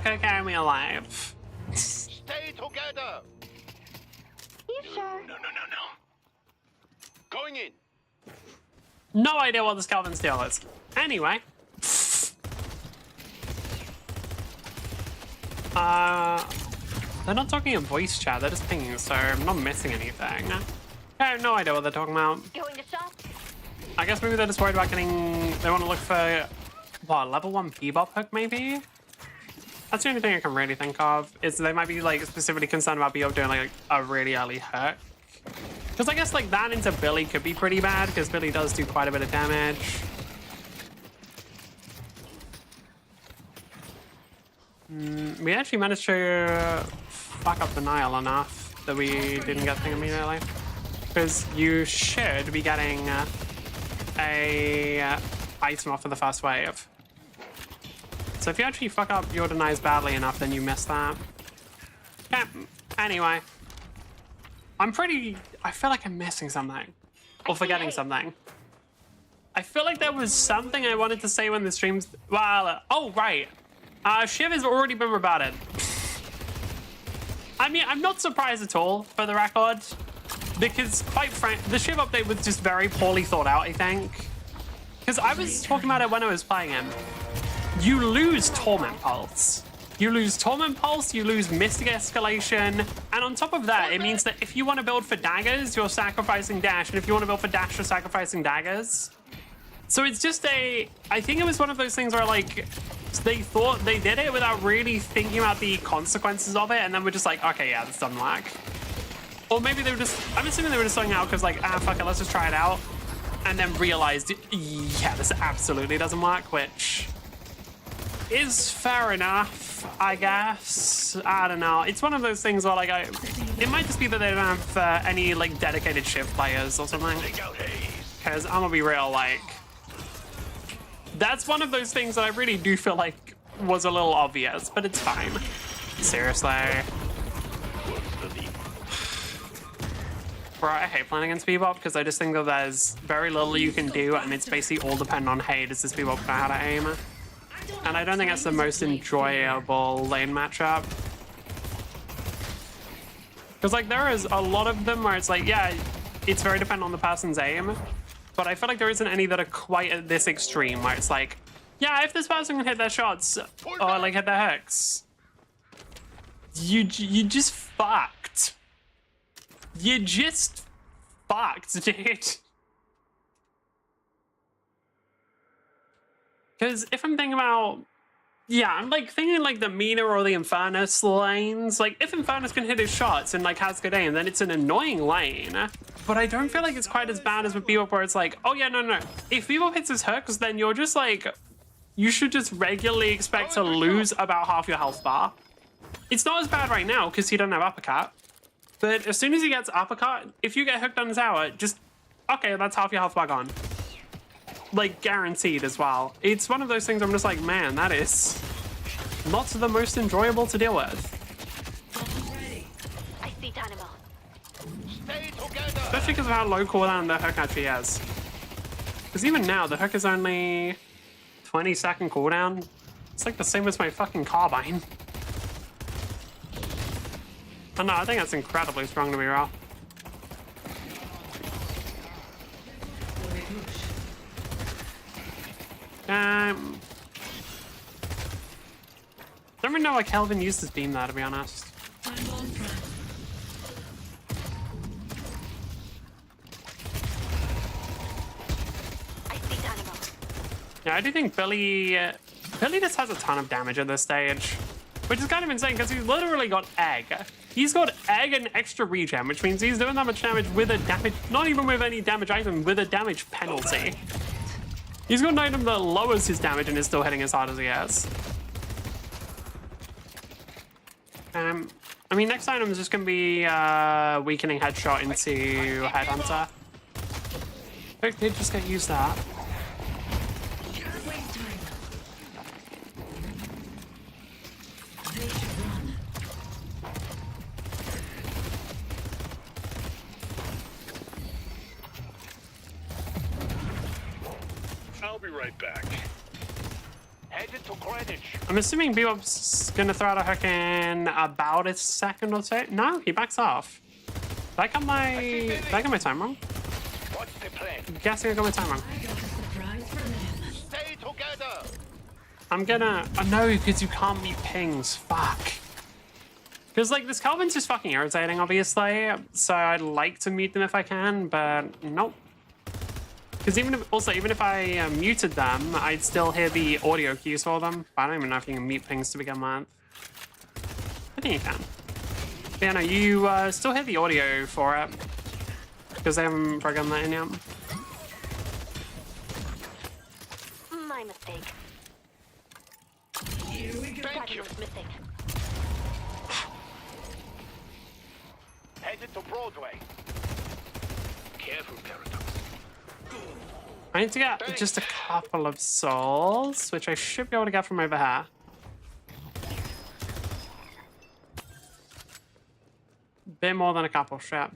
could carry me alive. Stay together. You sure? No. Going in. No idea what this Calvin's deal is. Anyway. They're not talking in voice chat, they're just pinging, so I'm not missing anything. I have no idea what they're talking about. Going to shop? I guess maybe they're just worried about getting... They want to look for... What, level 1 bebop hook, maybe? That's the only thing I can really think of, is they might be, like, specifically concerned about bebop doing, like, a really early hook. Because I guess, like, that into Billy could be pretty bad, because Billy does do quite a bit of damage. We actually managed to fuck up the Nile enough that we didn't get thing immediately. Because you should be getting a item off of the first wave. So if you actually fuck up your denies badly enough, then you miss that. Yeah, anyway. I feel like I'm missing something. Or forgetting something. I feel like there was something I wanted to say when the streams... Well, oh, right. Shiv has already been rebutted. I mean, I'm not surprised at all, for the record. Because, quite frankly, the Shiv update was just very poorly thought out, I think. Because I was talking about it when I was playing him. You lose Torment Pulse. You lose Torment Pulse, you lose Mystic Escalation, and on top of that, it means that if you want to build for daggers, you're sacrificing Dash, and if you want to build for Dash, you're sacrificing daggers. So it's just I think it was one of those things where, like, they thought they did it without really thinking about the consequences of it, and then we're just like, okay, yeah, this doesn't work. Or maybe they were just, I'm assuming they were just starting out because, like, fuck it, let's just try it out. And then realized, yeah, this absolutely doesn't work, which is fair enough, I guess. I don't know. It's one of those things where, like, it might just be that they don't have any, like, dedicated shift players or something. Because I'm gonna be real, like, that's one of those things that I really do feel like was a little obvious, but it's fine. Seriously. Bro, I hate playing against Bebop because I just think that there's very little you can do, and it's basically all dependent on, hey, does this Bebop know how to aim? And I don't think that's the most enjoyable lane matchup. Because, like, there is a lot of them where it's like, yeah, it's very dependent on the person's aim, but I feel like there isn't any that are quite at this extreme where it's like, yeah, if this person can hit their shots or, like, hit their hooks, you just fucked. You just fucked, dude. Because if I'm thinking about, yeah, I'm like thinking like the Mina or the Infernus lanes. Like if Infernus can hit his shots and like has good aim, then it's an annoying lane. But I don't feel like it's quite as bad as with Bebop where it's like, oh yeah, no. If Bebop hits his hooks, then you're just like, you should just regularly expect to lose about half your health bar. It's not as bad right now because he doesn't have uppercut. But as soon as he gets uppercut, if you get hooked on the tower, just, okay, that's half your health bar gone. Like, guaranteed as well. It's one of those things I'm just like, man, that is not the most enjoyable to deal with. I see Dynamo. Especially because of how low cooldown the hook actually has. Because even now, the hook is only 20-second cooldown. It's like the same as my fucking carbine. Oh no, I think that's incredibly strong to be raw. Don't really know why Kelvin used his beam there, to be honest. Yeah, I do think Billy just has a ton of damage at this stage, which is kind of insane because he's literally got egg. He's got egg and extra regen, which means he's doing that much damage with a damage, not even with any damage item, with a damage penalty. He's got an item that lowers his damage and is still hitting as hard as he is. I mean, next item is just going to be weakening headshot into Headhunter. I did just get used that. I'll be right back. Headed to Greenwich. I'm assuming Bebop's gonna throw out a hook in about a second or two. No, he backs off. Did I got my time wrong? What's the plan? I'm guessing I got my time wrong. Stay together. I'm gonna... Oh, no, because you can't mute pings. Fuck. Because, like, this Calvin's just fucking irritating, obviously. So I'd like to mute them if I can, but nope. Because even if I muted them, I'd still hear the audio cues for them. I don't even know if you can mute pings to begin with. I think you can. But yeah, no, you still hear the audio for it. Because they haven't programmed that in yet. My mistake. Thank you. Was missing. Headed to Broadway. Careful, Paradox. I need to get just a couple of souls, which I should be able to get from over here. Bit more than a couple, shit.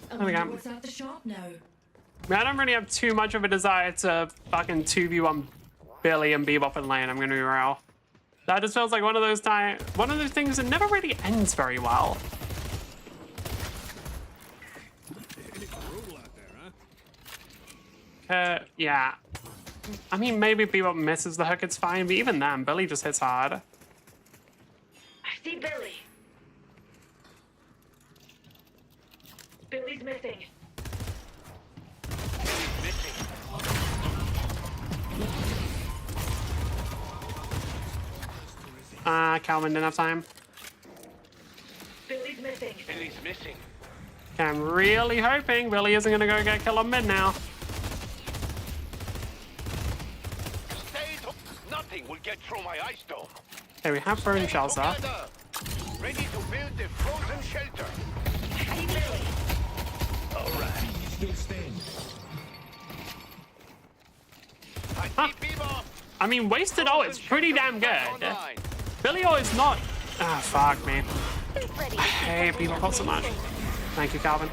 There we go. What's at the shop now? I mean, I don't really have too much of a desire to fucking 2v1 Billy and Bebop and Lane, I'm gonna be real. That just feels like one of those things that never really ends very well. Yeah. I mean, maybe Bebop misses the hook, it's fine, but even then, Billy just hits hard. I see Billy. Billy's missing. Calvin didn't have time. Billy's missing. Billy's missing. Okay, I'm really hoping Billy isn't gonna go get killed on mid now. Nothing will get through my ice dome. Okay, we have thrown shells off. Together. Ready to build the frozen shelter. I see Billy. All right. Still standing. I see Bebop. I mean, wasted ult is pretty damn good. Online. Billy ult is not... Ah, fuck me. Ready. I hate Bebop ult so much. Thank you, Calvin.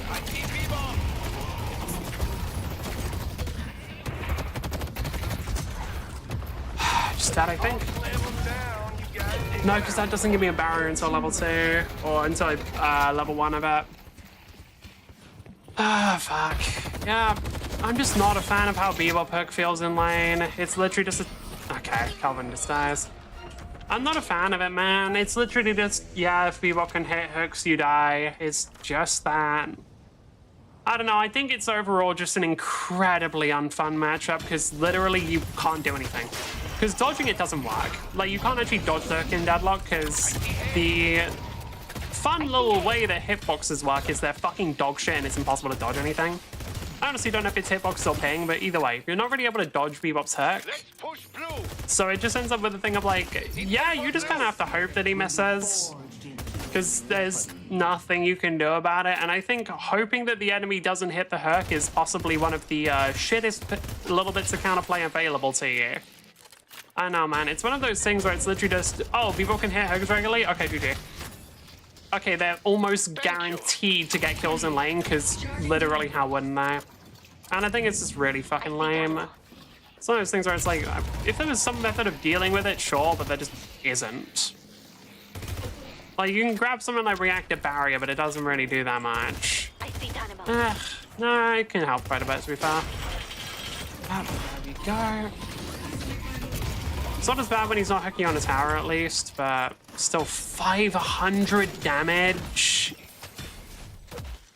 I see Bebop. Just that, I think. Slam him down. You got it. No, because that doesn't give me a barrier until level 2. Or until level 1, I bet. Ah, fuck. Yeah, I'm just not a fan of how Bebop hook feels in lane. It's literally just a... Okay, Calvin just dies. I'm not a fan of it, man. It's literally just, yeah, if Bebop can hit hooks, you die. It's just that. I don't know, I think it's overall just an incredibly unfun matchup because literally you can't do anything. Because dodging it doesn't work. Like, you can't actually dodge the hook in Deadlock because the fun little way that hitboxes work is they're fucking dog shit and it's impossible to dodge anything. I honestly don't know if it's hitbox or ping, but either way, you're not really able to dodge Bebop's hook. Let's push blue. So it just ends up with a thing of like, yeah, you just kind of have to hope that he misses. Because there's nothing you can do about it. And I think hoping that the enemy doesn't hit the hook is possibly one of the shittest little bits of counterplay available to you. I know, man. It's one of those things where it's literally just, oh, people can hit hooks regularly? Okay, GG. Okay, they're almost guaranteed to get kills in lane, because literally how wouldn't they? And I think it's just really fucking lame. It's one of those things where it's like, if there was some method of dealing with it, sure, but there just isn't. Like, you can grab something like Reactive Barrier, but it doesn't really do that much. I see Dynamo. No, it can help quite a bit, to be fair. There we go. It's not as bad when he's not hooking on a tower, at least, but still 500 damage.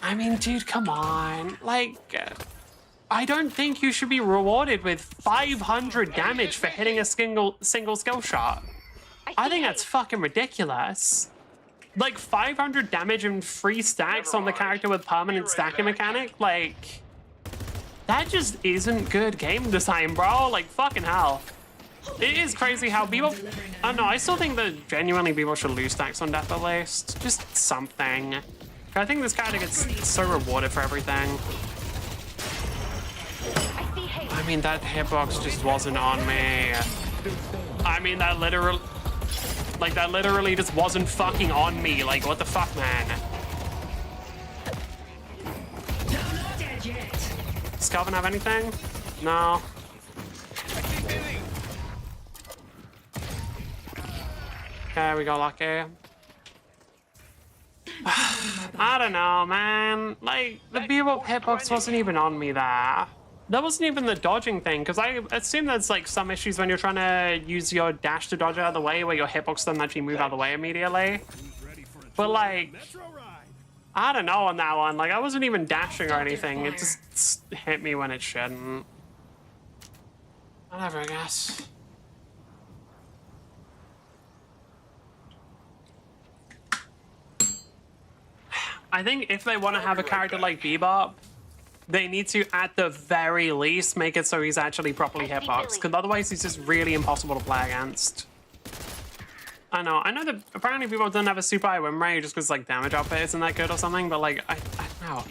I mean, dude, come on. Like, I don't think you should be rewarded with 500 damage for hitting a single skill shot. I think that's fucking ridiculous. Like, 500 damage and 3 stacks on the character with permanent stacking mechanic? Like, that just isn't good game design, bro. Like, fucking hell. It is crazy how Bebop... I don't know, I still think that genuinely Bebop should lose stacks on death at least. Just something. I think this character gets so rewarded for everything. I mean, that hitbox just wasn't on me. I mean, that literally... Like, that literally just wasn't fucking on me. Like, what the fuck, man? Scalvin have anything? No. Okay, we got lucky. I don't know, man. Like, the Bebop hitbox wasn't even on me there. That wasn't even the dodging thing, because I assume there's like some issues when you're trying to use your dash to dodge out of the way, where your hitbox doesn't actually move out of the way immediately. But like, I don't know on that one. Like, I wasn't even dashing or anything. It just hit me when it shouldn't. Whatever, I guess. I think if they want to have a character like Bebop, they need to, at the very least, make it so he's actually properly hitboxed, because otherwise he's just really impossible to play against. I know that apparently Bebop doesn't have a super high win rate just because like damage output isn't that good or something, but like, I don't know.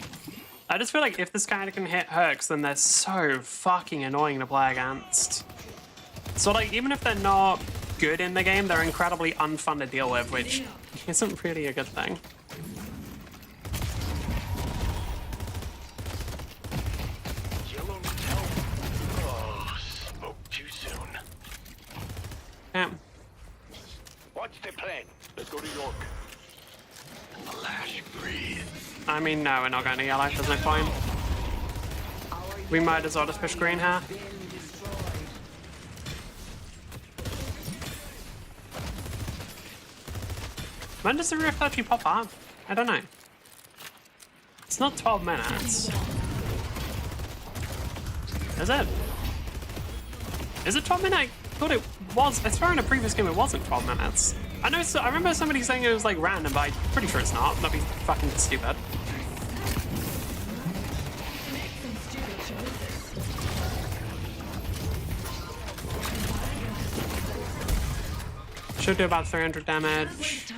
I just feel like if this character can hit hooks, then they're so fucking annoying to play against. So like, even if they're not good in the game, they're incredibly unfun to deal with, which isn't really a good thing. Yeah. What's the plan? Let's go to York. Lash breathe. I mean, no, we're not going to yellow. There's no point. We might as well just push green here. When does the rift actually pop up? I don't know. It's not 12 minutes. Is it? Is it 12 minutes? I thought it was. I swear in a previous game it wasn't 12 minutes. I know. I remember somebody saying it was like random, but I'm pretty sure it's not. That'd be fucking stupid. Should do about 300 damage.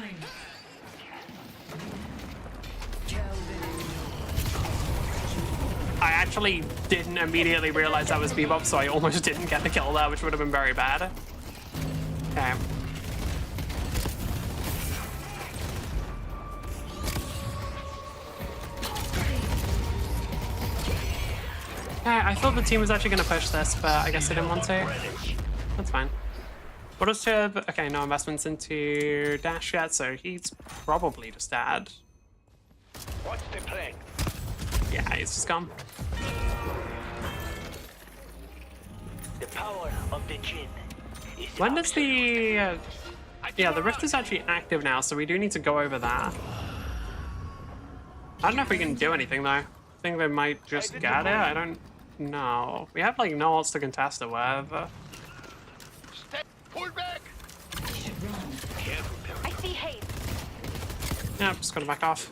I actually didn't immediately realize that was Bebop, so I almost didn't get the kill there, which would have been very bad. Okay. I thought the team was actually going to push this, but I guess they didn't want to. That's fine. What does Chib? Okay, no investments into dash yet, so he's probably just dead. What's the plan? Yeah, he's just gone. The power of the Jinn. When does the... yeah, the rift is actually active now, so we do need to go over that. I don't know if we can do anything, though. I think they might just get it. I don't know. We have, like, no ults to contest it with. Step, pull back. I see haste. Yeah, just gotta back off.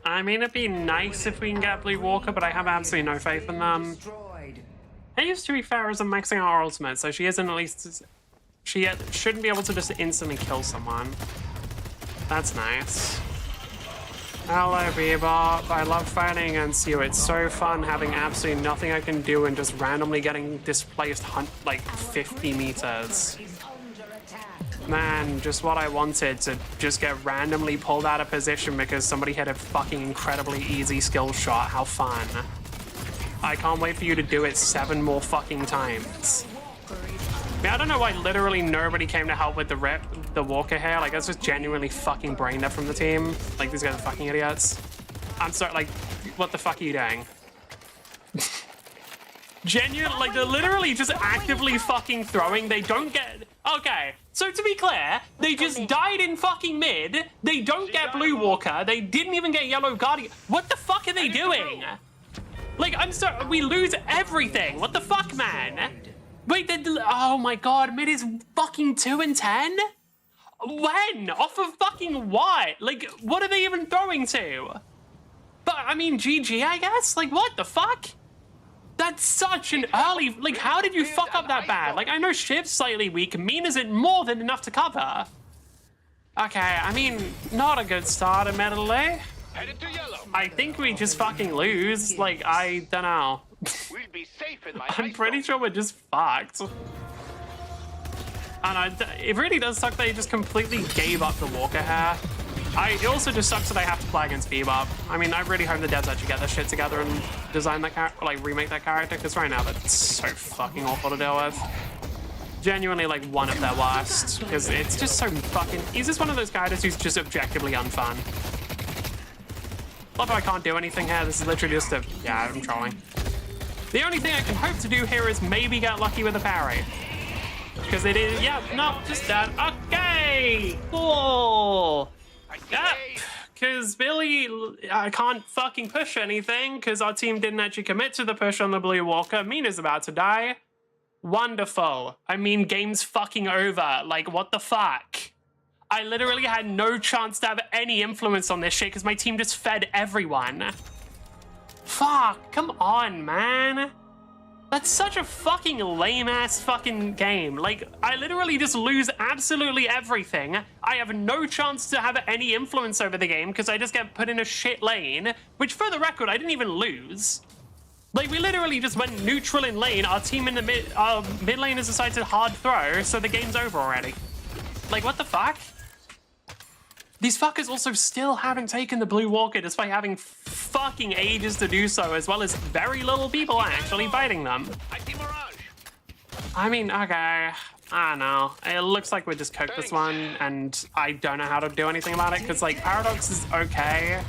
I mean, it'd be nice if we can get Blue Walker, but I have absolutely no faith in them. Hayes, to be fair, isn't maxing out our ultimate, so she isn't at least... She shouldn't be able to just instantly kill someone. That's nice. Hello, Bebop. I love fighting against you. It's so fun having absolutely nothing I can do and just randomly getting displaced like 50 meters. Man, just what I wanted, to just get randomly pulled out of position because somebody hit a fucking incredibly easy skill shot. How fun. I can't wait for you to do it 7 more fucking times. I mean, I don't know why literally nobody came to help with the Walker here. Like, that's just genuinely fucking brain dead from the team. Like, these guys are fucking idiots. I'm sorry, like, what the fuck are you doing? Genuine, like, they're literally just actively fucking throwing. They don't get... Okay, so to be clear, they just died in fucking mid. They don't get Blue Walker. They didn't even get Yellow Guardian. What the fuck are they doing? Like, I'm sorry, we lose everything. What the fuck, man? Wait, oh my god, mid is fucking 2 and 10? When? Off of fucking what? Like, what are they even throwing to? But, I mean, GG, I guess? Like, what the fuck? That's such an early... Like, how did you fuck up that bad? Like, I know Shiv's slightly weak. Mean isn't more than enough to cover. Okay, I mean, not a good start, admittedly. I think we just fucking lose. Like, I don't know. We'll be safe in my I'm pretty sure we're just fucked. And it really does suck that he just completely gave up the Walker here. It also just sucks that I have to play against Bebop. I mean, I really hope the devs actually get their shit together and design that character, like remake that character, because right now that's so fucking awful to deal with. Genuinely, like, one of their worst, because it's just so fucking... He's just one of those characters who's just objectively unfun. Love how I can't do anything here. This is literally just a... Yeah, I'm trolling. The only thing I can hope to do here is maybe get lucky with a parry. Because it is... Yeah, no, just that. Okay! Cool! Yep, because Billy, I can't fucking push anything because our team didn't actually commit to the push on the Blue Walker. Mina's about to die. Wonderful. I mean, game's fucking over. Like, what the fuck? I literally had no chance to have any influence on this shit because my team just fed everyone. Fuck, come on, man. That's such a fucking lame-ass fucking game. Like, I literally just lose absolutely everything. I have no chance to have any influence over the game because I just get put in a shit lane, which, for the record, I didn't even lose. Like, we literally just went neutral in lane. Our team in the mid lane has decided to hard throw, so the game's over already. Like, what the fuck? These fuckers also still haven't taken the Blue Walker despite having fucking ages to do so, as well as very little people actually fighting them. I mean, okay, I don't know. It looks like we just cooked this one, and I don't know how to do anything about it, because, like, Paradox is okay,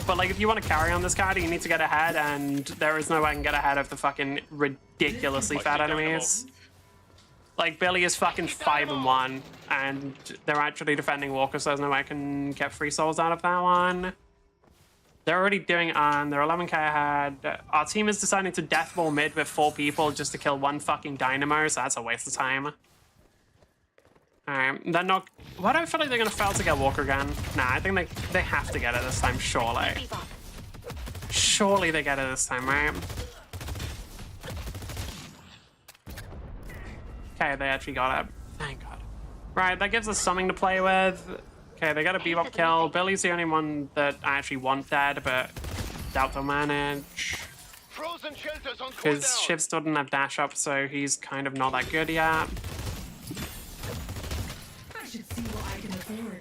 but, like, if you want to carry on this card, you need to get ahead, and there is no way I can get ahead of the fucking ridiculously fat enemies. Like, Billy is fucking 5-1, and they're actually defending Walker, so there's no way I can get free souls out of that one. They're already doing they're 11k ahead. Our team is deciding to deathball mid with 4 people just to kill 1 fucking Dynamo, so that's a waste of time. Alright, they're not... Why do I feel like they're gonna fail to get Walker again? Nah, I think they have to get it this time, surely. Surely they get it this time, right? Okay, they actually got it. Thank God. Right, that gives us something to play with. Okay, they got a Bebop kill. Billy's the only one that I actually want dead, but doubt they'll manage. Because Shiv still didn't have dash up, so he's kind of not that good yet.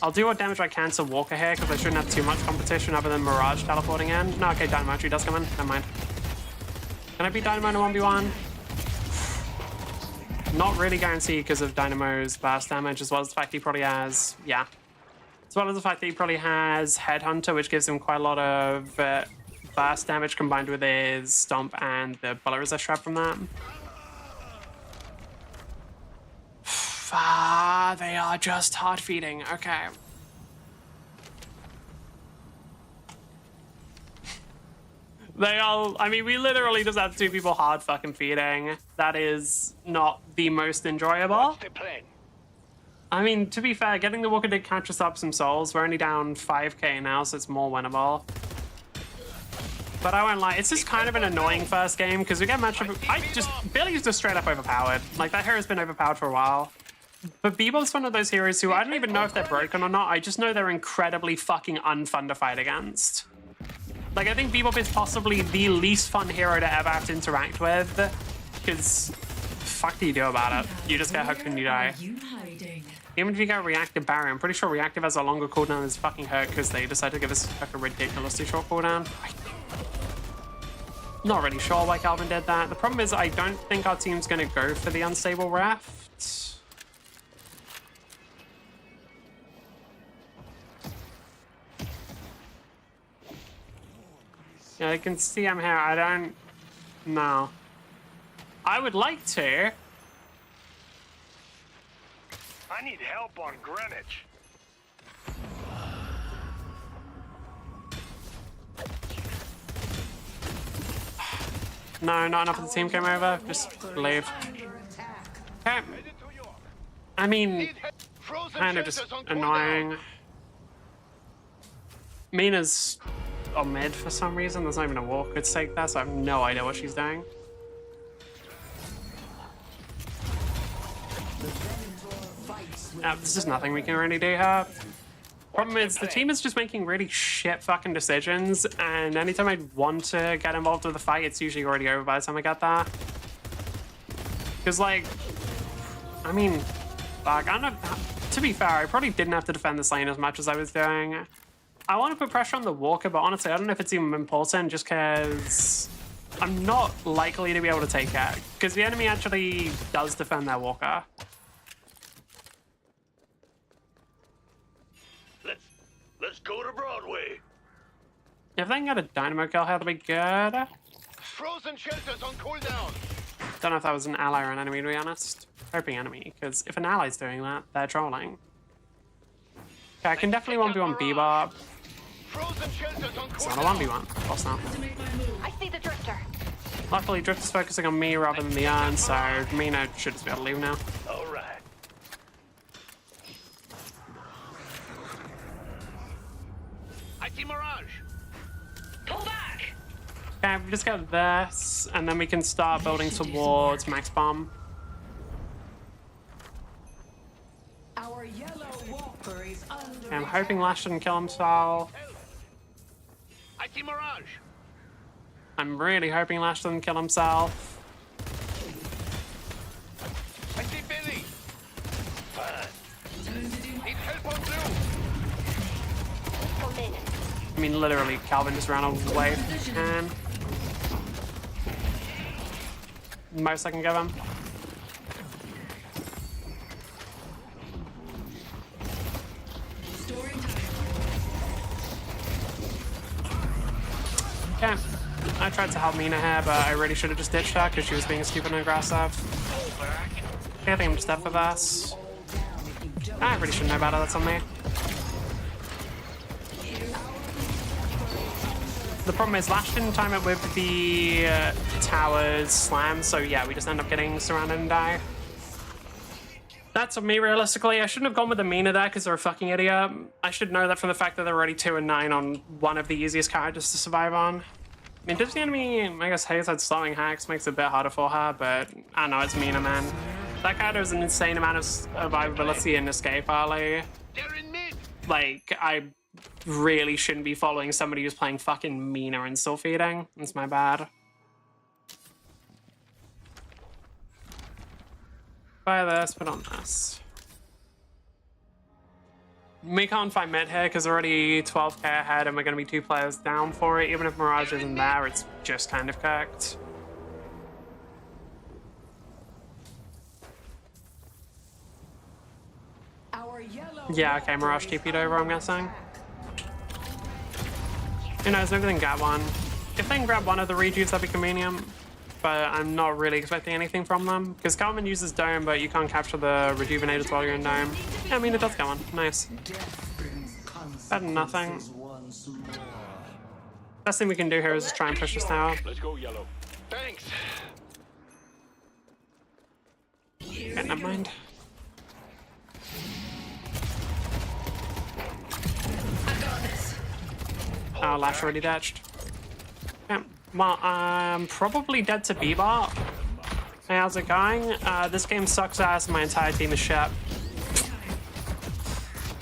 I'll do what damage I can to Walker here, because I shouldn't have too much competition other than Mirage teleporting in. No, okay, Dynamo actually does come in. Never mind. Can I beat Dynamo in a 1v1? Not really guaranteed because of Dynamo's burst damage, as well as the fact he probably has, yeah. As well as the fact that he probably has Headhunter, which gives him quite a lot of burst damage combined with his Stomp and the bullet resist trap from that. They are just hard feeding, okay. They all, I mean, we literally just have 2 people hard fucking feeding. That is not the most enjoyable. What's the plan? I mean, to be fair, getting the Walker did catch us up some souls. We're only down 5k now, so it's more winnable. But I won't lie, it's just kind of an annoying first game, because we get matched up. Billy's just straight up overpowered. Like, that hero's been overpowered for a while. But Bebop's one of those heroes who I don't even know if they're broken or not. I just know they're incredibly fucking unfun to fight against. Like, I think Bebop is possibly the least fun hero to ever have to interact with, because fuck do you do about it? You just get hooked and you die. Even if you get Reactive Barrier, I'm pretty sure Reactive has a longer cooldown than his fucking Hook, because they decided to give us like a ridiculously short cooldown. Not really sure why Calvin did that. The problem is I don't think our team's going to go for the Unstable Raft. Yeah, I can see I'm here. I don't know. I would like to. I need help on Greenwich. No, not enough of the team came over. Just leave. Okay. I mean, kind of just annoying. Mina's on mid for some reason. There's not even a walk could take that, so I have no idea what she's doing. There's just nothing we can really do here. Problem is, the team is just making really shit fucking decisions, and anytime I want to get involved with the fight, it's usually already over by the time I get there. Because, like, I mean, fuck. I don't know. To be fair, I probably didn't have to defend this lane as much as I was doing. I want to put pressure on the walker, but honestly, I don't know if it's even important just because I'm not likely to be able to take it. Because the enemy actually does defend their walker. Let's go to Broadway. If they can get a dynamo kill here, that'd be good. Frozen shelters on cooldown. Don't know if that was an ally or an enemy, to be honest. Hoping enemy, because if an ally's doing that, they're trolling. Okay, I can definitely 1v1 Bebop. Frozen shelters on It's not a 1v1. Of course not. I see the drifter. Luckily, Drift is focusing on me rather than the urn, so Mina should just be able to leave now. All right. I see Mirage. Pull back! Okay, we just get this, and then we can start building towards Max Bomb. Our yellow walker is under Okay, I'm hoping Lash doesn't kill himself. I see Mirage. I'm really hoping Lash doesn't kill himself. I see Billy. Fine. Need help on blue. Come in. I mean, literally, Calvin just ran away if he can. Most I can give him. Okay. I tried to help Mina here, but I really should have just ditched her because she was being stupid and aggressive. Okay, I think I'm just dead for this. I really should know better, that's on me. The problem is Lash didn't time it with the tower's slam, so yeah, we just end up getting surrounded and die. That's on me, realistically. I shouldn't have gone with the Mina there because they're a fucking idiot. I should know that from the fact that they're already 2 and 9 on one of the easiest characters to survive on. I mean, does the enemy, I guess Hayes had slowing hacks, makes it a bit harder for her, but I don't know, it's Mina, man. That character has an insane amount of survivability and escape early. They're in mid. Like, I really shouldn't be following somebody who's playing fucking Mina and still feeding. It's my bad. Buy this, put on this. We can't find mid here because we're already 12k ahead and we're going to be 2 players down for it. Even if Mirage isn't there, it's just kind of cooked. Yeah, okay, Mirage TP'd over, I'm guessing. Who knows, maybe they can get one. If they can grab one of the rejuves, that'd be convenient. But I'm not really expecting anything from them. Because Calvin uses Dome, but you can't capture the rejuvenators while you're in Dome. Yeah, I mean, it does get one. Nice. Better than nothing. Best thing we can do here is just try and push this tower. Let's go yellow. Thanks. Okay, never mind. Oh, Lash already dashed. Yeah. Well, I'm probably dead to Bebop. Hey, how's it going? This game sucks ass. My entire team is shit.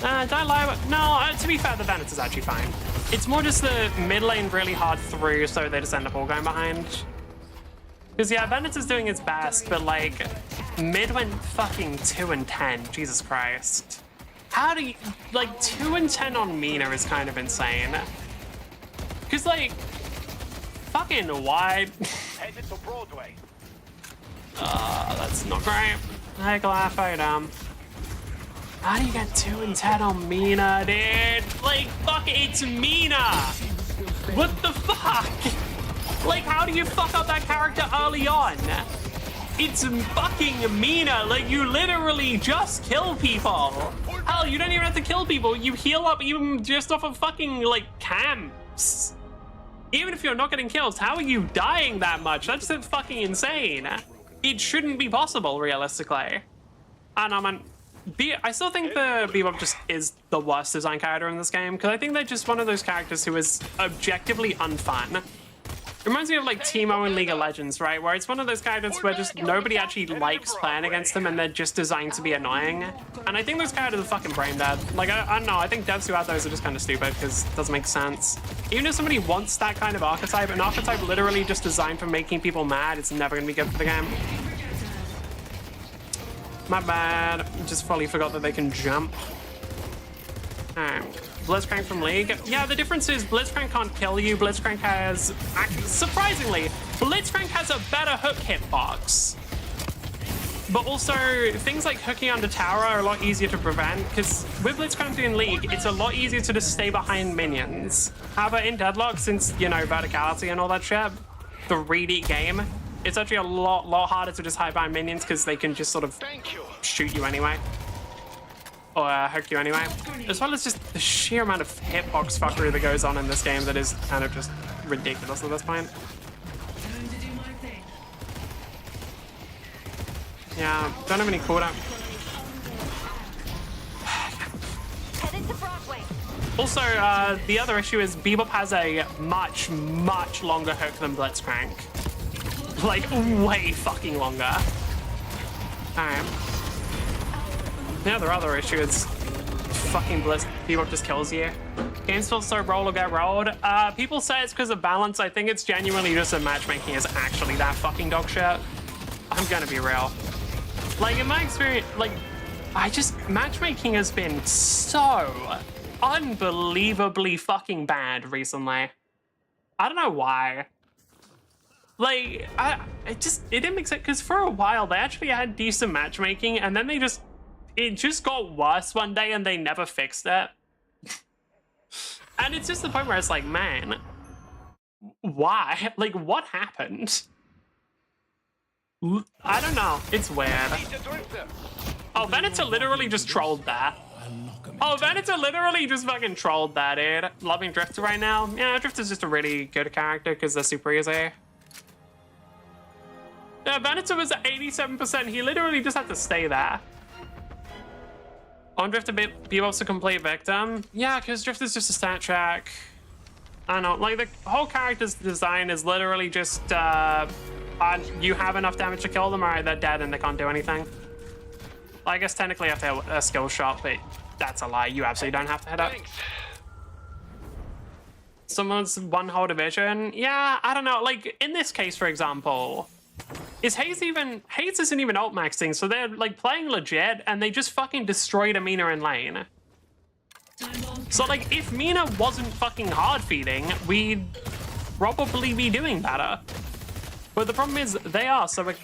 Don't lie. No, to be fair, the Venator is actually fine. It's more just the mid lane really hard through, so they just end up all going behind. Because, yeah, Venator's doing its best, but, like, mid went fucking 2 and 10. Jesus Christ. How do you... Like, 2 and 10 on Mina is kind of insane. Because, like... Fucking wide. Headed to Broadway. That's not great. Hey, Glaf, how you doing? How do you get 2 and 10 on Mina, dude? Like, fuck, it's Mina! What the fuck? Like, how do you fuck up that character early on? It's fucking Mina. Like, you literally just kill people. Hell, you don't even have to kill people. You heal up even just off of fucking, like, camps. Even if you're not getting kills, how are you dying that much? That's fucking insane. It shouldn't be possible, realistically. I don't know, man. I still think the Bebop just is the worst design character in this game, because I think they're just one of those characters who is objectively unfun. It reminds me of like Teemo in League of Legends, right? Where it's one of those characters where just nobody actually likes playing against them and they're just designed to be annoying. And I think those characters are fucking brain dead. Like, I don't know, I think devs who have those are just kind of stupid because it doesn't make sense. Even if somebody wants that kind of archetype, an archetype literally just designed for making people mad, it's never gonna be good for the game. My bad. Just fully forgot that they can jump. Blitzcrank from League. Yeah, the difference is Blitzcrank can't kill you. Blitzcrank has... Surprisingly, Blitzcrank has a better hook hitbox. But also, things like hooking under tower are a lot easier to prevent, because with Blitzcrank in League, it's a lot easier to just stay behind minions. However, in Deadlock, since, you know, verticality and all that shit, the 3D game, it's actually a lot harder to just hide behind minions, because they can just sort of shoot you anyway. Or hook you anyway. As well as just the sheer amount of hitbox fuckery that goes on in this game that is kind of just ridiculous at this point. Yeah, don't have any cooldown. Headed to Broadway. Also, the other issue is Bebop has a much longer hook than Blitzcrank. Like, way fucking longer. Alright. The other issue is fucking Bebop just kills you. Games feel so roll or get rolled. People say it's because of balance. I think it's genuinely just that matchmaking is actually that fucking dog shit. I'm gonna be real. Like, in my experience, like, matchmaking has been so unbelievably fucking bad recently. I don't know why. Like, it didn't make sense, because for a while they actually had decent matchmaking, and then it just got worse one day and they never fixed it. And it's just the point where it's like, man, why? Like, what happened? I don't know. It's weird. Oh, Venator literally just trolled that. Oh, Venator literally just fucking trolled that, dude. Loving Drifter right now. Yeah, Drifter's just a really good character because they're super easy. Yeah, Venator was at 87%. He literally just had to stay there. On Drifter, Bebop's a complete victim. Yeah, because Drifter's just a stat track. I don't know. Like, the whole character's design is literally just, you have enough damage to kill them, alright, they're dead and they can't do anything. Well, I guess technically you have to hit a skill shot, but that's a lie. You absolutely don't have to hit it. Someone's one whole division. Yeah, I don't know. Like, in this case, for example, Haze isn't even ult maxing, so they're like playing legit and they just fucking destroyed a Mina in lane. So like, if Mina wasn't fucking hard feeding, we'd probably be doing better. But the problem is they are, so like,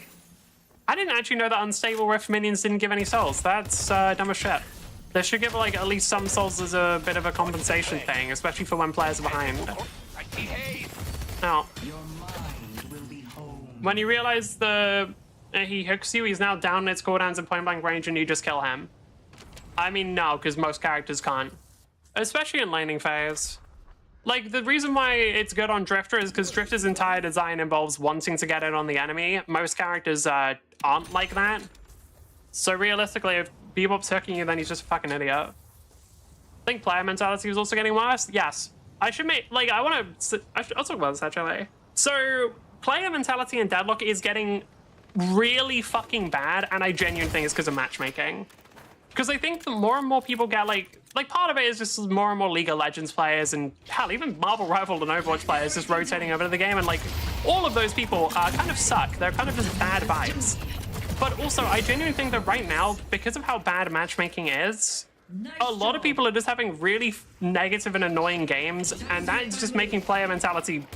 I didn't actually know that unstable rift minions didn't give any souls. That's dumb as shit. They should give like at least some souls as a bit of a compensation thing, especially for when players are behind. Now, when you realize he hooks you, he's now down in its cooldowns and point blank range and you just kill him. I mean, no, because most characters can't. Especially in laning phase. Like, the reason why it's good on Drifter is because Drifter's entire design involves wanting to get it on the enemy. Most characters aren't like that. So realistically, if Bebop's hooking you, then he's just a fucking idiot. I think player mentality is also getting worse. Yes. I'll talk about this actually. So, player mentality in Deadlock is getting really fucking bad, and I genuinely think it's because of matchmaking. Because I think the more and more people get like part of it is just more and more League of Legends players and hell, even Marvel Rival and Overwatch players just rotating over to the game, and like all of those people kind of suck. They're kind of just bad vibes. But also, I genuinely think that right now, because of how bad matchmaking is, a lot of people are just having really negative and annoying games, and that's just making player mentality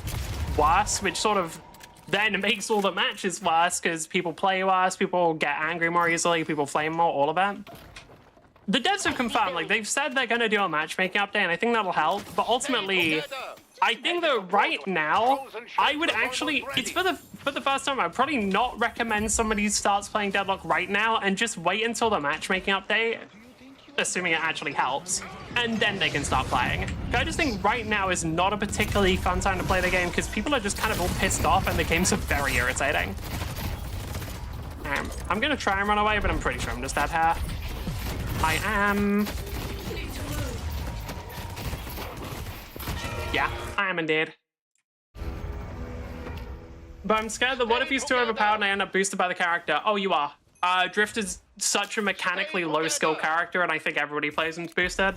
worse, which sort of then makes all the matches worse because people play worse, people get angry more easily, people flame more, all of that. The devs have confirmed, like, they've said they're going to do a matchmaking update, and I think that'll help, but ultimately, I think that right now, I would actually, it's for the first time, I'd probably not recommend somebody starts playing Deadlock right now and just wait until the matchmaking update, assuming it actually helps, and then they can start playing. I just think right now is not a particularly fun time to play the game because people are just kind of all pissed off and the games are very irritating. I'm going to try and run away, but I'm pretty sure I'm just dead here. I am. Yeah, I am indeed. But I'm scared that what if he's too overpowered and I end up boosted by the character? Oh, you are. Drift is such a mechanically low skill character, and I think everybody plays him boosted.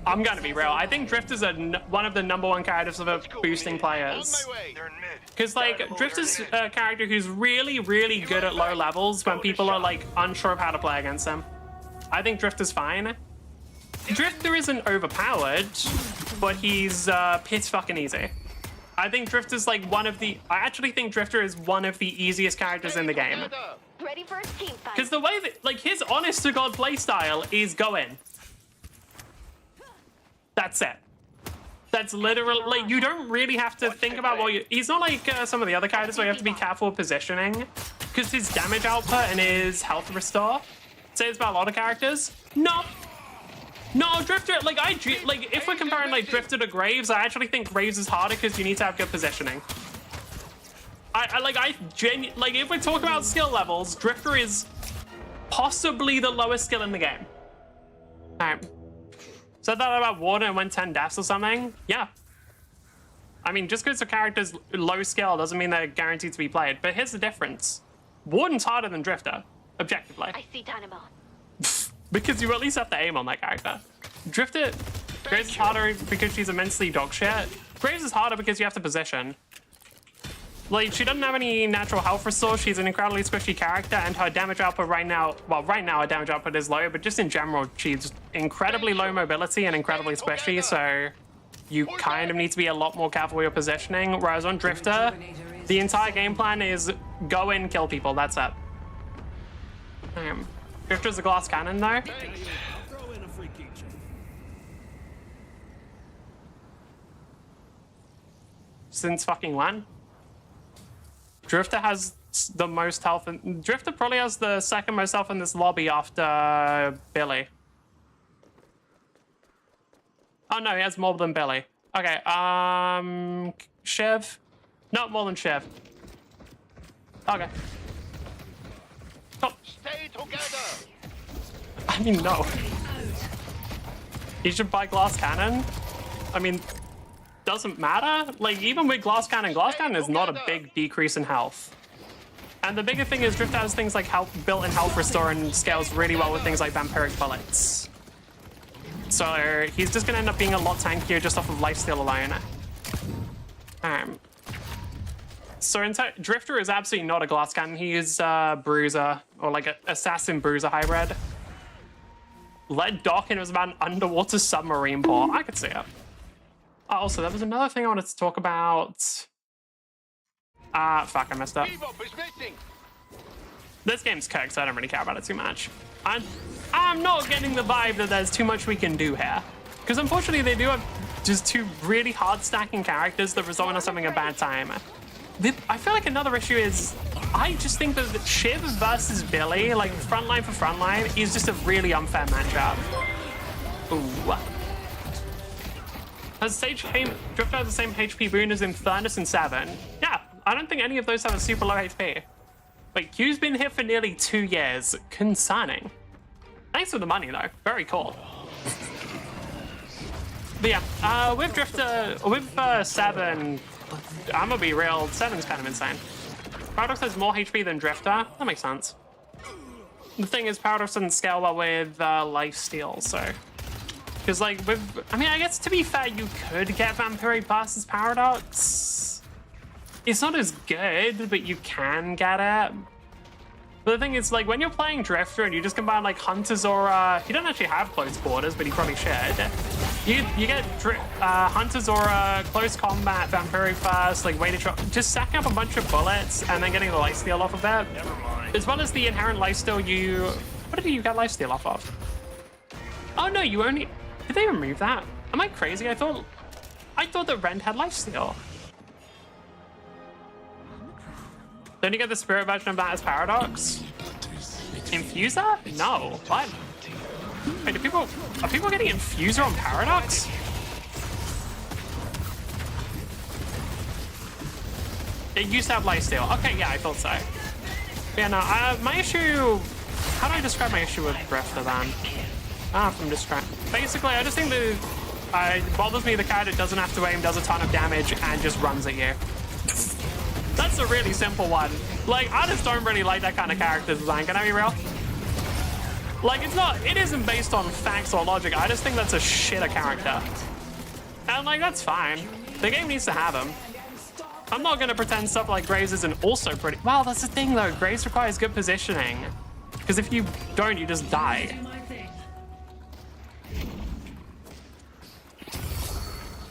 I'm gonna be real. I think Drift is one of the #1 characters of boosting players. Because, like, Drifter's a character who's really, really good at low levels when people are, like, unsure of how to play against him. I think Drifter's fine. Drifter isn't overpowered, but he's piss fucking easy. I think Drifter's, like, I actually think Drifter is one of the easiest characters in the game. Ready for a team fight. Because the way that, like, his honest-to-God playstyle is go in. That's it. That's literally, like, you don't really have to think about what you... He's not like some of the other characters where you have to be careful with positioning. Because his damage output and his health restore says about a lot of characters. No. No, Drifter, like, if we're comparing, like, Drifter to Graves, I actually think Graves is harder because you need to have good positioning. If we're talking about skill levels, Drifter is possibly the lowest skill in the game. Alright. Said that about Warden and went 10 deaths or something? Yeah. I mean, just because the character's low skill doesn't mean they're guaranteed to be played. But here's the difference. Warden's harder than Drifter, objectively. I see Dynamo. Because you at least have to aim on that character. Drifter, Graves is harder because she's immensely dog shit. Graves is harder because you have to position. Like, she doesn't have any natural health restore. She's an incredibly squishy character, and her damage output right now her damage output is low, but just in general, she's incredibly low mobility and incredibly squishy, so you kind of need to be a lot more careful with your positioning. Whereas on Drifter, the entire game plan is go in, kill people, that's it. Drifter's a glass cannon, though. Since fucking when? Drifter has the most health, and Drifter probably has the second most health in this lobby after Billy. Oh no, he has more than Billy. Okay, Shiv? Not more than Shiv. Okay. Oh. Stay together. I mean, no. You should buy glass cannon? I mean, doesn't matter. Like, even with glass cannon is not a big decrease in health. And the bigger thing is Drift has things like built-in health restore and scales really well with things like vampiric bullets. So he's just gonna end up being a lot tankier just off of lifesteal alone. So Drifter is absolutely not a glass cannon. He is Bruiser, or like an assassin Bruiser hybrid. Lead Docking was about an underwater submarine port. I could see it. Also, there was another thing I wanted to talk about. Fuck, I messed up. This game's cooked, so I don't really care about it too much. I'm not getting the vibe that there's too much we can do here. Because unfortunately, they do have just two really hard stacking characters that result in us having a bad time. I feel like another issue is, I just think that Shiv versus Billy, like frontline for frontline, is just a really unfair matchup. Ooh. Drifter has the same HP boon as Infernus and 7. Yeah, I don't think any of those have a super low HP. Wait, Q's been here for nearly 2 years. Concerning. Thanks for the money, though. Very cool. But yeah, with Drifter, with 7, I'm gonna be real, 7's kind of insane. Paradox has more HP than Drifter. That makes sense. The thing is, Paradox doesn't scale well with lifesteal, so... Because, like, I mean, I guess to be fair, you could get Vampiric Burst as Paradox. It's not as good, but you can get it. But the thing is, like, when you're playing Drifter and you just combine, like, Hunter's Aura... He doesn't actually have close quarters, but he probably should. You get Hunter's Aura, Close Combat, Vampiric Burst, like, weighted shot... Just stacking up a bunch of bullets and then getting the lifesteal off of it. As well as the inherent lifesteal you... What did you get lifesteal off of? Oh, no, you only... Did they remove that? Am I crazy? I thought that Rend had lifesteal. Don't you get the spirit version of that as Paradox? Infuser? No. What? Wait, are people getting Infuser on Paradox? It used to have lifesteal. Okay, yeah, I thought so. Yeah, no, my issue... How do I describe my issue with Drifter then? From describe. Basically, I just think that it bothers me the character doesn't have to aim, does a ton of damage, and just runs at you. That's a really simple one. Like, I just don't really like that kind of character design. Can I be real? Like, it isn't based on facts or logic. I just think that's a shitter character. And, like, that's fine. The game needs to have him. I'm not gonna pretend stuff like Graves isn't also pretty. Well, that's the thing though. Graves requires good positioning. Because if you don't, you just die.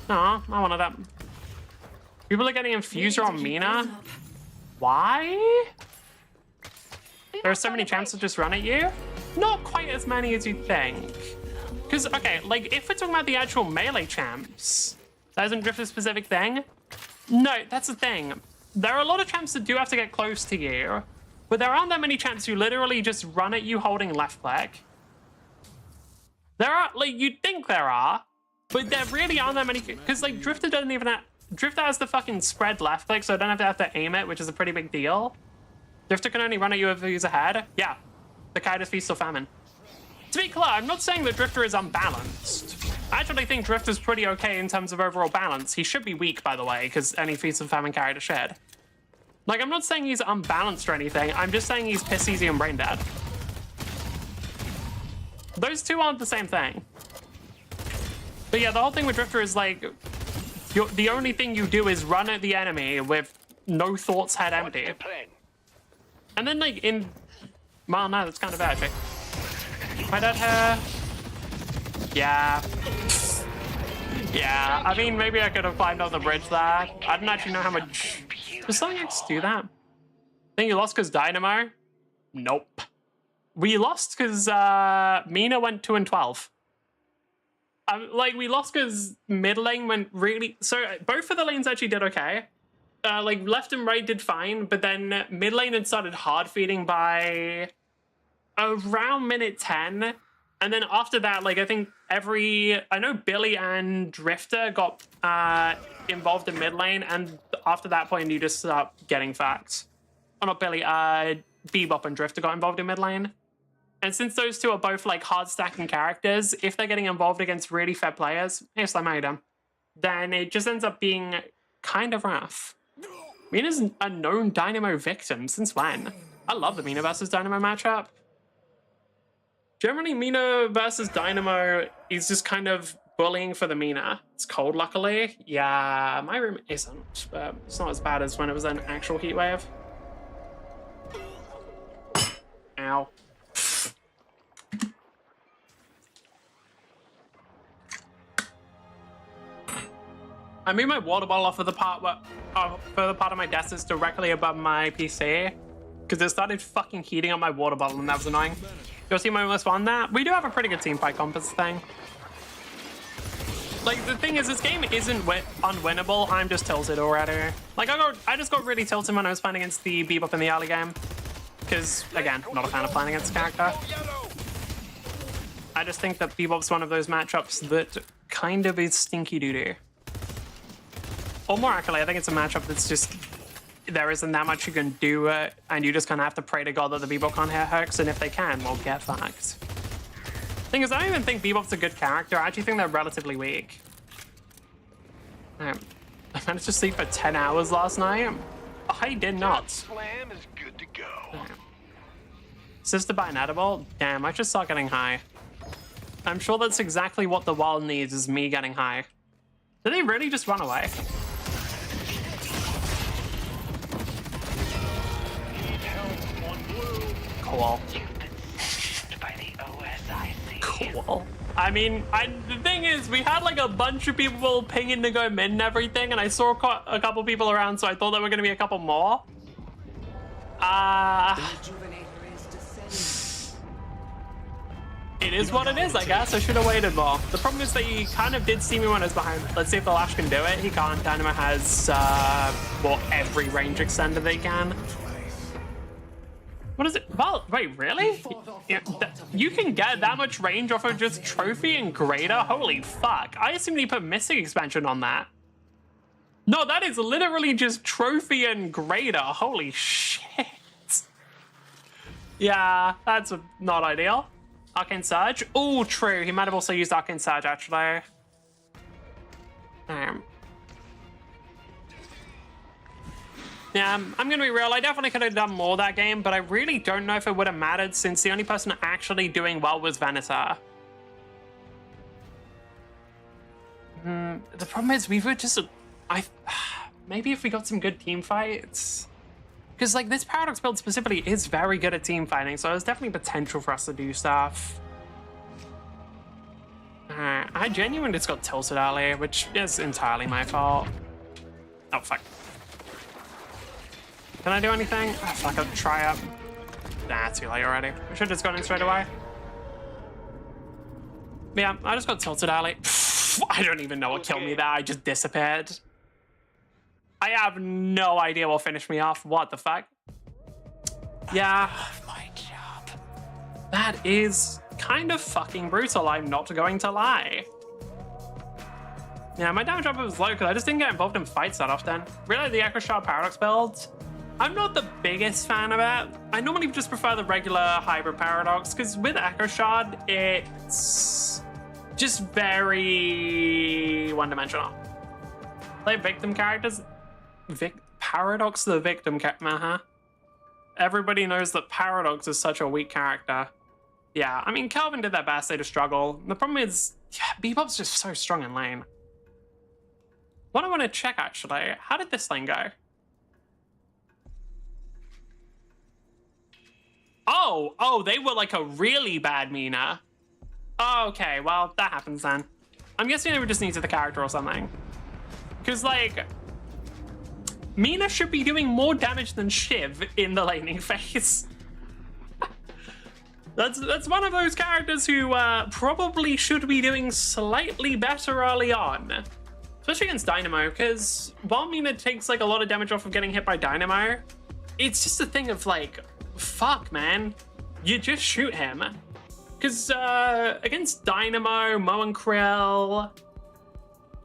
Aw, I wanted that. People are getting Infuser on Mina. Why? There are so many champs to just run at you? Not quite as many as you'd think. Because, okay, like, if we're talking about the actual melee champs, that isn't Drift a specific thing? No, that's the thing. There are a lot of champs that do have to get close to you, but there aren't that many champs who literally just run at you holding left click. There are, like, you'd think there are, but there really aren't that many, because, like, Drifter doesn't even have, Drifter has the fucking spread left click, so I don't have to aim it, which is a pretty big deal. Drifter can only run at you if he's ahead. Yeah, the Kaidos Feast of Famine. To be clear, I'm not saying that Drifter is unbalanced. I actually think Drifter's pretty okay in terms of overall balance. He should be weak, by the way, because any Feast of Famine carried a shed. Like, I'm not saying he's unbalanced or anything. I'm just saying he's piss easy and brain dead. Those two aren't the same thing. But yeah, the whole thing with Drifter is like, the only thing you do is run at the enemy with no thoughts, head empty. And then like well, no, that's kind of bad, actually. My dad here. Yeah. Yeah, I mean, maybe I could have climbed up the bridge there. I didn't actually know how much... Does something else do that? Think you lost because Dynamo? Nope. We lost because Mina went 2-12. Like, we lost because mid lane went really... So, both of the lanes actually did okay. Like, left and right did fine, but then mid lane had started hard feeding by around minute 10. And then after that, like, I think I know Billy and Drifter got involved in mid lane, and after that point, you just start getting fucked. Oh, not Billy, Bebop and Drifter got involved in mid lane. And since those two are both, like, hard stacking characters, if they're getting involved against really fair players, yes, I made them, then it just ends up being kind of rough. Mina's a known Dynamo victim. Since when? I love the Mina versus Dynamo matchup. Generally, Mina versus Dynamo is just kind of bullying for the Mina. It's cold, luckily. Yeah, my room isn't, but it's not as bad as when it was an actual heat wave. Ow. I moved my water bottle off of the part of my desk that's directly above my PC because it started fucking heating up my water bottle, and that was annoying. You'll see my most on that. We do have a pretty good team fight compass thing. Like, the thing is, this game isn't unwinnable. I'm just tilted already. Like, I just got really tilted when I was playing against the Bebop in the early game. Because, again, not a fan of playing against the character. I just think that Bebop's one of those matchups that kind of is stinky doo-doo. Or more accurately, I think it's a matchup that's just... There isn't that much you can do, and you just kind of have to pray to God that the Bebop can't hit hooks, and if they can, well, get fucked. Thing is, I don't even think Bebop's a good character. I actually think they're relatively weak. I managed to sleep for 10 hours last night. I did not. Slam is good to go. Sister by an edible? Damn, I should start getting high. I'm sure that's exactly what the world needs, is me getting high. Did they really just run away? Cool. Cool. I mean, the thing is, we had like a bunch of people pinging to go mid and everything, and I saw a couple people around, so I thought there were going to be a couple more. It is what it is, I guess. I should have waited more. The problem is that he kind of did see me when I was behind. Let's see if the Lash can do it. He can't. Dynamo has, well, every range extender they can. What is it? Well, wait, really? Yeah, you can get that much range off of just Trophy and Greater? Holy fuck. I assumed he put Mystic Expansion on that. No, that is literally just Trophy and Greater. Holy shit. Yeah, that's not ideal. Arcane Surge? Oh, true. He might have also used Arcane Surge, actually. Yeah, I'm gonna be real. I definitely could have done more that game, but I really don't know if it would have mattered since the only person actually doing well was Venator. The problem is we were just... maybe if we got some good team fights. Because, like, this Paradox build specifically is very good at team fighting, so there's definitely potential for us to do stuff. Alright, I genuinely just got tilted earlier, which is entirely my fault. Oh, fuck. Can I do anything? Oh, fuck, I'll try up. Nah, too late already. I should have just gone in straight away. But yeah, I just got tilted early. I don't even know what killed me there. I just disappeared. I have no idea what finished me off. What the fuck? Yeah. My job. That is kind of fucking brutal. I'm not going to lie. Yeah, my damage drop was low because I just didn't get involved in fights that often. Really, the Echo Shard Paradox build, I'm not the biggest fan of it. I normally just prefer the regular hybrid Paradox because with Echo Shard, it's just very one-dimensional. Like victim characters, Paradox the victim character. Everybody knows that Paradox is such a weak character. Yeah, I mean, Kelvin did their best, they just struggle. The problem is, yeah, Bebop's just so strong in lane. What I want to check, actually, how did this lane go? Oh, they were like a really bad Mina. Oh, okay, well, that happens then. I'm guessing they were just new to the character or something. Because, like, Mina should be doing more damage than Shiv in the laning phase. That's one of those characters who probably should be doing slightly better early on. Especially against Dynamo, because while Mina takes like a lot of damage off of getting hit by Dynamo, it's just a thing of like, fuck, man. You just shoot him. Because against Dynamo, Mo and Krill,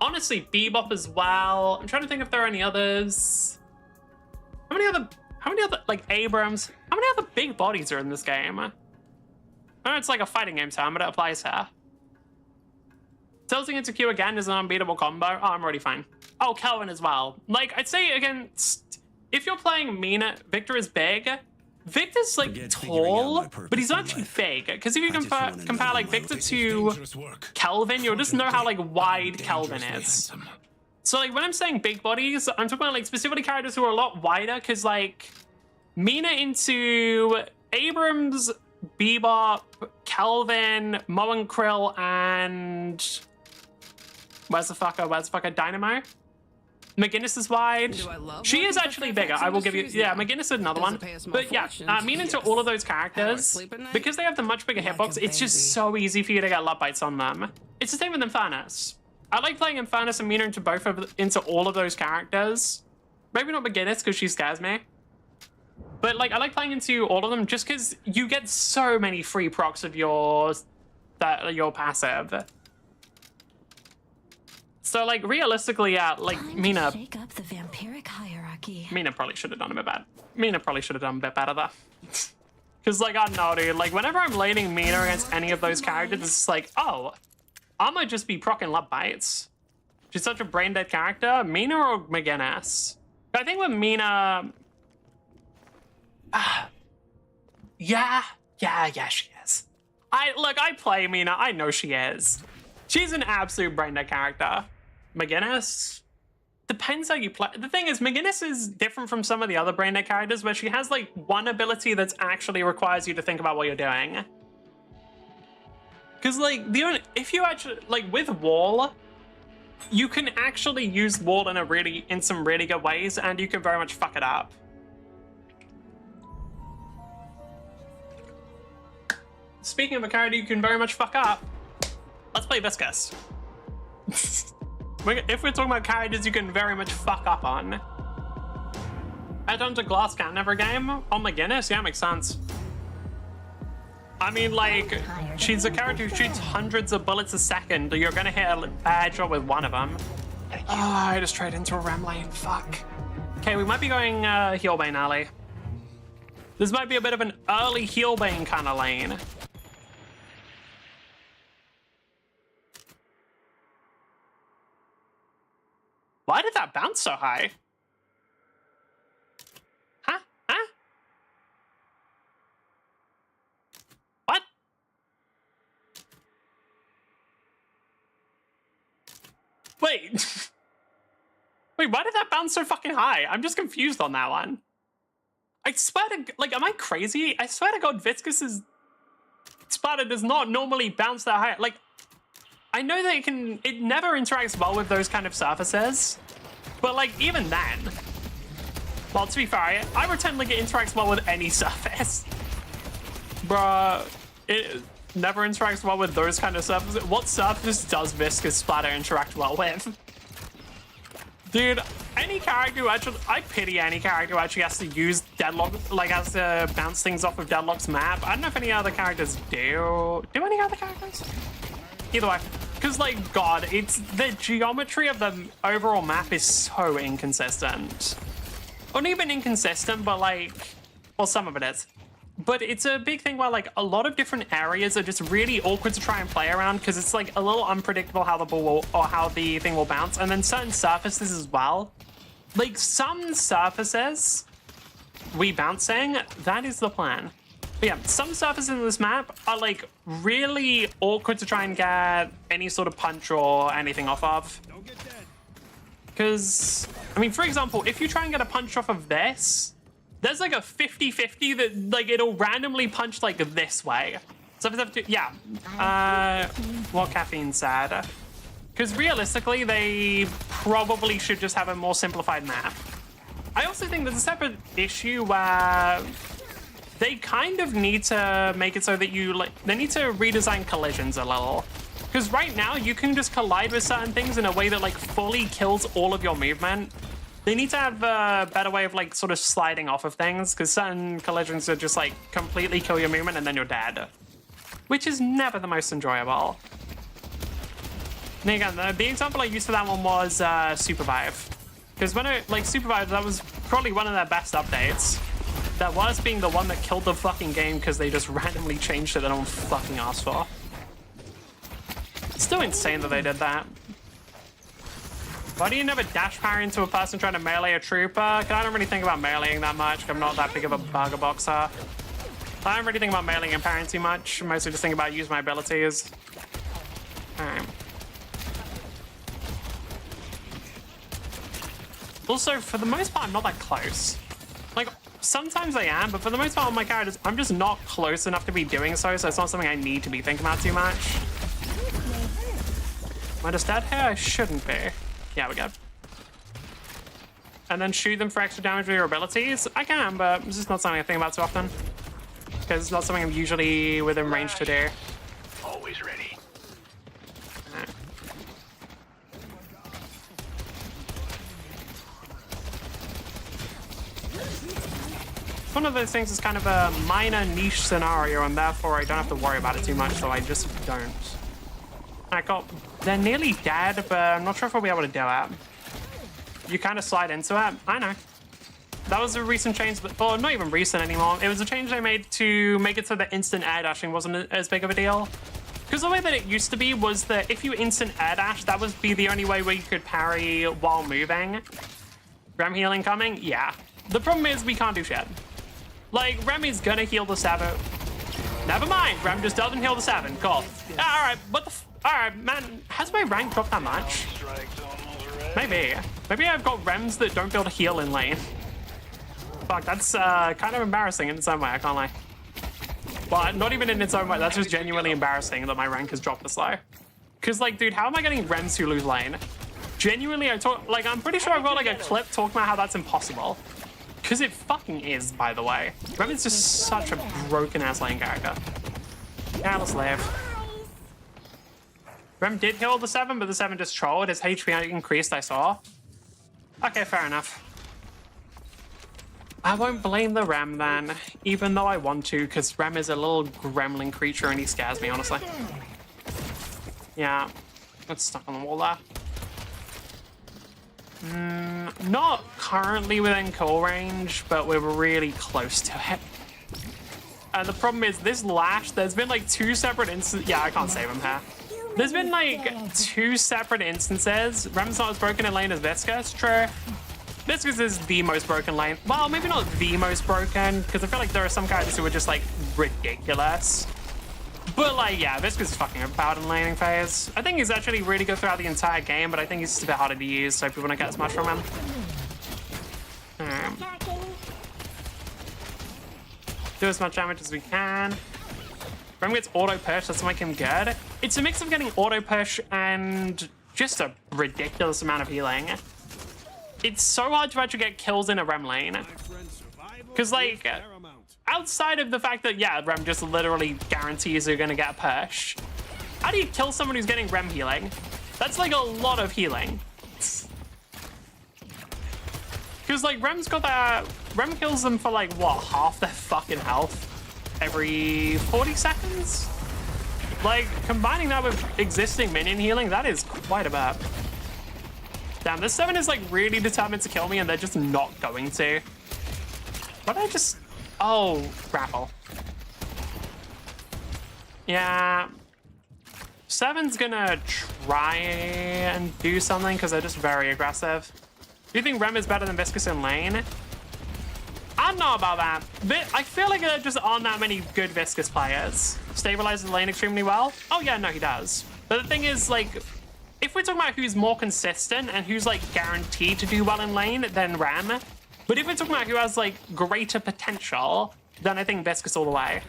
honestly, Bebop as well. I'm trying to think if there are any others. How many other, like Abrams, how many other big bodies are in this game? I know it's like a fighting game term, but it applies here. Tilting into Q again is an unbeatable combo. Oh, I'm already fine. Oh, Kelvin as well. Like, I'd say against, if you're playing Mina, Victor is big. Victor's like tall, but he's actually big. Because if you compare like Victor to Kelvin, you'll just know how like wide Kelvin is. So like when I'm saying big bodies, I'm talking about like specifically characters who are a lot wider. Because like Mina into Abrams, Bebop, Kelvin, Mo and Krill, and where's the fucker, Dynamo? McGinnis is wide. She is actually bigger, I will give you, yeah, McGinnis is another one. But yeah, Mina into all of those characters, because they have the much bigger hitbox, it's just so easy for you to get love bites on them. It's the same with Infernus. I like playing Infernus and Mina into all of those characters. Maybe not McGinnis, because she scares me. But like, I like playing into all of them just because you get so many free procs of your passive. So like realistically, yeah, like Mina. Shake up the vampiric hierarchy. Mina probably should have done a bit bad. Mina probably should have done a bit better there. Because like, I don't know, dude. Like whenever I'm laning Mina against any of those characters, it's just like, oh, I might just be proccing love bites. She's such a brain dead character. Mina or McGinnis? I think with Mina. Yeah, she is. I play Mina, I know she is. She's an absolute brain dead character. McGinnis? Depends how you play. The thing is, McGinnis is different from some of the other brain dead characters where she has like one ability that's actually requires you to think about what you're doing. Because like, if you actually, like with Wall, you can actually use Wall in some really good ways and you can very much fuck it up. Speaking of a character you can very much fuck up, let's play Viscous. If we're talking about characters you can very much fuck up on. Add on to Glass Cannon every game? On McGinnis? Yeah, makes sense. I mean, like, she's a character who shoots hundreds of bullets a second. You're gonna hit a bad shot with one of them. Oh, I just tried into a Rem lane, fuck. Okay, we might be going Healbane alley. This might be a bit of an early Healbane kind of lane. Why did that bounce so high? Huh? What? Wait. Wait, why did that bounce so fucking high? I'm just confused on that one. I swear to, like, am I crazy? I swear to God, Viscus's splatter does not normally bounce that high. Like, I know that it never interacts well with those kind of surfaces, but like, even then, well, to be fair, I pretend like it interacts well with any surface. Bruh, it never interacts well with those kind of surfaces. What surface does Viscous splatter interact well with? Dude, any character who actually, I pity any character who actually has to use Deadlock, like has to bounce things off of Deadlock's map. I don't know if any other characters do. Do any other characters? Either way, because like, God, it's the geometry of the overall map is so inconsistent. Or not even inconsistent, but like, well, some of it is. But it's a big thing where like a lot of different areas are just really awkward to try and play around because it's like a little unpredictable how the ball will, or how the thing will bounce. And then certain surfaces as well. Like some surfaces we bouncing, that is the plan. But yeah, some surfaces in this map are like really awkward to try and get any sort of punch or anything off of. Because, I mean, for example, if you try and get a punch off of this, there's like a 50-50 that like it'll randomly punch like this way. So if to, yeah, well, caffeine's sad. Because realistically, they probably should just have a more simplified map. I also think there's a separate issue where they kind of need to make it so that you like, they need to redesign collisions a little. Because right now you can just collide with certain things in a way that like fully kills all of your movement. They need to have a better way of like sort of sliding off of things because certain collisions are just like completely kill your movement and then you're dead. Which is never the most enjoyable. And again, the example I used for that one was Supervive. Because when I, like Supervive, that was probably one of their best updates. That worst being the one that killed the fucking game because they just randomly changed it that no one fucking asked for. It's still insane that they did that. Why do you never dash parry into a person trying to melee a trooper? I don't really think about meleeing that much. I'm not that big of a bugger boxer. I don't really think about meleeing and parrying too much. I mostly just think about using my abilities. Alright. Also, for the most part, I'm not that close. Like, sometimes I am, but for the most part on my characters, I'm just not close enough to be doing so, so it's not something I need to be thinking about too much. Am I just dead here? I shouldn't be. Yeah, we go. And then shoot them for extra damage with your abilities? I can, but it's just not something I think about too often. Because it's not something I'm usually within range to do. Always ready. Right. It's one of those things that's kind of a minor niche scenario, and therefore I don't have to worry about it too much, so I just don't. They're nearly dead, but I'm not sure if we'll be able to do it. You kind of slide into it. I know. That was a recent change, or not even recent anymore. It was a change they made to make it so that instant air dashing wasn't as big of a deal. Because the way that it used to be was that if you instant air dash, that would be the only way where you could parry while moving. Rem healing coming? Yeah. The problem is we can't do shit. Like, Rem is gonna heal the 7. Never mind, Rem just doesn't heal the 7. Cool. Alright, what the alright, man, has my rank dropped that much? Maybe. Maybe I've got Rems that don't be able to heal in lane. Fuck, that's kind of embarrassing in its own way, I can't lie. Well, not even in its own way, that's just genuinely embarrassing that my rank has dropped this low. Because, like, dude, how am I getting Rems who lose lane? Genuinely, I'm pretty sure I've got, like, a clip talking about how that's impossible. Because it fucking is, by the way. Rem is just such a broken-ass lane character. Yeah, let's live. Rem did heal the 7, but the 7 just trolled. His HP increased, I saw. Okay, fair enough. I won't blame the Rem then, even though I want to, because Rem is a little gremlin creature and he scares me, honestly. Yeah, it's stuck on the wall there. Not currently within kill range, but we're really close to it. And the problem is this Lash, there's been like 2 separate instances. Yeah, I can't save him here. There's been like 2 separate instances. Rem's not as broken in lane as Viscous, true. Viscous is the most broken lane. Well, maybe not the most broken, because I feel like there are some characters who are just like ridiculous. But, like, yeah, Viscous is fucking overpowered in laning phase. I think he's actually really good throughout the entire game, but I think he's just a bit harder to use, so people don't get as much from him. Do as much damage as we can. Rem gets auto push, that's make him good. It's a mix of getting auto push and just a ridiculous amount of healing. It's so hard to actually get kills in a Rem lane. Because, like, outside of the fact that, yeah, Rem just literally guarantees you're going to get a push, how do you kill someone who's getting Rem healing? That's, like, a lot of healing. Because, like, Rem's got that... Rem kills them for, like, what, half their fucking health every 40 seconds? Like, combining that with existing minion healing, that is quite a bit. Damn, this 7 is, like, really determined to kill me, and they're just not going to. What did I just... Oh, grapple. Yeah. 7's gonna try and do something, because they're just very aggressive. Do you think Rem is better than Viscous in lane? I don't know about that. I feel like there just aren't that many good Viscous players. Stabilizes the lane extremely well. Oh yeah, no, he does. But the thing is, like, if we're talking about who's more consistent and who's, like, guaranteed to do well in lane, then Rem. But if we're talking about who has, like, greater potential, then I think Viscous all the way.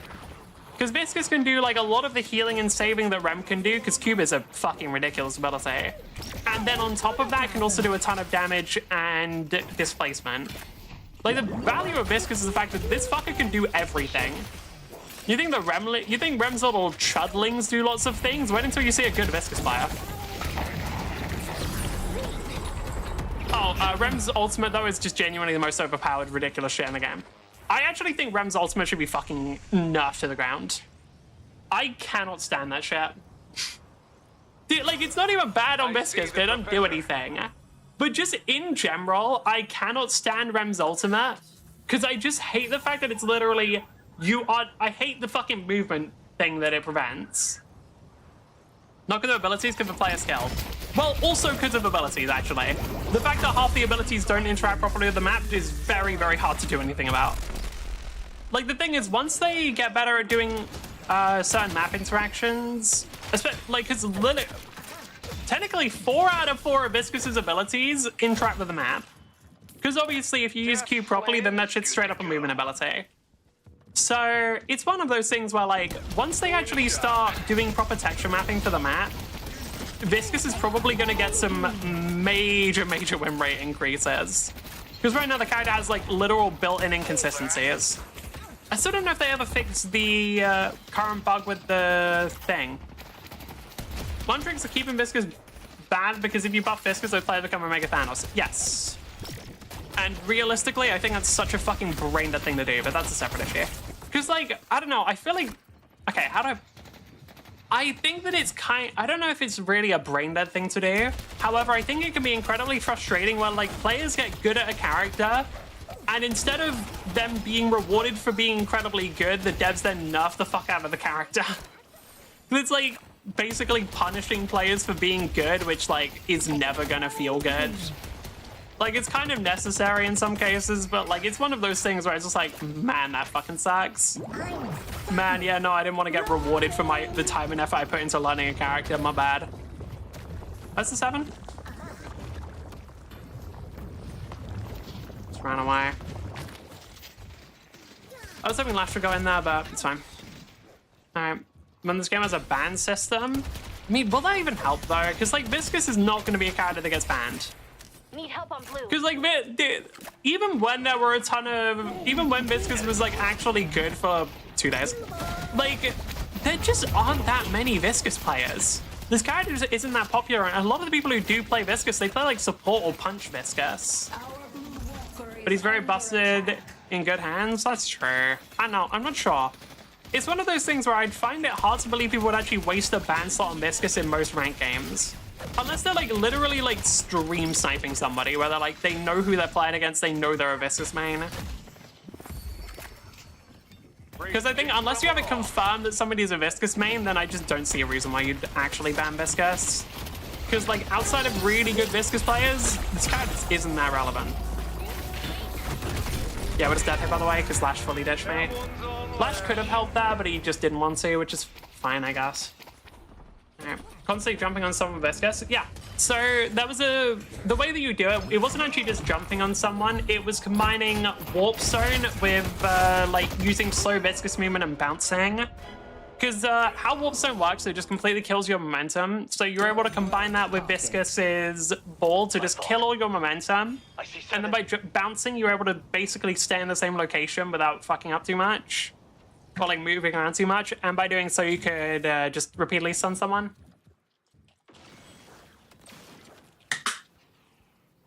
Because Viscous can do, like, a lot of the healing and saving that Rem can do, because Cube is a fucking ridiculous ability. And then on top of that, can also do a ton of damage and displacement. Like, the value of Viscous is the fact that this fucker can do everything. You think Rem's little chudlings do lots of things? Wait until you see a good Viscous player. Oh, Rem's ultimate, though, is just genuinely the most overpowered, ridiculous shit in the game. I actually think Rem's ultimate should be fucking nerfed to the ground. I cannot stand that shit. Dude, like, it's not even bad on Viscous, they don't do anything. But just in general, I cannot stand Rem's ultimate, because I just hate the fact that it's literally, I hate the fucking movement thing that it prevents. Not because of abilities, because of player skill. Well, also because of abilities, actually. The fact that half the abilities don't interact properly with the map is very, very hard to do anything about. Like, the thing is, once they get better at doing certain map interactions, like, because technically 4 out of 4 of Viscous' abilities interact with the map. Because obviously, if you use Q properly, then that shit's straight up a movement ability. So it's one of those things where, like, once they actually start doing proper texture mapping for the map, Viscous is probably going to get some major win rate increases. Because right now the character has, like, literal built-in inconsistencies. I still don't know if they ever fixed the current bug with the thing. One trick to keeping Viscous bad, because if you buff Viscous, those players become Omega Thanos. Yes. And realistically, I think that's such a fucking brain-dead thing to do, but that's a separate issue. Because, like, I don't know, I feel like... Okay, how do I think that it's I don't know if it's really a brain-dead thing to do. However, I think it can be incredibly frustrating when, like, players get good at a character, and instead of them being rewarded for being incredibly good, the devs then nerf the fuck out of the character. It's, like, basically punishing players for being good, which, like, is never gonna feel good. Like, it's kind of necessary in some cases, but, like, it's one of those things where it's just like, man, that fucking sucks. Man, yeah, no, I didn't want to get rewarded for the time and effort I put into learning a character. My bad. That's the 7? Just ran away. I was hoping Lash would go in there, but it's fine. Alright. When this game has a ban system, I mean, will that even help, though? Because, like, Viscous is not going to be a character that gets banned. Need help on blue. Because, like, even when there were a ton of... Even when Viscous was, like, actually good for 2 days, like, there just aren't that many Viscous players. This character just isn't that popular, and a lot of the people who do play Viscous, they play, like, support or punch Viscous. But he's very busted in good hands? That's true. I know, I'm not sure. It's one of those things where I'd find it hard to believe people would actually waste a ban slot on Viscous in most ranked games. Unless they're, like, literally, like, stream sniping somebody, where they're, like, they know who they're playing against, they know they're a Viscous main. Because I think unless you have it confirmed that somebody is a Viscous main, then I just don't see a reason why you'd actually ban Viscous. Because, like, outside of really good Viscous players, this card just isn't that relevant. Yeah, we're just dead hit, by the way, because Lash fully ditched me. Lash could have helped there, but he just didn't want to, which is fine, I guess. Alright. Constantly jumping on someone with viscous. Yeah. So that was the way that you do it. It wasn't actually just jumping on someone. It was combining warp zone with like using slow viscous movement and bouncing. Because how warp zone works, it just completely kills your momentum. So you're able to combine that with viscous's ball to just kill all your momentum. And then by bouncing, you're able to basically stay in the same location without fucking up too much. Or like moving around too much. And by doing so, you could just repeatedly stun someone.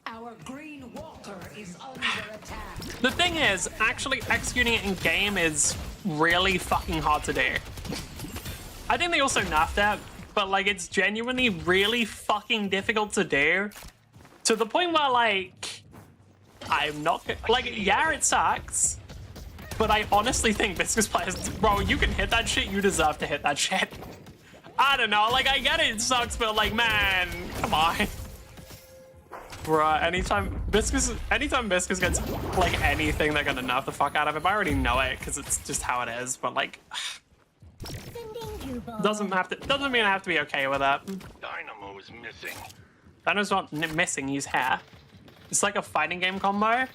Our green walker is under attack. The thing is, actually executing it in game is really fucking hard to do. I think they also nerfed it, but like it's genuinely really fucking difficult to do. To the point where like, I'm not, like, yeah, it sucks. But I honestly think viscous players, bro, you can hit that shit, you deserve to hit that shit. I don't know, like I get it sucks, but like, man, come on. Bruh, anytime viscous gets like anything, they're gonna nerf the fuck out of it. But I already know it because it's just how it is. But like, doesn't mean I have to be okay with that. Dynamo is missing. Dynamo's not missing. He's here. It's like a fighting game combo.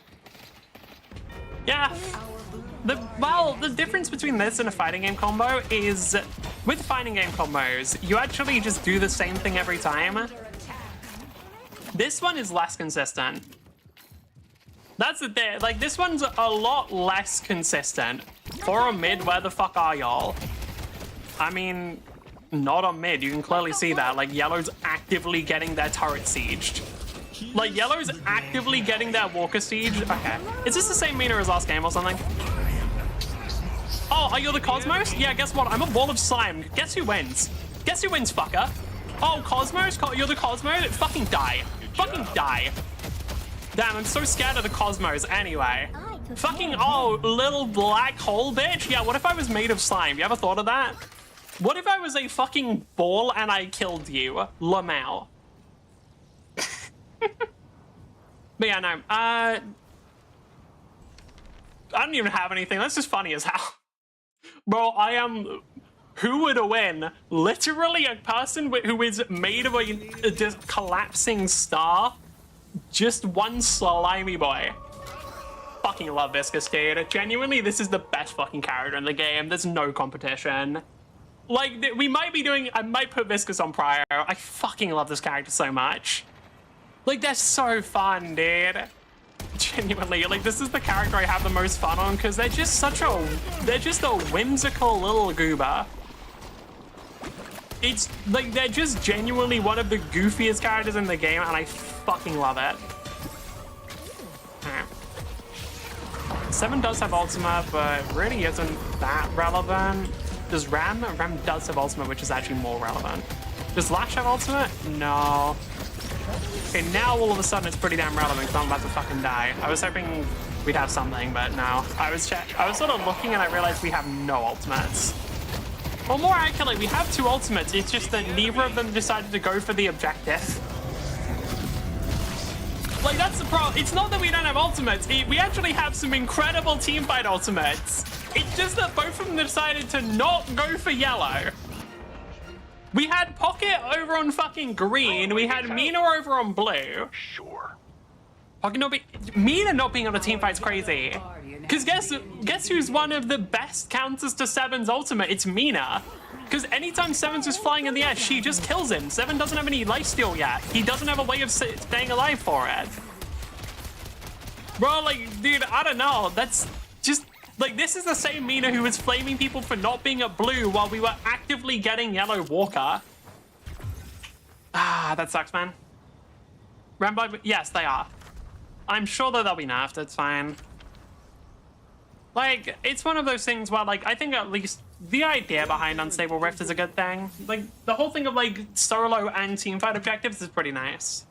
Yeah. The difference between this and a fighting game combo is with fighting game combos, you actually just do the same thing every time. This one is less consistent. That's the thing. Like, this one's a lot less consistent. For a mid, where the fuck are y'all? I mean, not on mid. You can clearly see that. Like, yellow's actively getting their turret sieged. Like, yellow's actively getting their walker sieged. Okay. Is this the same meter as last game or something? Oh, are you the Cosmos? Yeah, guess what? I'm a ball of slime. Guess who wins? Guess who wins, fucker? Oh, Cosmos? You're the Cosmos? Fucking die. Fucking die. Damn, I'm so scared of the Cosmos anyway. Fucking, oh, little black hole bitch? Yeah, what if I was made of slime? You ever thought of that? What if I was a fucking ball and I killed you? Lamau. But yeah, no. I don't even have anything. That's just funny as hell. Bro, I am... Who would win? Literally a person who is made of a just collapsing star. Just one slimy boy. Fucking love Viscous, dude. Genuinely, this is the best fucking character in the game. There's no competition. Like, we might be doing... I might put Viscous on prior. I fucking love this character so much. Like, they're so fun, dude. Genuinely, like, this is the character I have the most fun on because they're just such a... They're just a whimsical little goober. It's like they're just genuinely one of the goofiest characters in the game, and I fucking love it. Alright. 7 does have ultimate, but really isn't that relevant. Does Ram? Ram does have ultimate, which is actually more relevant. Does Lash have ultimate? No. Okay, now all of a sudden it's pretty damn relevant because I'm about to fucking die. I was hoping we'd have something, but no. I was sort of looking and I realized we have no ultimates. Or more accurately, we have 2 ultimates. It's just that neither of them decided to go for the objective. Like, that's the problem. It's not that we don't have ultimates. We actually have some incredible teamfight ultimates. It's just that both of them decided to not go for yellow. We had Pocket over on fucking green. We had Mina over on blue. Sure. Pocket not Mina not being on a team fight's crazy. Because guess who's one of the best counters to Seven's ultimate? It's Mina. Because anytime Seven's just flying in the air, she just kills him. Seven doesn't have any lifesteal yet. He doesn't have a way of staying alive for it. Bro, like, dude, I don't know. That's just... Like, this is the same Mina who was flaming people for not being at blue while we were actively getting yellow Walker. Ah, that sucks, man. Rambo, yes, they are. I'm sure that they'll be nerfed, it's fine. Like, it's one of those things where, like, I think at least the idea behind Unstable Rift is a good thing. Like, the whole thing of, like, solo and teamfight objectives is pretty nice.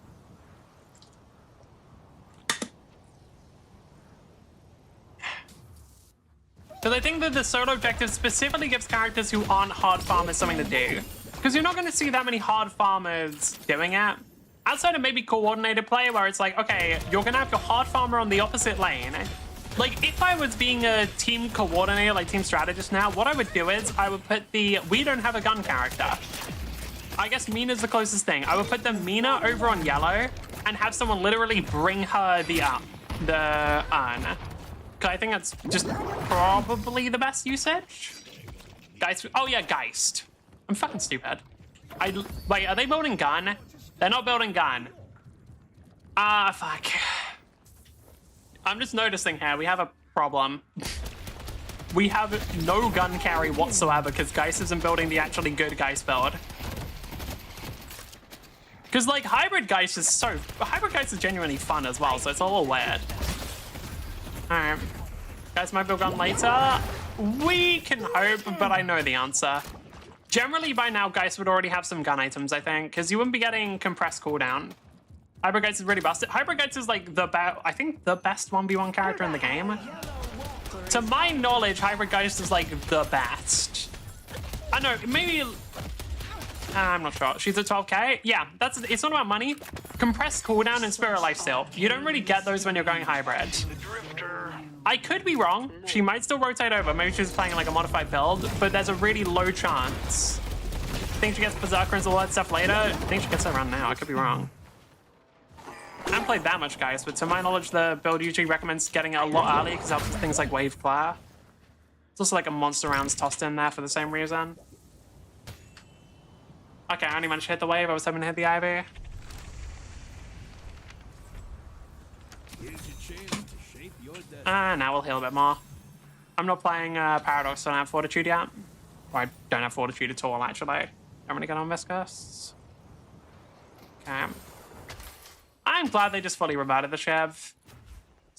Because I think that the solo objective specifically gives characters who aren't hard farmers something to do. Because you're not going to see that many hard farmers doing it. Outside of maybe coordinated play where it's like, okay, you're going to have your hard farmer on the opposite lane. Like, if I was being a team coordinator, like team strategist now, what I would do is I would put the we don't have a gun character. I guess Mina's the closest thing. I would put the Mina over on yellow and have someone literally bring her the urn. Cause I think that's just probably the best usage. Geist. Oh yeah, Geist. I'm fucking stupid. Wait, are they building gun? They're not building gun. Ah, fuck. I'm just noticing here, we have a problem. We have no gun carry whatsoever because Geist isn't building the actually good Geist build. Because, like, Hybrid Geist is genuinely fun as well, so it's a little weird. Alright. Guys might build gun later. We can hope, but I know the answer. Generally, by now, Geist would already have some gun items, I think, because you wouldn't be getting compressed cooldown. Hybrid Geist is really busted. Hybrid Geist is, like, I think the best 1v1 character in the game. To my knowledge, Hybrid Geist is, like, the best. I know, maybe... I'm not sure. She's at 12k? Yeah, it's not about money. Compressed cooldown and Spirit Lifesteal. You don't really get those when you're going hybrid. I could be wrong. She might still rotate over. Maybe she's playing like a modified build, but there's a really low chance. I think she gets Berserker and all that stuff later. I think she gets it around now. I could be wrong. I haven't played that much, guys, but to my knowledge, the build usually recommends getting it a lot earlier because it helps with things like Wave Flare. It's also like a monster rounds tossed in there for the same reason. Okay, I only managed to hit the wave. I was hoping to hit the Ivy. Now we'll heal a bit more. I'm not playing Paradox, so I don't have Fortitude yet. Or I don't have Fortitude at all, actually. I'm gonna get on Viscous. Okay. I'm glad they just fully reverted the Chev.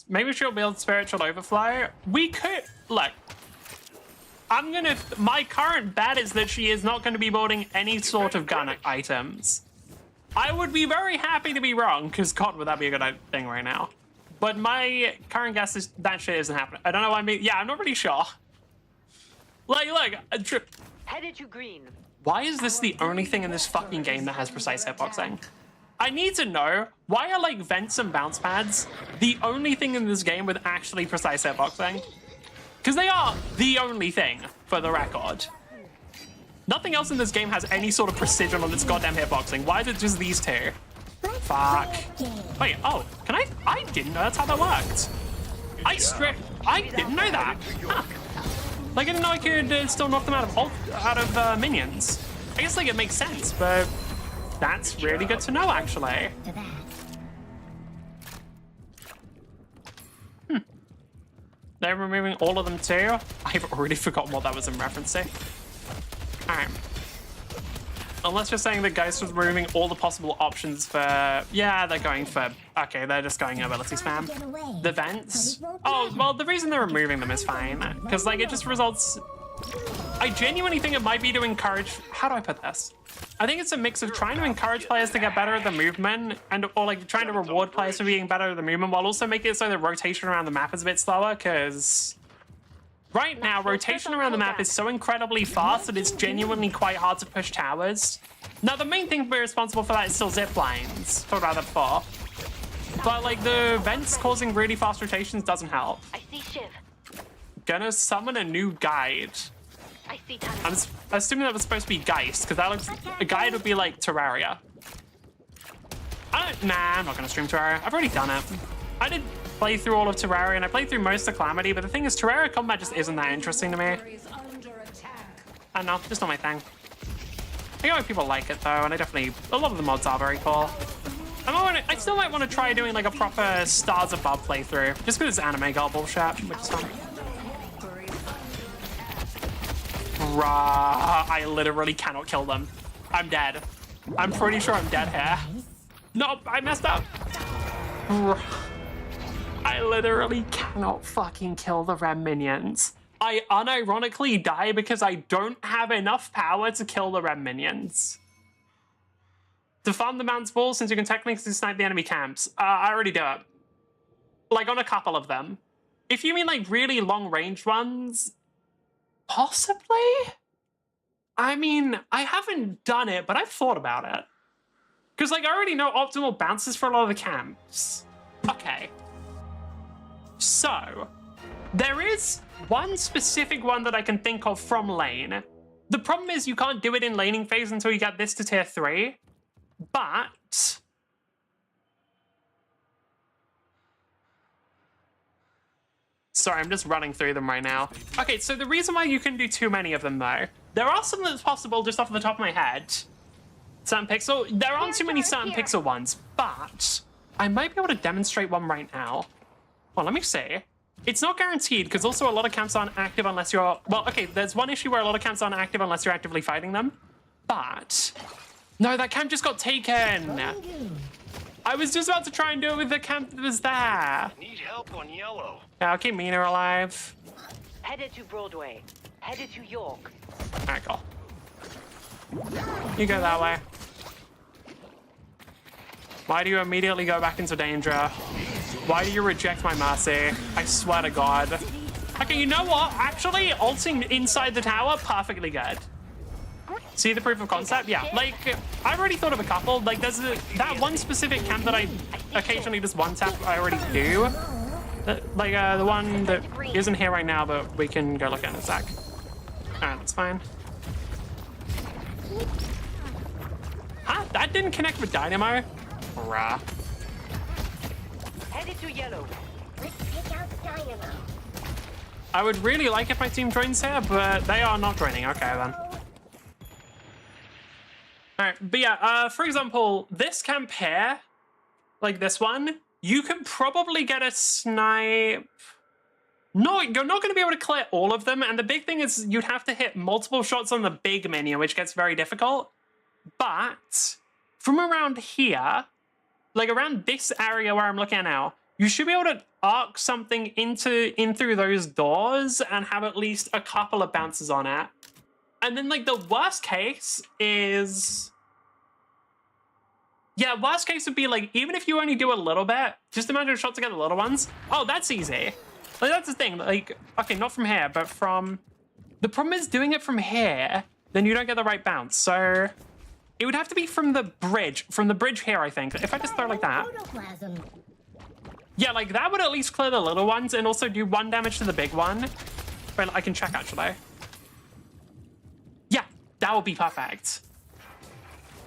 Maybe she'll build Spiritual Overflow. We could... Look. My current bet is that she is not going to be building any sort of gun items. I would be very happy to be wrong, because God, would that be a good thing right now. But my current guess is that shit isn't happening. I don't know why I'm not really sure. Like, look. Headed to green. Why is this the only thing in this fucking game that has precise hitboxing? I need to know, why are, like, vents and bounce pads the only thing in this game with actually precise hitboxing? Because they are the only thing, for the record. Nothing else in this game has any sort of precision on its goddamn hitboxing. Why is it just these two? Fuck. Wait, oh, can I didn't know that's how that worked. I didn't know that. Huh. Like, I didn't know I could still knock them out of minions. I guess, like, it makes sense, but that's really good to know, actually. They're removing all of them too? I've already forgotten what that was in reference to. Alright. Unless you're saying that Geist was removing all the possible options for... Yeah, they're going for... Okay, they're just going ability spam. The vents? Oh, well, the reason they're removing them is fine. Because, like, it just results... I genuinely think it might be to encourage... How do I put this? I think it's a mix of trying to encourage players to get better at the movement or like trying to reward players for being better at the movement while also making it so the rotation around the map is a bit slower, because right now rotation around the map is so incredibly fast that it's genuinely quite hard to push towers. Now the main thing to be responsible for that is still zip lines. Talked about that before. But like the vents causing really fast rotations doesn't help. I see Shiv. Gonna summon a new guide. I see Tunnel. I'm assuming that was supposed to be Geist, because that looks... A guide would be like Terraria. Nah, I'm not going to stream Terraria. I've already done it. I did play through all of Terraria, and I played through most of Calamity, but the thing is, Terraria combat just isn't that interesting to me. I don't know, just not my thing. I know people like it, though, and I definitely... A lot of the mods are very cool. I still might want to try doing, like, a proper Stars Above playthrough, just because it's anime girl bullshit, which is fun. I literally cannot kill them. I'm dead. I'm pretty sure I'm dead here. No, I messed up. I literally cannot fucking kill the red minions. I unironically die because I don't have enough power to kill the red minions. To farm the mountain balls, since you can technically snipe the enemy camps, I already do it. Like on a couple of them. If you mean like really long range ones, possibly? I mean, I haven't done it, but I've thought about it. Because, like, I already know optimal bounces for a lot of the camps. Okay. So, There is one specific one that I can think of from lane. The problem is you can't do it in laning phase until you get this to tier 3. But... Sorry, I'm just running through them right now. Okay, so the reason why you can do too many of them, though, there are some that's possible just off the top of my head. Certain pixel, there aren't too many certain pixel ones, but I might be able to demonstrate one right now. Well, let me see. It's not guaranteed, because also a lot of camps aren't active unless you're... Well, okay, there's one issue where a lot of camps aren't active unless you're actively fighting them. But... No, that camp just got taken! I was just about to try and do it with the camp that was there. Need help on yellow. Yeah, I'll keep Mina alive. Headed to Broadway. Headed to York. Alright, cool. You go that way. Why do you immediately go back into danger? Why do you reject my mercy? I swear to God. Okay, you know what? Actually, ulting inside the tower, perfectly good. See the proof of concept? Yeah, like, I already thought of a couple. Like, there's that one specific camp that I occasionally just one-tap I already do. Like, the one that isn't here right now, but we can go look at it in a sec. Alright, that's fine. Huh? That didn't connect with Dynamo? Rah. Headed to yellow. Let's take out Dynamo. I would really like if my team joins here, but they are not joining. Okay, then. Alright, but yeah, for example, this camp here, like this one, you can probably get a snipe. No, you're not going to be able to clear all of them, and the big thing is you'd have to hit multiple shots on the big minion, which gets very difficult. But from around here, like around this area where I'm looking at now, you should be able to arc something in through those doors and have at least a couple of bounces on it. And then, like, the worst case is... Yeah, worst case would be, like, even if you only do a little bit, just imagine a shot to get the little ones. Oh, that's easy. Like, that's the thing. Like, okay, not from here, but from... The problem is doing it from here, then you don't get the right bounce. So it would have to be from the bridge. From the bridge here, I think. If I just throw like that. Yeah, like, that would at least clear the little ones and also do 1 damage to the big one. Wait, I can check, actually. Yeah, that would be perfect.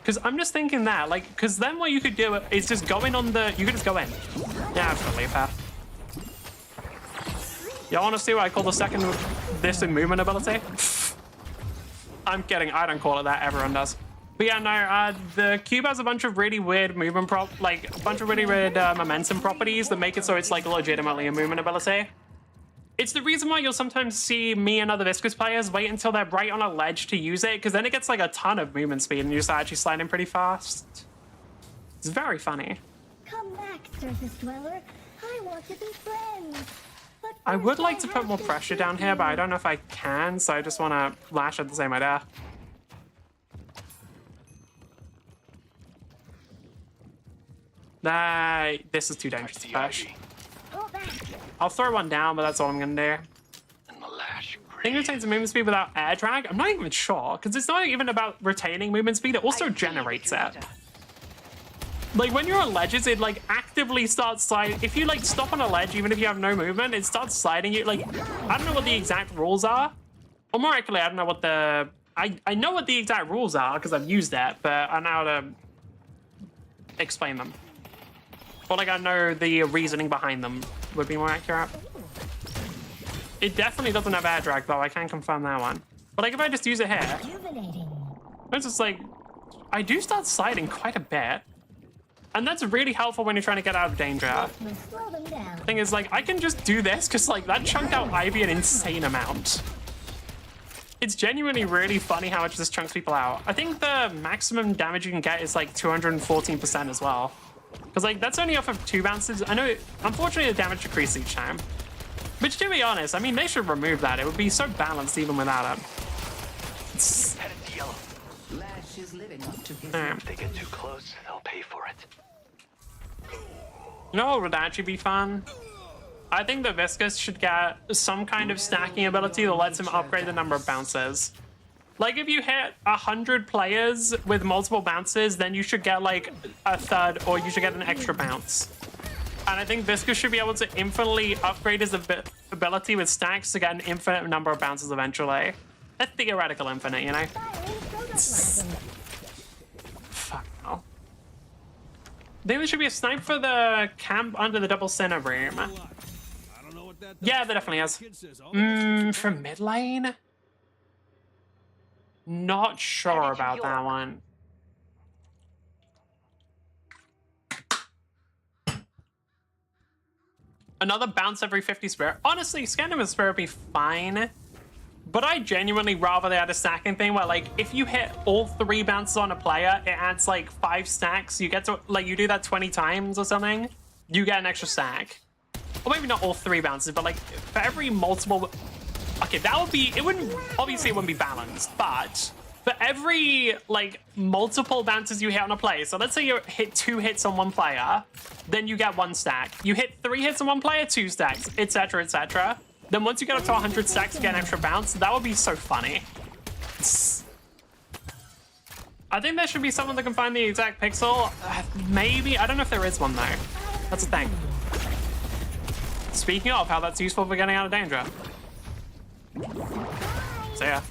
Because I'm just thinking that, like, because then what you could do is just go in on the... You could just go in. Yeah, absolutely, fair. Y'all want to see what I call the second this in movement ability? I'm kidding. I don't call it that. Everyone does. But yeah, no, the cube has a bunch of really weird movement like a bunch of really weird momentum properties that make it so it's like legitimately a movement ability. It's the reason why you'll sometimes see me and other Viscous players wait until they're right on a ledge to use it, because then it gets like a ton of movement speed and you start actually sliding pretty fast. It's very funny. Come back, surface dweller. I want to be friends. But I would first like to I put have more to pressure speak down to here, but I you. don't know if I can, so I just want to lash at the same idea. This is too dangerous to push. Pull back. I'll throw one down, but that's all I'm going to do. And the lash I think it retains the movement speed without air drag. I'm not even sure, because it's not even about retaining movement speed. It also generates it. Like, when you're on ledges, it, like, actively starts sliding. If you, like, stop on a ledge, even if you have no movement, it starts sliding you. Like, I don't know what the exact rules are. Or more accurately, I don't know what the... I know what the exact rules are, because I've used that, but I know how to explain them. Or, like, I know the reasoning behind them would be more accurate. It definitely doesn't have air drag, though. I can confirm that one. But, like, if I just use it here, Rejuvenating. it's just, like, I do start sliding quite a bit. And that's really helpful when you're trying to get out of danger. We'll slow them down. Thing is, like, I can just do this, because, like, that chunked out Ivy an insane amount. It's genuinely really funny how much this chunks people out. I think the maximum damage you can get is, like, 214% as well. Because, like, that's only off of 2 bounces. I know, unfortunately, the damage decreases each time. Which, to be honest, I mean, they should remove that. It would be so balanced even without it. headed to yellow. Lash is living up to his If they get too close, they'll pay for it. You know what would actually be fun? I think the Viscous should get some kind of stacking ability that lets him upgrade the number of bounces. Like, if you hit 100 players with multiple bounces, then you should get, like, a third, or you should get an extra bounce. And I think Viscous should be able to infinitely upgrade his ability with stacks to get an infinite number of bounces eventually. A theoretical infinite, you know? Fuck no. I think there should be a snipe for the camp under the double center room. Yeah, there definitely is. From mid lane? Not sure about that one. Another bounce every 50 spirit. Honestly, Scandal with Spirit would be fine. But I genuinely rather they had a stacking thing where, like, if you hit all 3 bounces on a player, it adds, like, 5 stacks. You get to, like, you do that 20 times or something, you get an extra stack. Or maybe not all 3 bounces, but, like, for every multiple... Okay, that would be... It wouldn't... Obviously, it wouldn't be balanced, but... For every, like, multiple bounces you hit on a player, so let's say you hit 2 hits on one player, then you get 1 stack. You hit 3 hits on one player, 2 stacks, etc., etc. Then once you get up to 100 stacks, you get an extra bounce. That would be so funny. I think there should be someone that can find the exact pixel. Maybe. I don't know if there is one, though. That's the thing. Speaking of how that's useful for getting out of danger. So, yeah.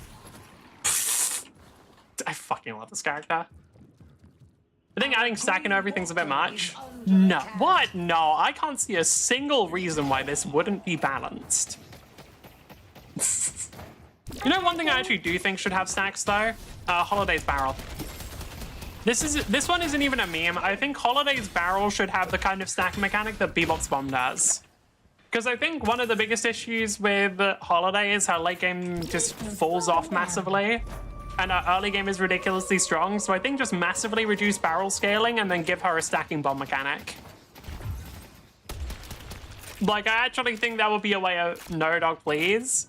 I fucking love this character. I think adding stacking to everything's a bit much. No. What? No, I can't see a single reason why this wouldn't be balanced. You know, one thing I actually do think should have stacks, though? Holiday's Barrel. This one isn't even a meme. I think Holiday's Barrel should have the kind of stack mechanic that Bebop's Bomb does. Because I think one of the biggest issues with Holiday is her late game just falls off massively. And her early game is ridiculously strong, so I think just massively reduce barrel scaling and then give her a stacking bomb mechanic. Like, I actually think that would be a way of... No, dog, please.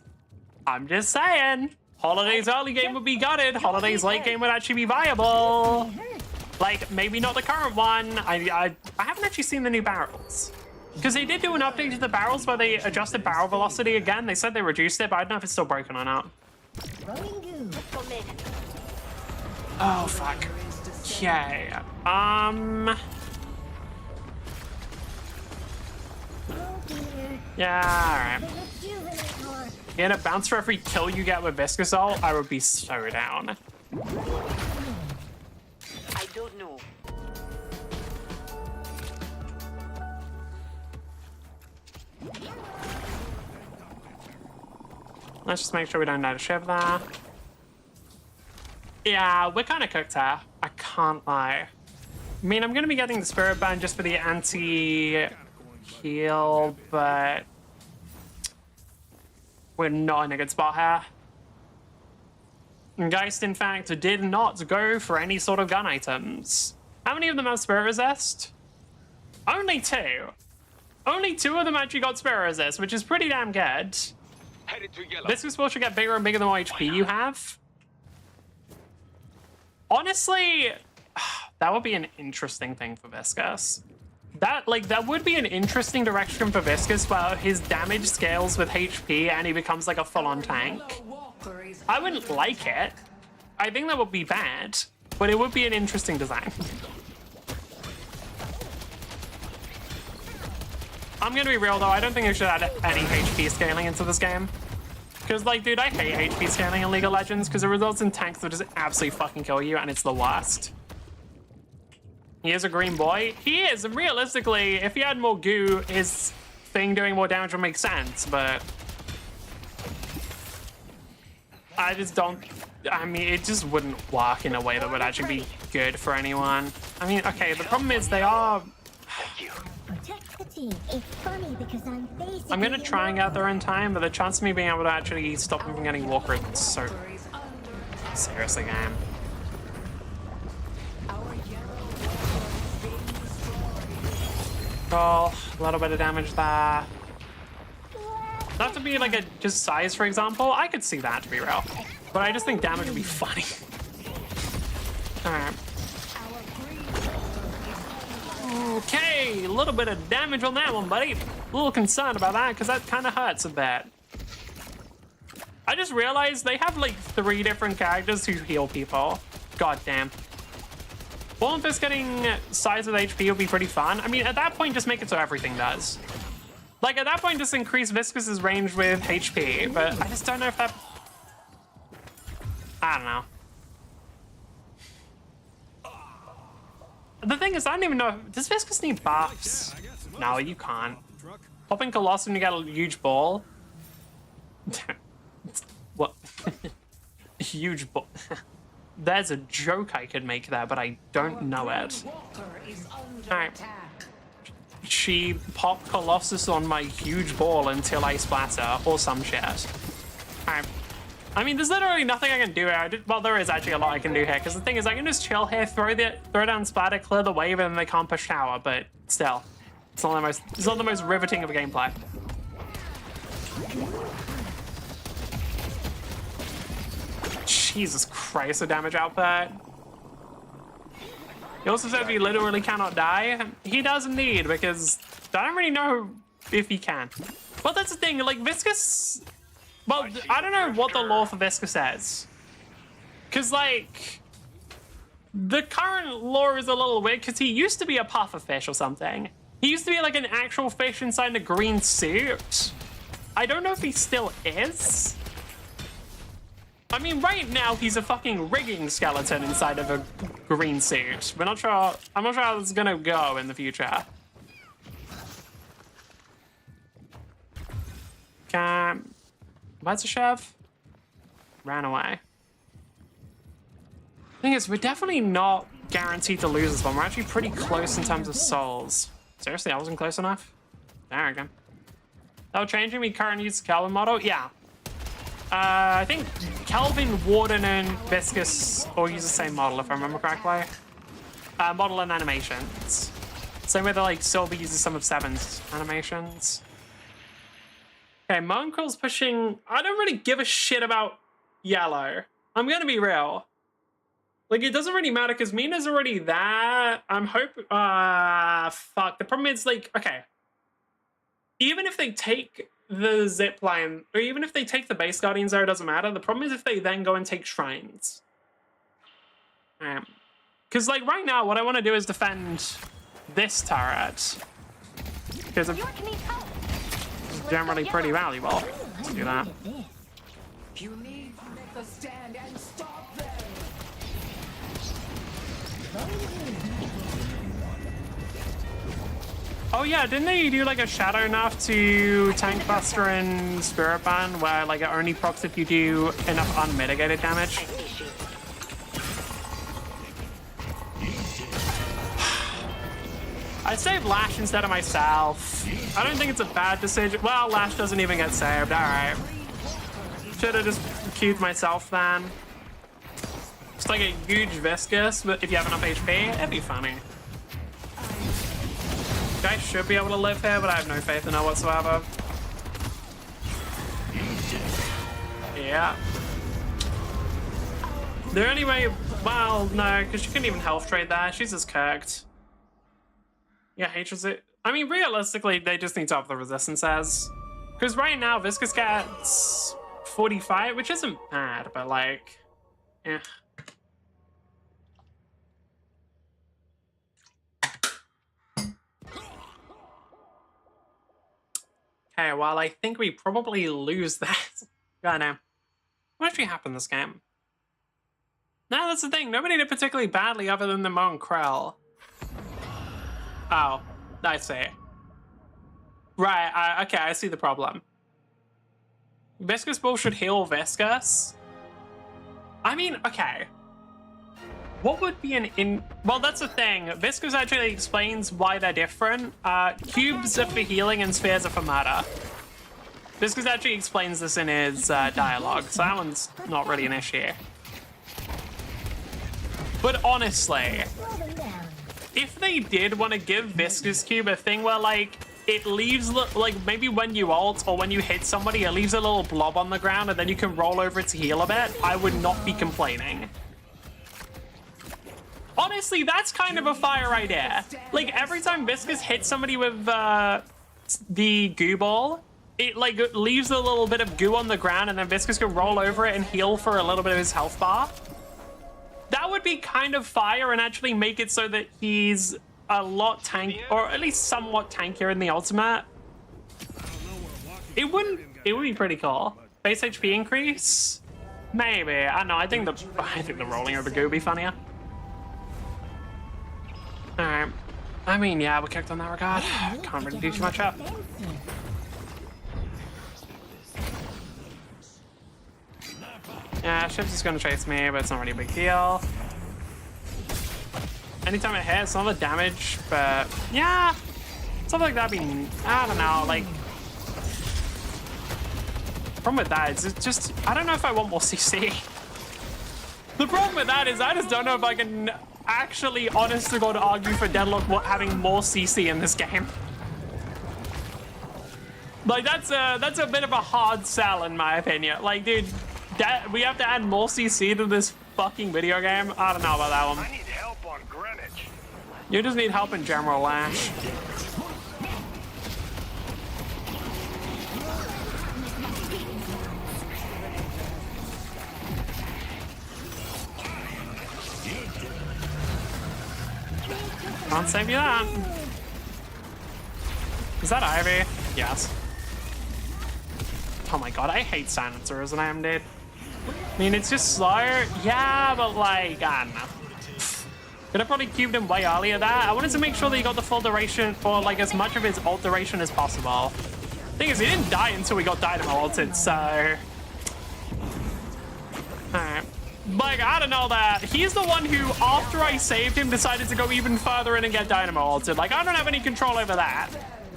I'm just saying. Holiday's early game would be gutted. Holiday's late game would actually be viable. Like, maybe not the current one. I haven't actually seen the new barrels. Because they did do an update to the barrels where they adjusted barrel velocity again. They said they reduced it, but I don't know if it's still broken or not. Oh, fuck. Okay. Yeah, alright. Get a bounce for every kill you get with Viscous Ult, I would be so down. I don't know. Let's just make sure we don't die to Shiv there. Yeah, we're kind of cooked here. I can't lie. I mean, I'm going to be getting the Spirit Burn just for the anti-heal, but we're not in a good spot here. And Geist, in fact, did not go for any sort of gun items. How many of them have Spirit Resist? Only 2. Only 2 of them actually got Spirit Resist, which is pretty damn good. This is supposed to get bigger and bigger the more HP you have. Honestly, that would be an interesting thing for Viscous. That would be an interesting direction for Viscous where his damage scales with HP and he becomes like a full-on tank. I wouldn't like it. I think that would be bad, but it would be an interesting design. I'm gonna be real though, I don't think I should add any HP scaling into this game. Because, like, dude, I hate HP scaling in League of Legends because it results in tanks that just absolutely fucking kill you, and it's the worst. He is a green boy. He is, and realistically, if he had more goo, his thing doing more damage would make sense, but... I just don't... I mean, it just wouldn't work in a way that would actually be good for anyone. I mean, okay, the problem is they are... I'm gonna try and get there in time, but the chance of me being able to actually stop him from getting Walker is so... Seriously, game. Oh, a little bit of damage there. Not to be like a just size, for example. I could see that, to be real. But I just think damage would be funny. Alright. Okay, a little bit of damage on that one, buddy. A little concerned about that, because that kind of hurts a bit. I just realized they have like 3 different characters who heal people. God damn. Ball and Fist getting size with HP would be pretty fun. I mean, at that point, just make it so everything does. Like, at that point, just increase Viscus's range with HP, but I just don't know if that... I don't know. The thing is, I don't even know... Does Viscus need buffs? No, you can't. Popping Colossus and you get a huge ball. What? Huge ball. There's a joke I could make there, but I don't know it. Alright. She popped Colossus on my huge ball until I splatter, or some shit. Alright. I mean, there's literally nothing I can do here. Well, there is actually a lot I can do here, because the thing is, I can just chill here, throw down splatter, clear the wave, and they can't push tower, but still. It's not the most riveting of a gameplay. Jesus Christ, the damage output. He also said he literally cannot die. He does indeed, because I don't really know if he can. Well, that's the thing, like, Viscus... Well, I don't know what the lore for Viscus says. Because, like, the current lore is a little weird, because he used to be a puffer fish or something. He used to be, like, an actual fish inside a green suit. I don't know if he still is. I mean, right now, he's a fucking rigging skeleton inside of a green suit. We're not sure... I'm not sure how this is gonna go in the future. Where's the chef? Ran away. Thing is, we're definitely not guaranteed to lose this one. We're actually pretty close in terms of souls. Seriously, I wasn't close enough? There we go. Oh, changing me current use Kelvin model? Yeah. I think Kelvin, Warden, and Viscus all use the same model, if I remember correctly. Model and animations. Same way that, like, Silver uses some of Seven's animations. Okay, Monkrill's pushing... I don't really give a shit about yellow. I'm gonna be real. Like, it doesn't really matter, because Mina's already there. I'm hoping... fuck. The problem is, like, okay. Even if they take the zipline, or even if they take the base Guardians there, it doesn't matter. The problem is if they then go and take Shrines. Because, like, right now, what I want to do is defend this turret. Because it's generally pretty valuable to do that. You need to make a stand and stop them. Oh yeah, didn't they do like a shadow nerf to Tank Buster and Spirit Band where like it only procs if you do enough unmitigated damage? I saved Lash instead of myself. I don't think it's a bad decision. Well, Lash doesn't even get saved, alright. Should have just queued myself then. Just like a huge Viscus, but if you have enough HP, it'd be funny. I should be able to live here, but I have no faith in her whatsoever. Yeah. The only way... Well, no, because she couldn't even health trade there. She's just kirked. Yeah, Hatred's it. I mean, realistically, they just need to up the resistances. Because right now, Viscus gets 45, which isn't bad, but like... Eh. Okay, well, I think we probably lose that. God, no. What actually happened this game? No, that's the thing. Nobody did particularly badly other than the Monkrell. Oh, I see. Right, okay, I see the problem. Viscus Ball should heal Viscus. I mean, okay. What would be an well, that's the thing. Viscus actually explains why they're different. Cubes are for healing and spheres are for murder. Viscus actually explains this in his dialogue, so that one's not really an issue. But honestly, if they did want to give Viscus Cube a thing where, like, it leaves, like, maybe when you ult or when you hit somebody, it leaves a little blob on the ground and then you can roll over it to heal a bit, I would not be complaining. Honestly, that's kind of a fire idea. Like, every time Viscus hits somebody with the goo ball, it, like, leaves a little bit of goo on the ground and then Viscus can roll over it and heal for a little bit of his health bar. That would be kind of fire and actually make it so that he's a lot tank, or at least somewhat tankier in the ultimate. It would be pretty cool. Base HP increase? Maybe. I don't know. I think the rolling over goo would be funnier. Alright. I mean, yeah, we're kicked on that regard. Can't really do too much up. Yeah, ship's just gonna chase me, but it's not really a big deal. Anytime it hits, not the damage, but yeah, stuff like that being, I don't know, like, problem with that is it's just, I don't know if I want more CC. The problem with that is I just don't know if I can actually, honest to God, argue for Deadlock having more CC in this game. Like, that's a bit of a hard sell in my opinion. Like, dude, we have to add more CC to this fucking video game. I don't know about that one. I need help on Greenwich. You just need help in general, Lash. Can't save you that. Is that Ivy? Yes. Oh my god, I hate silencers and I am dead. I mean, it's just slow. Yeah, but like, I don't know. Could have probably cubed him way earlier there. I wanted to make sure that he got the full duration, or like as much of his ult duration as possible. Thing is, he didn't die until we got Dynamo ulted, so... Alright. Like, I don't know that. He's the one who, after I saved him, decided to go even further in and get Dynamo ulted. Like, I don't have any control over that.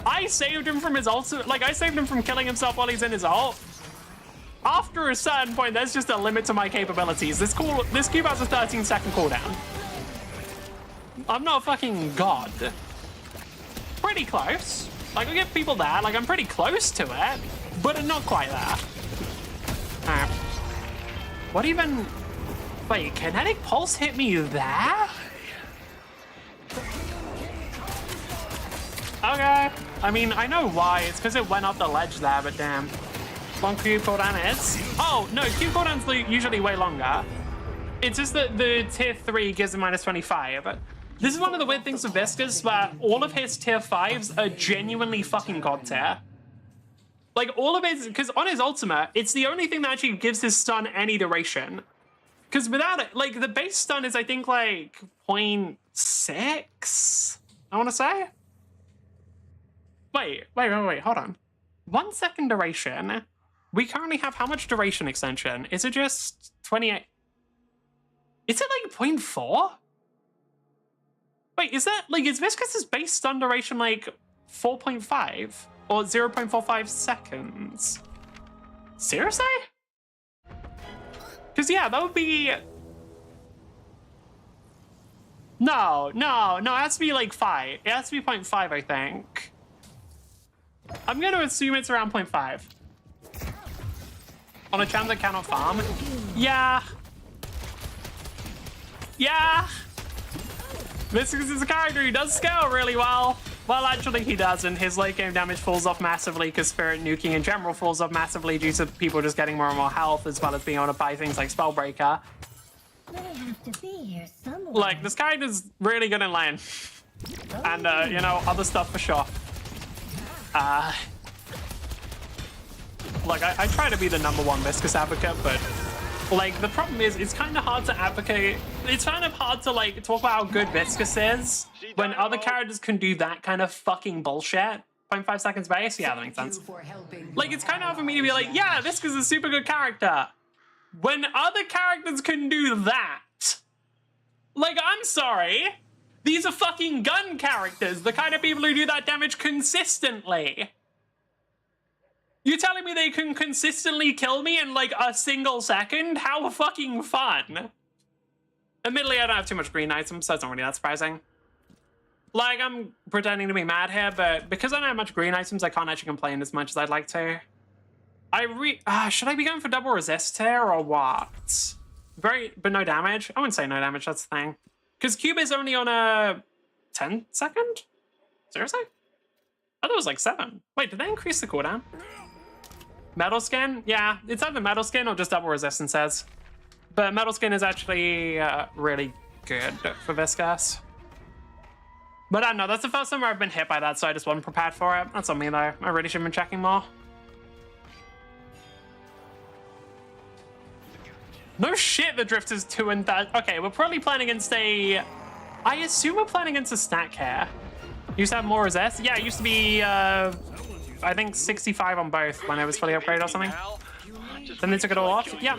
I saved him from his ult. Like, I saved him from killing himself while he's in his ult. After a certain point, there's just a limit to my capabilities. This cube has a 13-second cooldown. I'm not a fucking god. Pretty close. Like, I get people there. Like, I'm pretty close to it, but not quite there. Alright. What even... Wait, Kinetic Pulse hit me there? Okay. I mean, I know why. It's because it went off the ledge there, but damn. Long cube cooldown is. Oh, no, cube cooldown's usually way longer. It's just that the tier 3 gives a minus 25. But this is one of the weird things with Viscous, where all of his tier 5s are genuinely fucking god tier. Like, all of his, because on his ultimate, it's the only thing that actually gives his stun any duration. Because without it, like, the base stun is, I think, like, 0.6, I want to say. Wait, hold on. 1 second duration. We currently have how much duration extension? Is it just 28? Is it like 0.4? Wait, is that, like, is Viscous' base stun duration like 4.5 or 0.45 seconds? Seriously? Because, yeah, that would be... No, it has to be like 5. It has to be 0.5, I think. I'm going to assume it's around 0.5. On a champ that cannot farm? Yeah. Yeah. Viscous is a character who does scale really well. Well, actually, he doesn't. His late game damage falls off massively because Spirit Nuking in general falls off massively due to people just getting more and more health, as well as being able to buy things like Spellbreaker. They have to be here somewhere. Like, this character's really good in lane. And, you know, other stuff for sure. Like, I try to be the #1 Viscous advocate, but, like, the problem is, it's kind of hard to advocate. It's kind of hard to, like, talk about how good Viscous is when other characters can do that kind of fucking bullshit. 0.5 seconds base? Yeah, that makes sense. Like, it's kind of hard for me to be like, yeah, Viscous is a super good character. When other characters can do that. Like, I'm sorry. These are fucking gun characters, the kind of people who do that damage consistently. You're telling me they can consistently kill me in, like, a single second? How fucking fun. Admittedly, I don't have too much green items, so it's not really that surprising. Like, I'm pretending to be mad here, but because I don't have much green items, I can't actually complain as much as I'd like to. Should I be going for double resist here, or what? But no damage? I wouldn't say no damage, that's the thing. Because Cube is only on a 10 second? Seriously? I thought it was like 7. Wait, did they increase the cooldown? Metal skin? Yeah, it's either metal skin or just double resistance says. But Metal Skin is actually really good for Viscous. But I don't know, that's the first time where I've been hit by that, so I just wasn't prepared for it. That's on me though. I really should have been checking more. No shit, the drift is 2 and 3. Okay, we're probably playing against a... I assume we're playing against a stack here. Used to have more resist? Yeah, it used to be, I think 65 on both when it was fully upgraded or something. Then they took it all off? Yeah.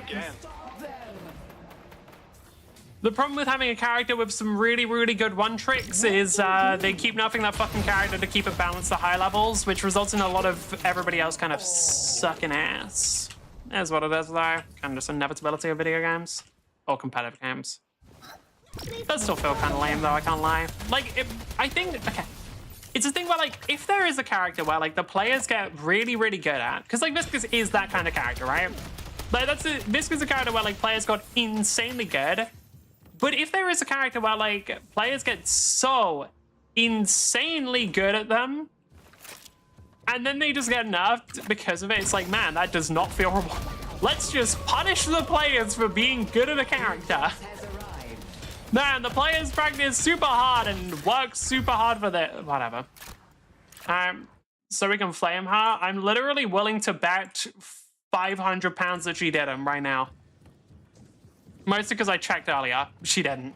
The problem with having a character with some really, really good one tricks is they keep nerfing that fucking character to keep it balanced to high levels, which results in a lot of everybody else kind of sucking ass. That's what it is, though. Kind of just inevitability of video games. Or competitive games. It does still feel kind of lame, though, I can't lie. Like, I think... Okay. It's a thing where, like, if there is a character where, like, the players get really, really good at... Because, like, Viscous is that kind of character, right? Like, Viscous is a character where, like, players got insanely good. But if there is a character where, like, players get so insanely good at them... And then they just get nerfed because of it. It's like, man, that does not feel rewarding. Let's just punish the players for being good at a character. Man, the players practice super hard and work super hard for that. Whatever. So we can flame her. I'm literally willing to bet 500 pounds that she did him right now. Mostly because I checked earlier. She didn't.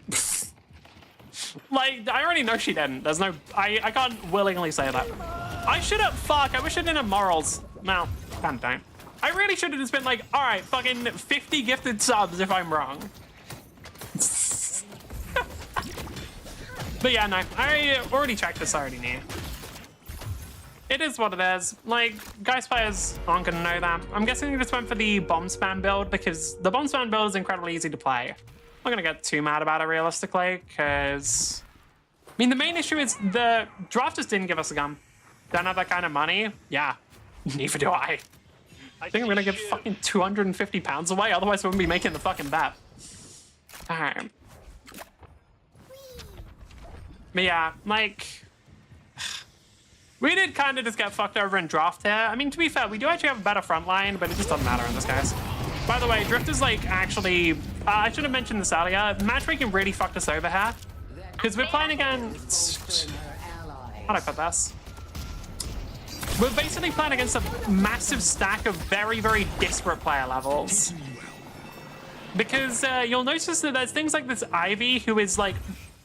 Like, I already know she didn't. There's no... I can't willingly say that. I should have... Fuck, I wish I didn't have morals. No, kind of don't. I really should have just been like, all right, fucking 50 gifted subs if I'm wrong. But yeah, no, I already checked this, I already knew. It is what it is. Like, Geist players aren't gonna know that. I'm guessing they just went for the bomb spam build because the bomb spam build is incredibly easy to play. I'm not gonna get too mad about it realistically, because... I mean, the main issue is the draft just didn't give us a gun. Don't have that kind of money? Yeah, neither do I. I think I'm gonna give fucking 250 pounds away, otherwise we wouldn't be making the fucking bet. Alright. But yeah, like... We did kind of just get fucked over in draft here. I mean, to be fair, we do actually have a better front line, but it just doesn't matter in this case. By the way, drift is like actually... I should have mentioned this earlier. Matchmaking really fucked us over here. Because we're playing against... How do I put this? We're basically playing against a massive stack of very, very disparate player levels. Because you'll notice that there's things like this Ivy who is like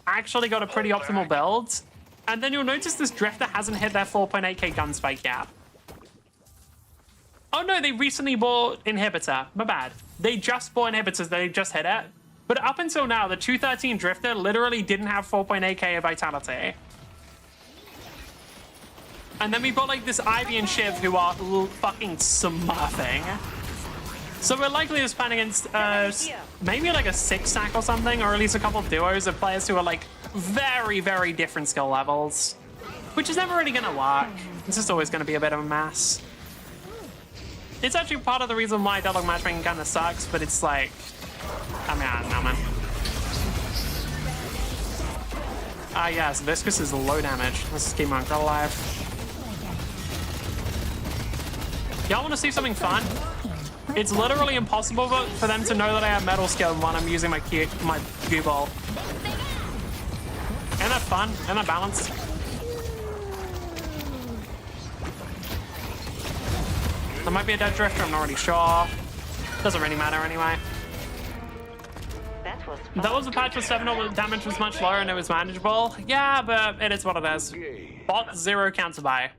actually got a pretty optimal build. And then you'll notice this Drifter hasn't hit their 4.8k gun spike yet. Oh no, they recently bought Inhibitor. My bad. They just bought Inhibitors, they just hit it. But up until now, the 213 Drifter literally didn't have 4.8k of Vitality. And then we got like this Ivy and Shiv who are fucking smurfing. So we're likely just playing against maybe like a 6-stack or something, or at least a couple of duos of players who are like very, very different skill levels. Which is never really gonna work. It's just always gonna be a bit of a mess. It's actually part of the reason why Deadlock matchmaking kinda sucks, but it's like, I mean, I don't know, man. Ah yes, Viscous is low damage. Let's just keep my uncle alive. Y'all wanna see something fun? It's literally impossible for them to know that I have metal skill when I'm using my Q ball. Isn't that fun? Isn't that balanced? There might be a dead drifter, I'm not really sure. Doesn't really matter anyway. That was a patch with 7 damage was much lower and it was manageable. Yeah, but it is what it is. Bot 0 counter buy.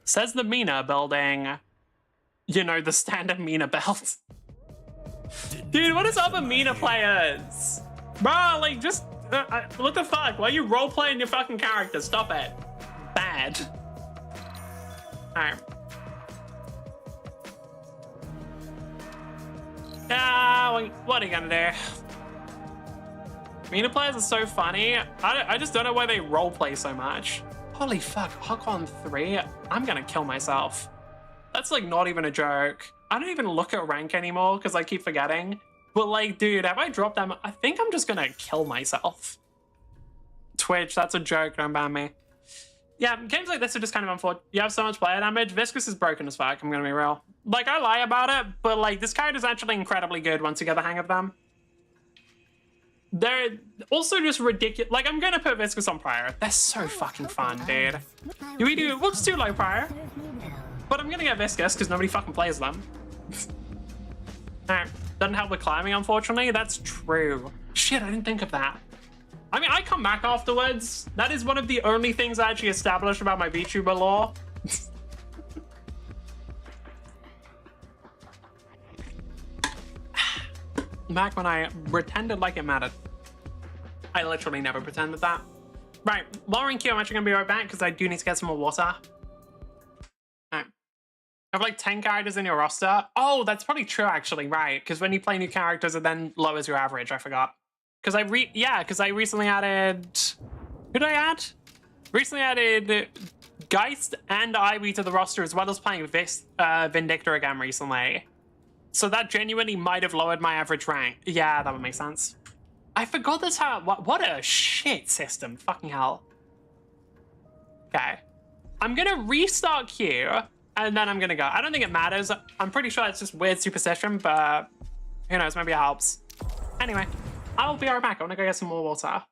Says the Mina building, you know, the standard Mina belt. Dude, what is up with Mina players? Bro, like, just, what the fuck? Why are you role-playing your fucking character? Stop it. Bad. Alright. What are you gonna do? Mina players are so funny. I just don't know why they roleplay so much. Holy fuck, Hawk on 3? I'm gonna kill myself. That's like not even a joke. I don't even look at rank anymore because I keep forgetting. But like, dude, have I dropped them? I think I'm just gonna kill myself. Twitch, that's a joke, don't ban me. Yeah, games like this are just kind of unfortunate. You have so much player damage. Viscous is broken as fuck, I'm gonna be real. Like, I lie about it, but like, this character's actually incredibly good once you get the hang of them. They're also just ridiculous. Like, I'm gonna put Viscous on Prior. They're so fucking fun, dude. We do, whoops, too low Prior. But I'm gonna get Viscous because nobody fucking plays them. Alright, doesn't help with climbing, unfortunately. That's true. Shit, I didn't think of that. I mean, I come back afterwards. That is one of the only things I actually established about my VTuber lore. Back when I pretended like it mattered. I literally never pretended that. Right, Lauren Q, I'm actually gonna be right back because I do need to get some more water. Alright. You have like 10 characters in your roster. Oh, that's probably true actually, right? Because when you play new characters, it then lowers your average, I forgot. Because I recently added... Who did I add? Recently added Geist and Ivy to the roster, as well as playing Vindictor again recently. So that genuinely might have lowered my average rank. Yeah, that would make sense. I forgot that's how... What a shit system. Fucking hell. Okay. I'm going to restart Q, and then I'm going to go. I don't think it matters. I'm pretty sure it's just weird superstition, but who knows? Maybe it helps. Anyway. I'll be right back. I want to go get some more water.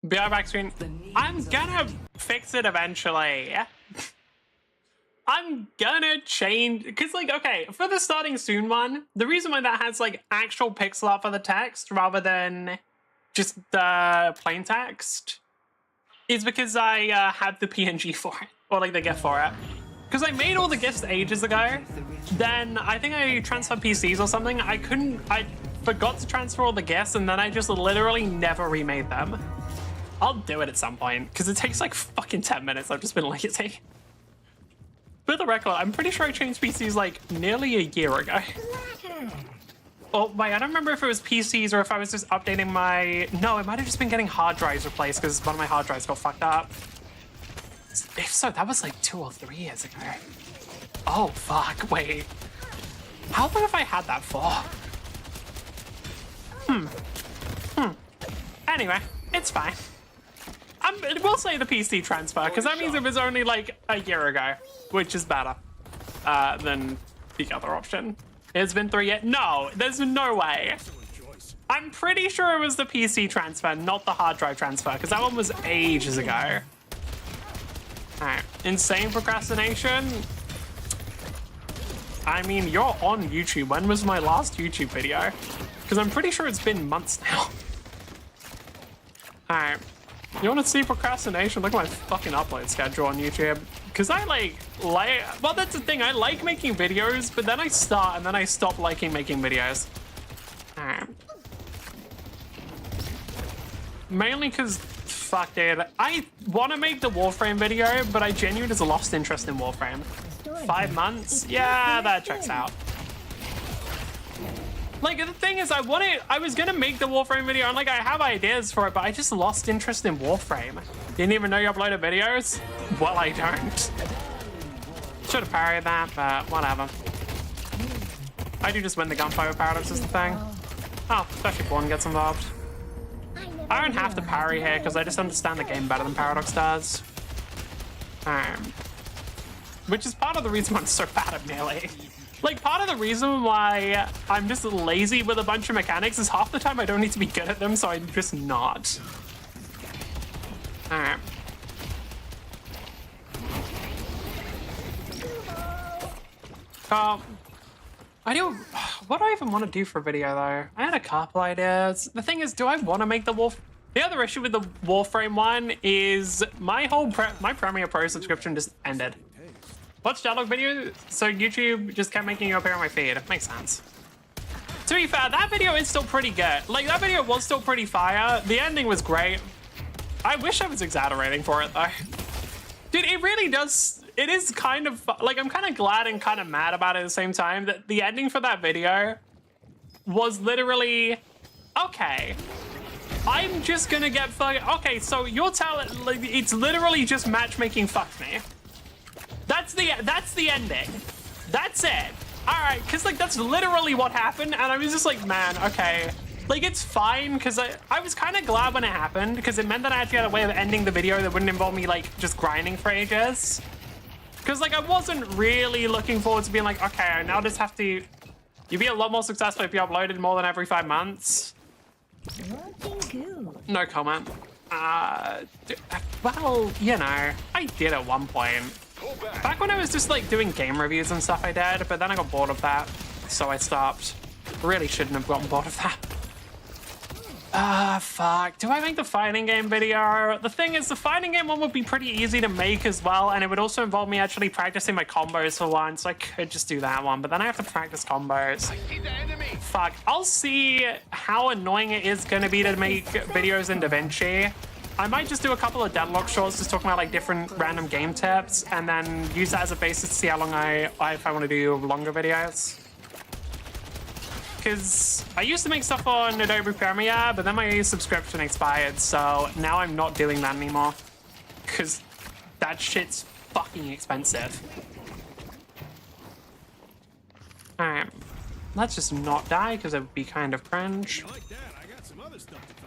Be right back screen. I'm gonna fix it eventually. I'm gonna change, because like, okay, for the starting soon one, the reason why that has like actual pixel art for the text rather than just the plain text is because I had the PNG for it, or like the GIF for it. Because I made all the GIFs ages ago, then I think I transferred PCs or something. I forgot to transfer all the GIFs, and then I just literally never remade them. I'll do it at some point, because it takes like fucking 10 minutes. I've just been lazy. For the record, I'm pretty sure I changed PCs like nearly a year ago. Oh, wait, I don't remember if it was PCs or if I was just updating my... No, it might have just been getting hard drives replaced because one of my hard drives got fucked up. If so, that was like 2 or 3 years ago. Oh, fuck, wait. How long have I had that for? Anyway, it's fine. We'll say the PC transfer, because that means it was only like a year ago, which is better than the other option. It's been 3 years. No, there's no way. I'm pretty sure it was the PC transfer, not the hard drive transfer, because that one was ages ago. Alright, insane procrastination. I mean, you're on YouTube. When was my last YouTube video? Because I'm pretty sure it's been months now. Alright. You want to see procrastination? Look at my fucking upload schedule on YouTube. Because I well, that's the thing. I like making videos, but then I start and then I stop liking making videos. Alright. Mainly because, fuck, dude. I want to make the Warframe video, but I genuinely just lost interest in Warframe. 5 months? Yeah, that checks out. Like, the thing is, I was gonna make the Warframe video, and like, I have ideas for it, but I just lost interest in Warframe. Didn't even know you uploaded videos? Well, I don't. Should have parried that, but whatever. I do just win the gunfire paradox is the thing. Oh, especially if one gets involved. I don't have to parry here, because I just understand the game better than Paradox does. which is part of the reason I'm so bad at melee. Like, part of the reason why I'm just lazy with a bunch of mechanics is half the time I don't need to be good at them, so I'm just not. Alright. What do I even want to do for a video, though? I had a couple ideas. The thing is, do I want to make the Warframe? The other issue with the Warframe one is my Premiere Pro subscription just ended. Watch Deadlock video, so YouTube just kept making it appear on my feed. Makes sense. To be fair, that video is still pretty good. Like, that video was still pretty fire. The ending was great. I wish I was exaggerating for it, though. Dude, it really does. It is kind of, like, I'm kind of glad and kind of mad about it at the same time that the ending for that video was literally, okay, I'm just gonna get fucking, okay, so you're telling, like, it's literally just matchmaking fucked me. That's the ending. That's it. All right, because, like, that's literally what happened, and I was just like, man, okay. Like, it's fine, because I was kind of glad when it happened, because it meant that I actually had a way of ending the video that wouldn't involve me, like, just grinding for ages. Because, like, I wasn't really looking forward to being like, okay, I now just have to... You'd be a lot more successful if you uploaded more than every 5 months. No comment. Well, you know, I did at one point. Back when I was just, like, doing game reviews and stuff, I did, but then I got bored of that, so I stopped. Really shouldn't have gotten bored of that. Fuck. Do I make the fighting game video? The thing is, the fighting game one would be pretty easy to make as well, and it would also involve me actually practicing my combos for once, so I could just do that one, but then I have to practice combos. Fuck. I'll see how annoying it is going to be to make videos in DaVinci. I might just do a couple of Deadlock shorts just talking about, like, different random game tips, and then use that as a basis to see how long if I want to do longer videos. Because I used to make stuff on Adobe Premiere, but then my subscription expired, so now I'm not doing that anymore. Because that shit's fucking expensive. Alright. Let's just not die, because it would be kind of cringe.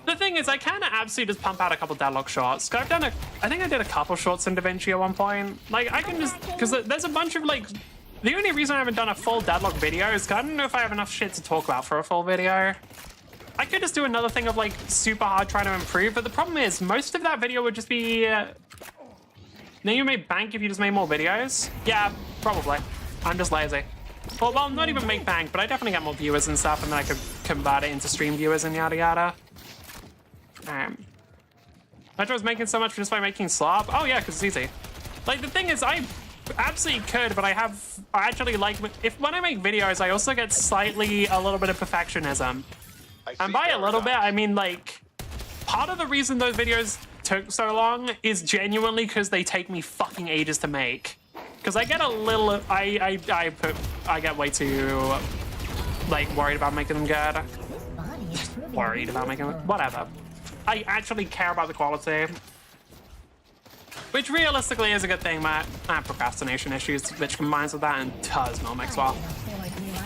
The thing is, I can absolutely just pump out a couple Deadlock shorts. I've done I think I did a couple shorts in DaVinci at one point. Like, I can just, because there's a bunch of, like, the only reason I haven't done a full Deadlock video is because I don't know if I have enough shit to talk about for a full video. I could just do another thing of, like, super hard trying to improve, but the problem is, most of that video would just be, now you made bank if you just made more videos? Yeah, probably. I'm just lazy. Well, not even make bank, but I definitely get more viewers and stuff, and then I could convert it into stream viewers and yada yada. Metro was making so much just by making slop. Oh yeah, because it's easy. Like, the thing is, I absolutely could, but I actually like, when I make videos, I also get slightly a little bit of perfectionism. And by a little bit, I mean, like, part of the reason those videos took so long is genuinely because they take me fucking ages to make. Because I get a little, I get way too, like, worried about making them good. Worried about making them, whatever. I actually care about the quality. Which realistically is a good thing, but I have procrastination issues, which combines with that and does not mix well.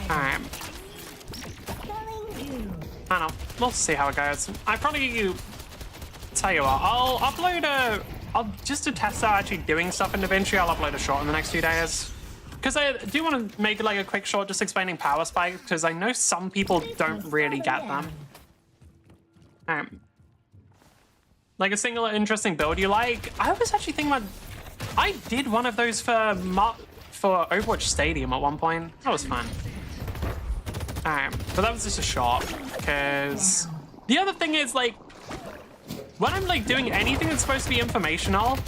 Alright. I don't know. We'll see how it goes. I probably, tell you what, I'll upload just to test out actually doing stuff in DaVinci, I'll upload a short in the next few days. Because I do want to make, like, a quick short just explaining power spikes, because I know some people don't really get them. Like a single interesting build you like? I was actually thinking about... I did one of those for Overwatch Stadium at one point. That was fun. But that was just a short, because... The other thing is, like, when I'm, like, doing anything that's supposed to be informational,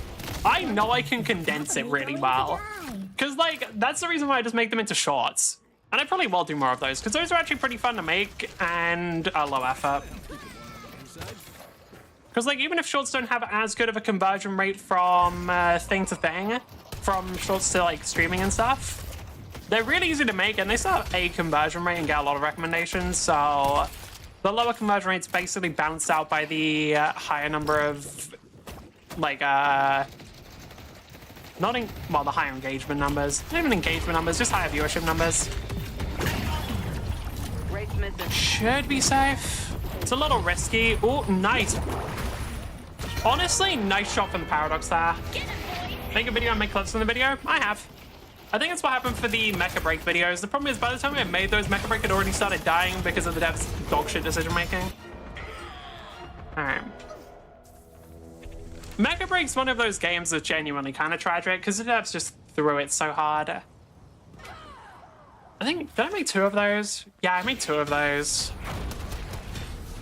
I know I can condense it really well. Because, like, that's the reason why I just make them into shorts. And I probably will do more of those, because those are actually pretty fun to make and low effort. Because, like, even if shorts don't have as good of a conversion rate from thing to thing, from shorts to, like, streaming and stuff, they're really easy to make, and they still have a conversion rate and get a lot of recommendations, so the lower conversion rate's basically balanced out by the higher number of, like, the higher engagement numbers. Not even engagement numbers, just higher viewership numbers. Should be safe. It's a little risky. Oh, nice. Honestly, nice shot from the Paradox there. Make a video and make clips from the video? I have. I think that's what happened for the Mecha Break videos. The problem is, by the time I made those, Mecha Break had already started dying because of the devs' dogshit decision making. Alright. Mecha Break's one of those games that's genuinely kind of tragic because the devs just threw it so hard. I think, did I make 2 of those? Yeah, I made 2 of those.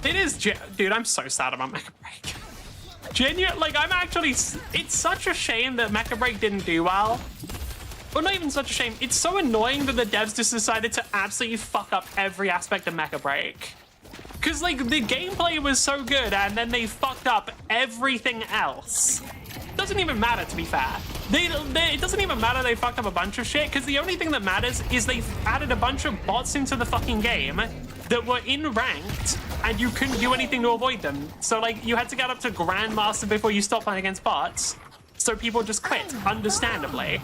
It is, dude, I'm so sad about Mecha Break. Genuine, like, I'm actually, it's such a shame that Mecha Break didn't do well. Well, not even such a shame. It's so annoying that the devs just decided to absolutely fuck up every aspect of Mecha Break. Because, like, the gameplay was so good, and then they fucked up everything else. Doesn't even matter, to be fair. It doesn't even matter they fucked up a bunch of shit, because the only thing that matters is they added a bunch of bots into the fucking game that were in ranked, and you couldn't do anything to avoid them. So, like, you had to get up to Grandmaster before you stopped playing against bots, so people just quit, understandably.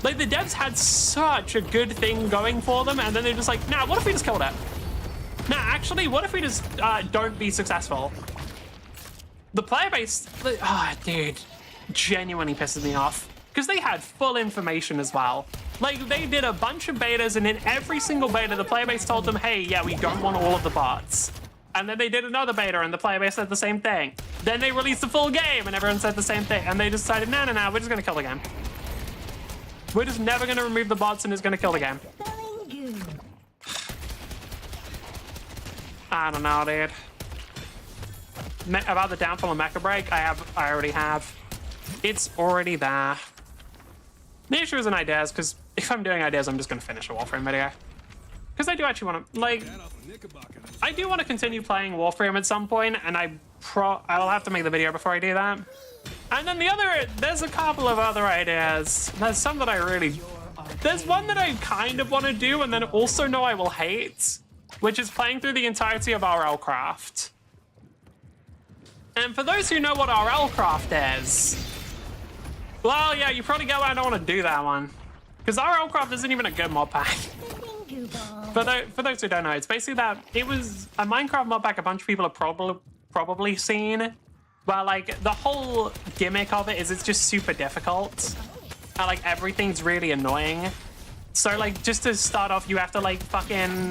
Like, the devs had such a good thing going for them, and then they're just like, nah, what if we just killed it? Nah, actually, what if we just don't be successful? The player base, dude, genuinely pisses me off. Because they had full information as well. Like, they did a bunch of betas, and in every single beta, the player base told them, hey, yeah, we don't want all of the bots. And then they did another beta, and the player base said the same thing. Then they released the full game, and everyone said the same thing. And they decided, no, we're just gonna kill the game. We're just never gonna remove the bots, and it's gonna kill the game. I don't know, dude. About the downfall of Mecha Break, I already have. It's already there. The issue isn't ideas, because if I'm doing ideas, I'm just gonna finish a Warframe video. Because I do actually want to, like, I do want to continue playing Warframe at some point, and I'll have to make the video before I do that. And then there's a couple of other ideas. There's some that there's one that I kind of want to do, and then also know I will hate, which is playing through the entirety of RL Craft. And for those who know what RL Craft is, well, yeah, you probably get why I don't want to do that one. Because RL Craft isn't even a good mod pack. For those who don't know, it's basically that it was a Minecraft mod pack a bunch of people have probably seen. Where, like, the whole gimmick of it is it's just super difficult. And, like, everything's really annoying. So, like, just to start off, you have to, like, fucking...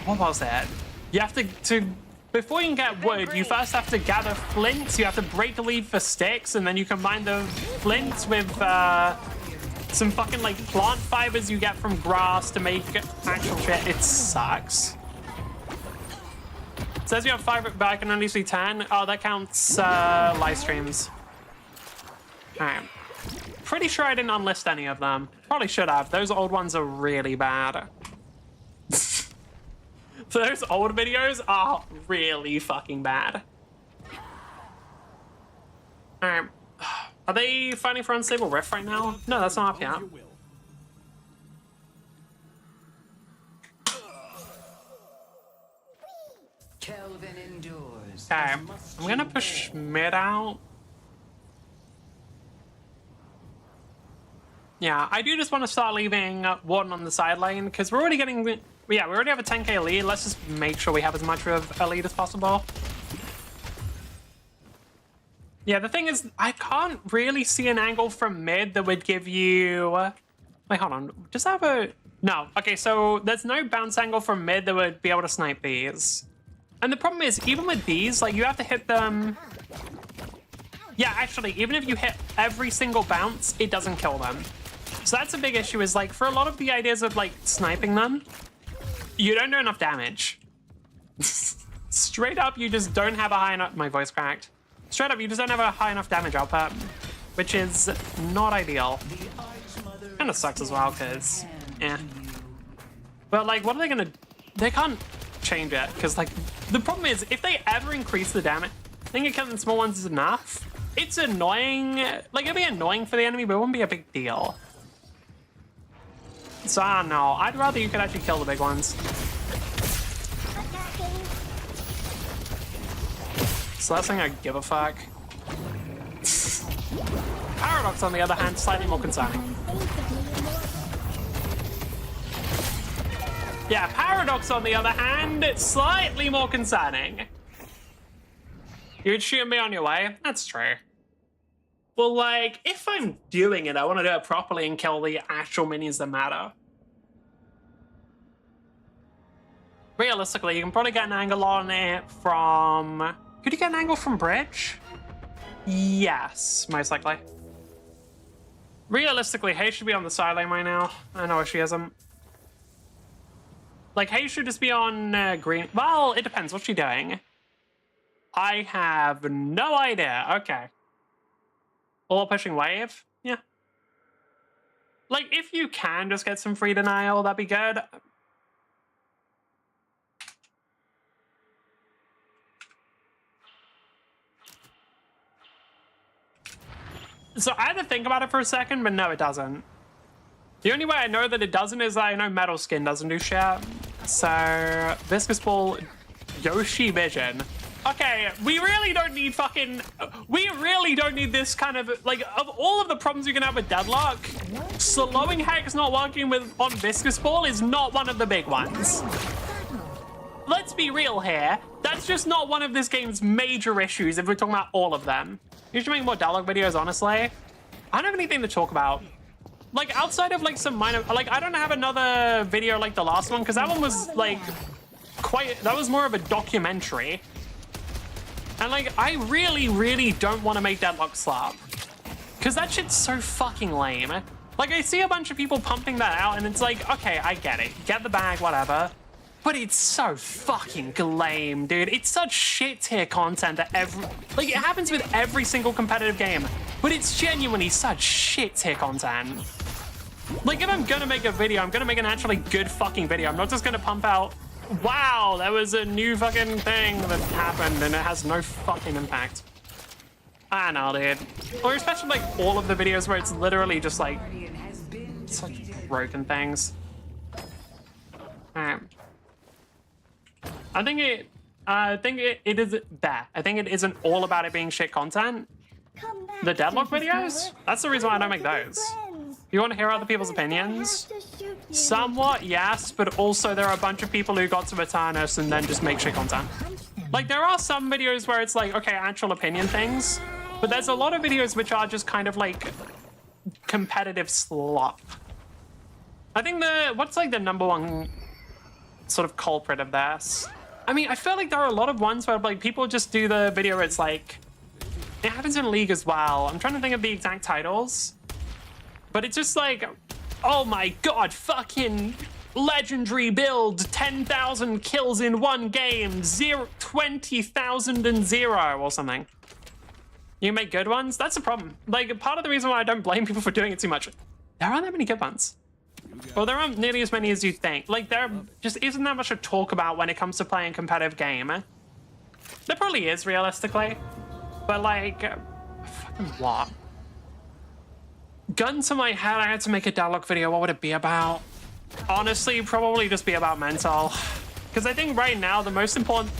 What was that? You have to before you can get wood, you first have to gather flints. You have to break the leaf for sticks, and then you combine the flints with some fucking, like, plant fibers you get from grass to make actual shit. It sucks. It says you have 5, but I can only see 10. Oh, that counts live streams. All right. Pretty sure I didn't unlist any of them. Probably should have. Those old ones are really bad. Those old videos are really fucking bad. All right. Are they fighting for Unstable Rift right now? No, that's not up yet. Kelvin endures. Okay, I'm gonna push mid out. Yeah, I do just want to start leaving Warden on the side lane because we're already getting, we already have a 10k lead. Let's just make sure we have as much of a lead as possible. Yeah, the thing is, I can't really see an angle from mid that would give you... Wait, hold on. Does that have a... No. Okay, so there's no bounce angle from mid that would be able to snipe these. And the problem is, even with these, like, you have to hit them... Yeah, actually, even if you hit every single bounce, it doesn't kill them. So that's a big issue, is, like, for a lot of the ideas of, like, sniping them, you don't do enough damage. Straight up, you just don't have a high enough... My voice cracked. Straight up, you just don't have a high enough damage output, which is not ideal. Kind of sucks as well, because, yeah. But, like, what are they gonna... They can't change it, because, like, the problem is, if they ever increase the damage, I think killing small ones is enough. It's annoying. Like, it'd be annoying for the enemy, but it wouldn't be a big deal. So, I don't know. I'd rather you could actually kill the big ones. So last thing I give a fuck. Paradox, on the other hand, slightly more concerning. Yeah, Paradox, on the other hand, slightly more concerning. You'd shoot me on your way? That's true. Well, like, if I'm doing it, I want to do it properly and kill the actual minions that matter. Realistically, you can probably get an angle on it from... Could you get an angle from bridge? Yes, most likely. Realistically, Hay should be on the side lane right now. I know she isn't. Like, Hay should just be on green. Well, it depends. What's she doing? I have no idea. Okay. Or pushing wave? Yeah. Like, if you can just get some free denial, that'd be good. So I had to think about it for a second, but no, it doesn't. The only way I know that it doesn't is that I know Metal Skin doesn't do shit. So, Viscous Ball, Yoshi Vision. Okay, we really don't need fucking... We really don't need this kind of... Like, of all of the problems you can have with Deadlock, slowing Hex not working on Viscous Ball is not one of the big ones. Let's be real here. That's just not one of this game's major issues if we're talking about all of them. You should make more Deadlock videos, honestly. I don't have anything to talk about. Like, outside of, like, some minor... Like, I don't have another video like the last one, because that one was, like, quite... That was more of a documentary. And, like, I really, really don't want to make Deadlock slap. Because that shit's so fucking lame. Like, I see a bunch of people pumping that out, and it's like, okay, I get it. Get the bag, whatever. But it's so fucking lame, dude. It's such shit tier content that like, it happens with every single competitive game, but it's genuinely such shit tier content. Like, if I'm gonna make a video, I'm gonna make an actually good fucking video. I'm not just gonna pump out, wow, there was a new fucking thing that happened and it has no fucking impact. I know, dude. Or especially, like, all of the videos where it's literally just, like, such broken things. Alright. I think it is that. I think it isn't all about it being shit content. The Deadlock videos? That's the reason why I don't make those. You want to hear other people's opinions? Somewhat, yes, but also there are a bunch of people who got to Eternus and then just make shit content. Like, there are some videos where it's like, okay, actual opinion things, but there's a lot of videos which are just kind of like competitive slop. I think what's like the number one sort of culprit of this? I mean, I feel like there are a lot of ones where, like, people just do the video where it's like... It happens in League as well. I'm trying to think of the exact titles. But it's just like, oh my god, fucking legendary build, 10,000 kills in one game, 20,000 and 0 or something. You make good ones? That's a problem. Like, part of the reason why I don't blame people for doing it too much, there aren't that many good ones. Well, there aren't nearly as many as you think. Like, there just isn't that much to talk about when it comes to playing a competitive game. There probably is, realistically. But, like, fucking what? Gun to my head, I had to make a Deadlock video. What would it be about? Honestly, probably just be about mental. Because I think right now, the most important...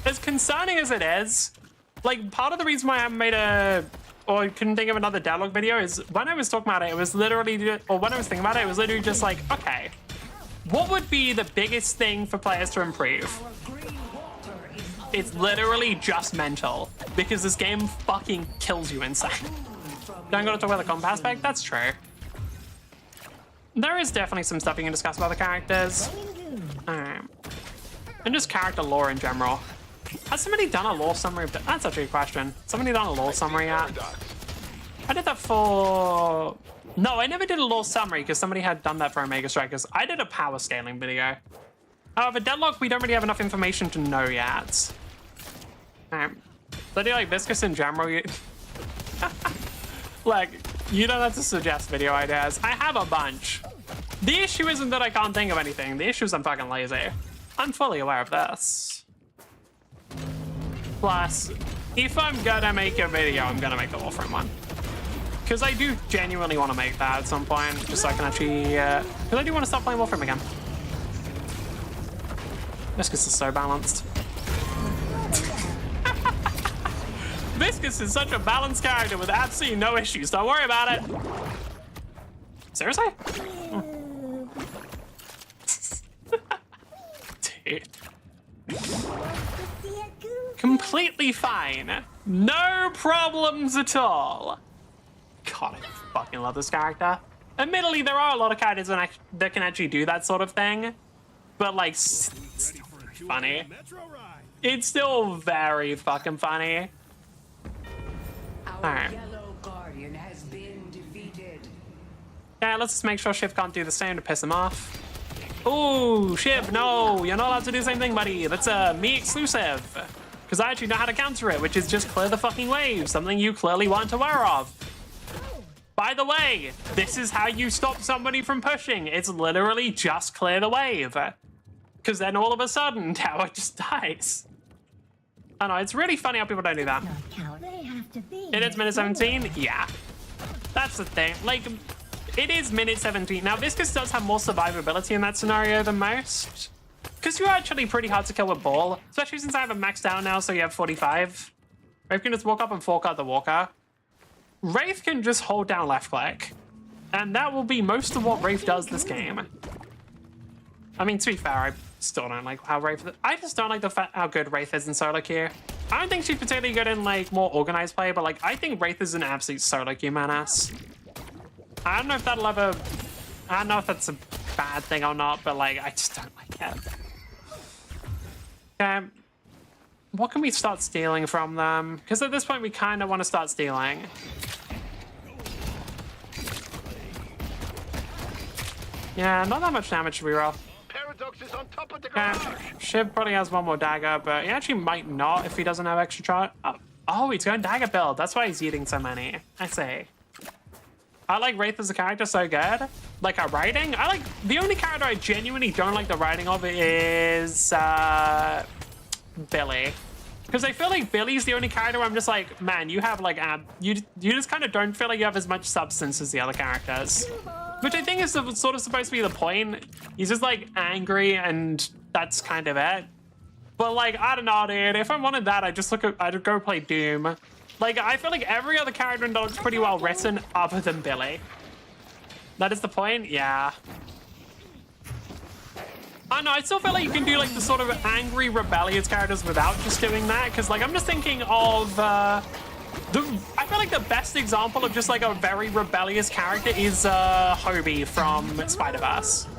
as concerning as it is, like, part of the reason why I haven't made or couldn't think of another Deadlock video is when I was talking about it, it was literally, or when I was thinking about it, it was literally just like, okay, what would be the biggest thing for players to improve? It's literally just mental, because this game fucking kills you inside. Don't gotta talk about the comp aspect? That's true. There is definitely some stuff you can discuss about the characters. And just character lore in general. Has somebody done a lore summary of that? That's actually a question. Somebody done a lore summary yet? I did that for... No, I never did a lore summary because somebody had done that for Omega Strikers. I did a power scaling video. However, Deadlock, we don't really have enough information to know yet. Alright. So I do like Viscous in general. Like, you don't have to suggest video ideas. I have a bunch. The issue isn't that I can't think of anything. The issue is I'm fucking lazy. I'm fully aware of this. Plus, if I'm gonna make a video, I'm gonna make the Warframe one. Because I do genuinely want to make that at some point, just so I can actually... Because I do want to start playing Warframe again. Viscous is so balanced. Viscous is such a balanced character with absolutely no issues. Don't worry about it. Seriously? Dude. Come completely fine. No problems at all. God, I fucking love this character. Admittedly, there are a lot of characters that can actually do that sort of thing, but like, it's funny. It's still very fucking funny. Alright. Yellow Guardian has been defeated. Yeah, let's just make sure Shiv can't do the same to piss him off. Ooh, Shiv, no, you're not allowed to do the same thing, buddy. That's me exclusive. Because I actually know how to counter it, which is just clear the fucking wave, something you clearly weren't aware of. By the way, this is how you stop somebody from pushing. It's literally just clear the wave. Because then all of a sudden, tower just dies. I know, it's really funny how people don't do that. They have to be. It is minute 17? Yeah. That's the thing. Like, it is minute 17. Now, Viscus does have more survivability in that scenario than most. Because you're actually pretty hard to kill with ball. Especially since I have a maxed out now, so you have 45. Wraith can just walk up and fork out the walker. Wraith can just hold down left click. And that will be most of what Wraith does this game. I mean, to be fair, I still don't like how Wraith... I just don't like how good Wraith is in solo queue. I don't think she's particularly good in, like, more organized play, but, like, I think Wraith is an absolute solo queue man-ass. I don't know if that'll ever... I don't know if that's a bad thing or not, but, like, I just don't like it. Okay. What can we start stealing from them? Because at this point, we kind of want to start stealing. Yeah, not that much damage to reroll. Paradox is on top of the garage. Shiv probably has one more dagger, but he actually might not if he doesn't have extra charge. Oh, he's going dagger build. That's why he's eating so many. I see. I like Wraith as a character so good. Like her writing. I like the only character I genuinely don't like the writing of is Billy. Because I feel like Billy's the only character where I'm just like, man, you have like you just kind of don't feel like you have as much substance as the other characters. Which I think is sort of supposed to be the point. He's just like angry and that's kind of it. But like, I don't know, dude. If I wanted that, I'd go play Doom. Like, I feel like every other character in Deadlock's pretty well written other than Billy. That is the point? Yeah. I don't know, I still feel like you can do like the sort of angry, rebellious characters without just doing that. Because like, I'm just thinking of, I feel like the best example of just like a very rebellious character is Hobie from Spider-Verse.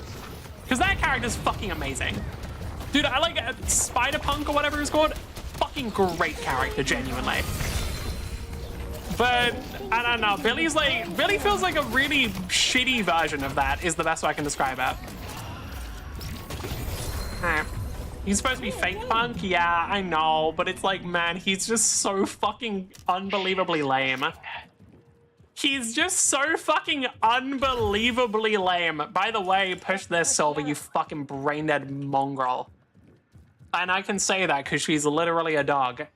Because that character is fucking amazing. Dude, I like Spider-Punk or whatever it's called. Fucking great character, genuinely. But I don't know, Billy feels like a really shitty version of that is the best way I can describe it. He's supposed to be fake punk? Yeah, I know, but it's like, man, he's just so fucking unbelievably lame. He's just so fucking unbelievably lame. By the way, push this, Silver, you fucking brain-dead mongrel. And I can say that because she's literally a dog.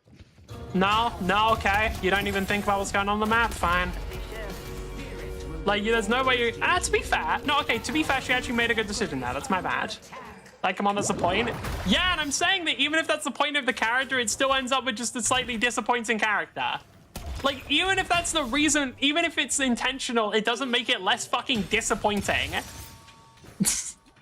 No, okay. You don't even think about what's going on the map? Fine. Like, there's no way you... to be fair. No, okay, to be fair, she actually made a good decision there. That's my bad. Like, come on, that's the point. Yeah, and I'm saying that even if that's the point of the character, it still ends up with just a slightly disappointing character. Like, even if that's the reason, even if it's intentional, it doesn't make it less fucking disappointing.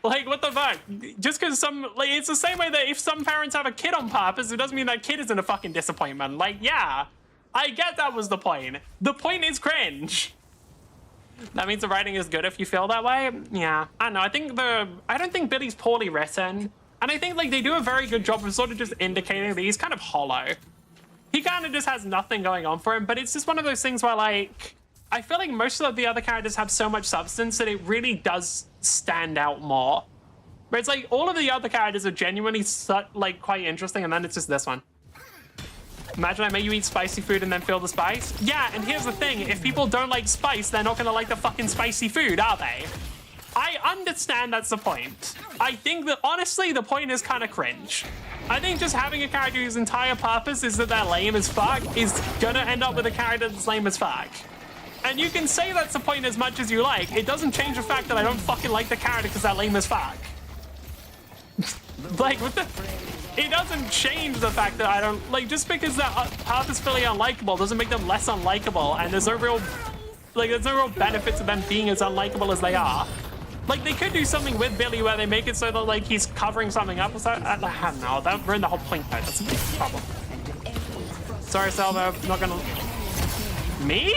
Like, what the fuck? Just because like, it's the same way that if some parents have a kid on purpose, it doesn't mean that kid isn't a fucking disappointment. Like, yeah, I get that was the point. The point is cringe. That means the writing is good if you feel that way. Yeah, I don't know. I don't think Billy's poorly written. And I think, like, they do a very good job of sort of just indicating that he's kind of hollow. He kind of just has nothing going on for him, but it's just one of those things where, like, I feel like most of the other characters have so much substance that it really does stand out more. But it's like all of the other characters are genuinely like quite interesting, and then it's just this one. Imagine I make you eat spicy food and then feel the spice. Yeah, and here's the thing. If people don't like spice, they're not gonna like the fucking spicy food, are they? I understand that's the point. I think that, honestly, the point is kind of cringe. I think just having a character whose entire purpose is that they're lame as fuck is gonna end up with a character that's lame as fuck. And you can say that's the point as much as you like. It doesn't change the fact that I don't fucking like the character because they're lame as fuck. Like, what the... It doesn't change the fact that I don't... Like, just because they're purposefully unlikable doesn't make them less unlikable, and there's no real... Like, there's no real benefit to them being as unlikable as they are. Like, they could do something with Billy where they make it so that, like, he's covering something up or so. I don't know. That ruined the whole point, though. That's a big problem. Sorry, Salvo. Not gonna. Me?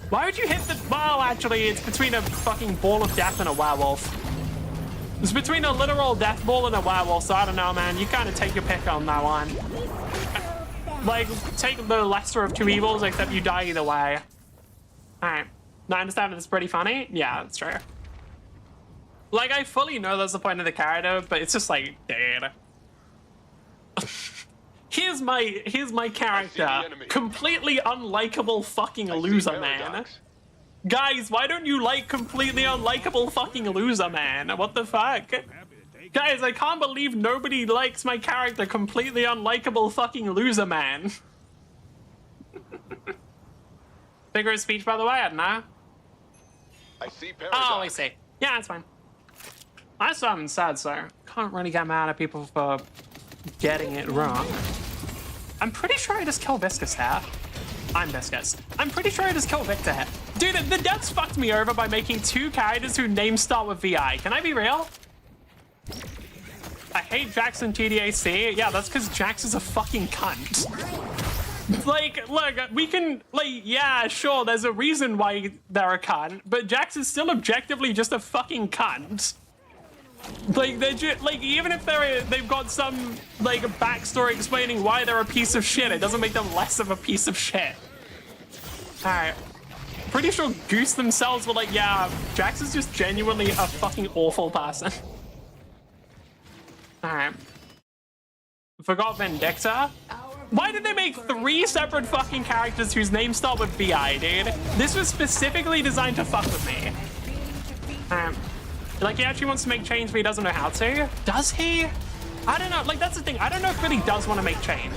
Why would you hit the? Well, actually, it's between a fucking ball of death and a werewolf. It's between a literal death ball and a werewolf, so I don't know, man. You kind of take your pick on that one. Like, take the lesser of two evils, except you die either way. Alright. Now, I understand that it's pretty funny. Yeah, that's true. Like, I fully know that's the point of the character, but it's just like, dude. Here's my character. Completely unlikable fucking loser, man. Guys, why don't you like completely unlikable fucking loser, man? What the fuck? Guys, I can't believe nobody likes my character, completely unlikable fucking loser, man. Figure of speech, by the way, I don't know. I see paradox. Oh, I see. Yeah, that's fine. I saw him sad, so can't really get mad at people for getting it wrong. I'm pretty sure I just killed Viscous here. I'm Viscous. I'm pretty sure I just killed Victor here. Dude, the devs fucked me over by making two characters whose names start with VI. Can I be real? I hate Jax and TDAC. Yeah, that's because Jax is a fucking cunt. Like, look, we can, like, yeah, sure, there's a reason why they're a cunt, but Jax is still objectively just a fucking cunt. Like, they're just, like, even if they've got some, like, backstory explaining why they're a piece of shit, it doesn't make them less of a piece of shit. Alright. Pretty sure Goose themselves were like, yeah, Jax is just genuinely a fucking awful person. Alright. Forgot Vindicta. Why did they make 3 separate fucking characters whose names start with VI, dude? This was specifically designed to fuck with me. Like, he actually wants to make change, but he doesn't know how to. Does he? I don't know. Like, that's the thing. I don't know if Billy does want to make change.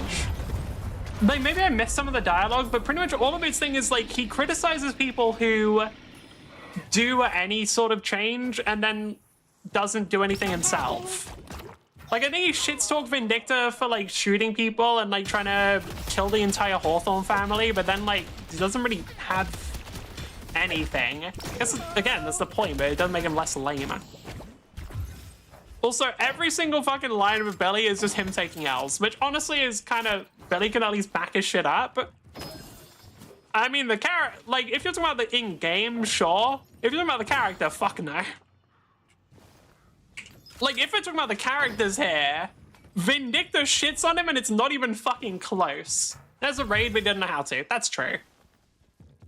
Like, maybe I missed some of the dialogue, but pretty much all of his thing is, like, he criticizes people who do any sort of change and then doesn't do anything himself. Like, I think he shitstalked Vindicta for, like, shooting people and, like, trying to kill the entire Hawthorne family, but then, like, he doesn't really have anything. I guess, again, that's the point, but it doesn't make him less lame. Also, every single fucking line with Billy is just him taking L's, which honestly is kind of... Billy can at least back his shit up. I mean, the character... Like, if you're talking about the in-game, sure. If you're talking about the character, fuck no. Like, if we're talking about the characters here, Vindicta shits on him and it's not even fucking close. There's a raid we didn't know how to. That's true.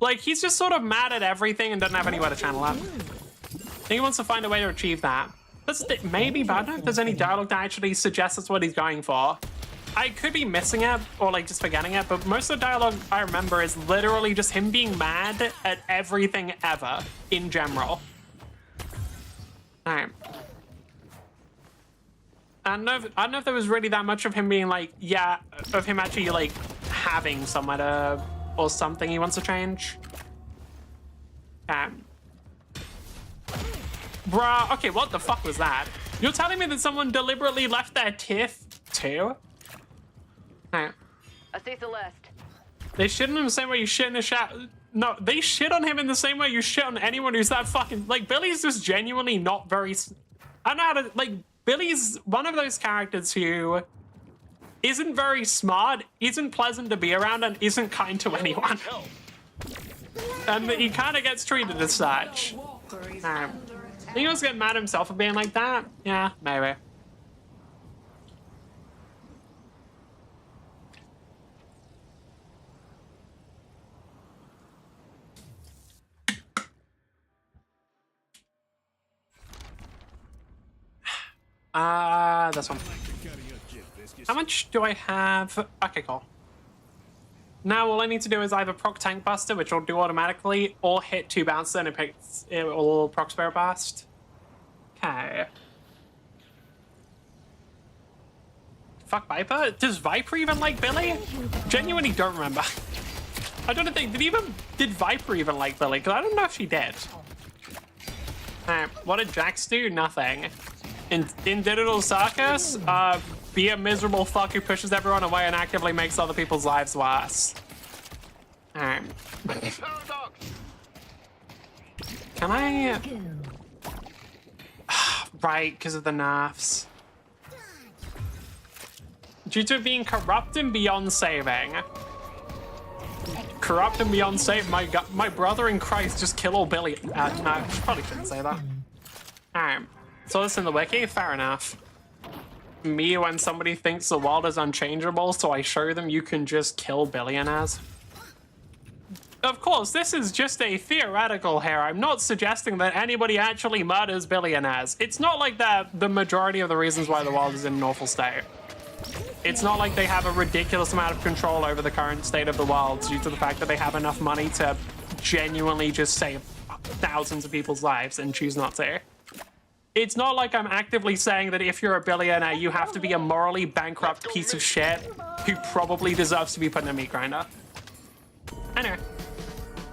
Like, he's just sort of mad at everything and doesn't have anywhere to channel up. I think he wants to find a way to achieve that. That's maybe, but I don't know if there's any dialogue that actually suggests that's what he's going for. I could be missing it or, like, just forgetting it, but most of the dialogue I remember is literally just him being mad at everything ever in general. All right. I don't know if there was really that much of him being like, yeah, of him actually like having somewhere to, or something he wants to change. Bruh, okay, what the fuck was that? You're telling me that someone deliberately left their tiff too? I see Celeste. They shit on him the same way you shit in a shower. No, they shit on him in the same way you shit on anyone who's that fucking, like, Billy's just genuinely not very, I don't know how to, like, Billy's one of those characters who isn't very smart, isn't pleasant to be around, and isn't kind to anyone. And he kind of gets treated as such. I think he was getting mad at himself for being like that. Yeah, maybe. This one. How much do I have? Okay, cool. Now all I need to do is either proc Tank Buster, which will do automatically, or hit 2 bouncer and it will proc Spirit Blast. Okay. Fuck Viper? Does Viper even like Billy? Genuinely don't remember. I don't think, did Viper even like Billy? Because I don't know if she did. Alright, what did Jax do? Nothing. In Digital Circus, be a miserable fuck who pushes everyone away and actively makes other people's lives worse. Alright. Can I... Right, because of the nerfs. Due to being corrupt and beyond saving. corrupt and beyond safe. My brother in Christ just kill all billion. No, I probably shouldn't say that. Alright. So this in the wiki? Fair enough. Me when somebody thinks the world is unchangeable, so I show them you can just kill billionaires. Of course, this is just a theoretical here. I'm not suggesting that anybody actually murders billionaires. It's not like that the majority of the reasons why the world is in an awful state. It's not like they have a ridiculous amount of control over the current state of the world due to the fact that they have enough money to genuinely just save thousands of people's lives and choose not to. It's not like I'm actively saying that if you're a billionaire, you have to be a morally bankrupt piece of shit who probably deserves to be put in a meat grinder. Anyway.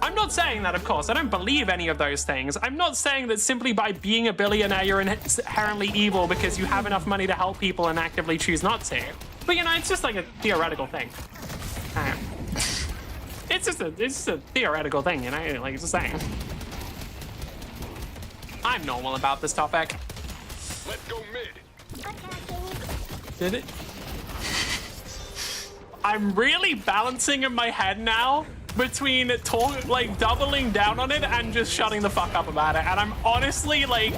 I'm not saying that, of course. I don't believe any of those things. I'm not saying that simply by being a billionaire, you're inherently evil because you have enough money to help people and actively choose not to. But, you know, it's just like a theoretical thing. It's just a theoretical thing, you know? Like, just saying. I'm normal about this topic. Let's go mid. Did it? I'm really balancing in my head now between doubling down on it and just shutting the fuck up about it. And I'm honestly like,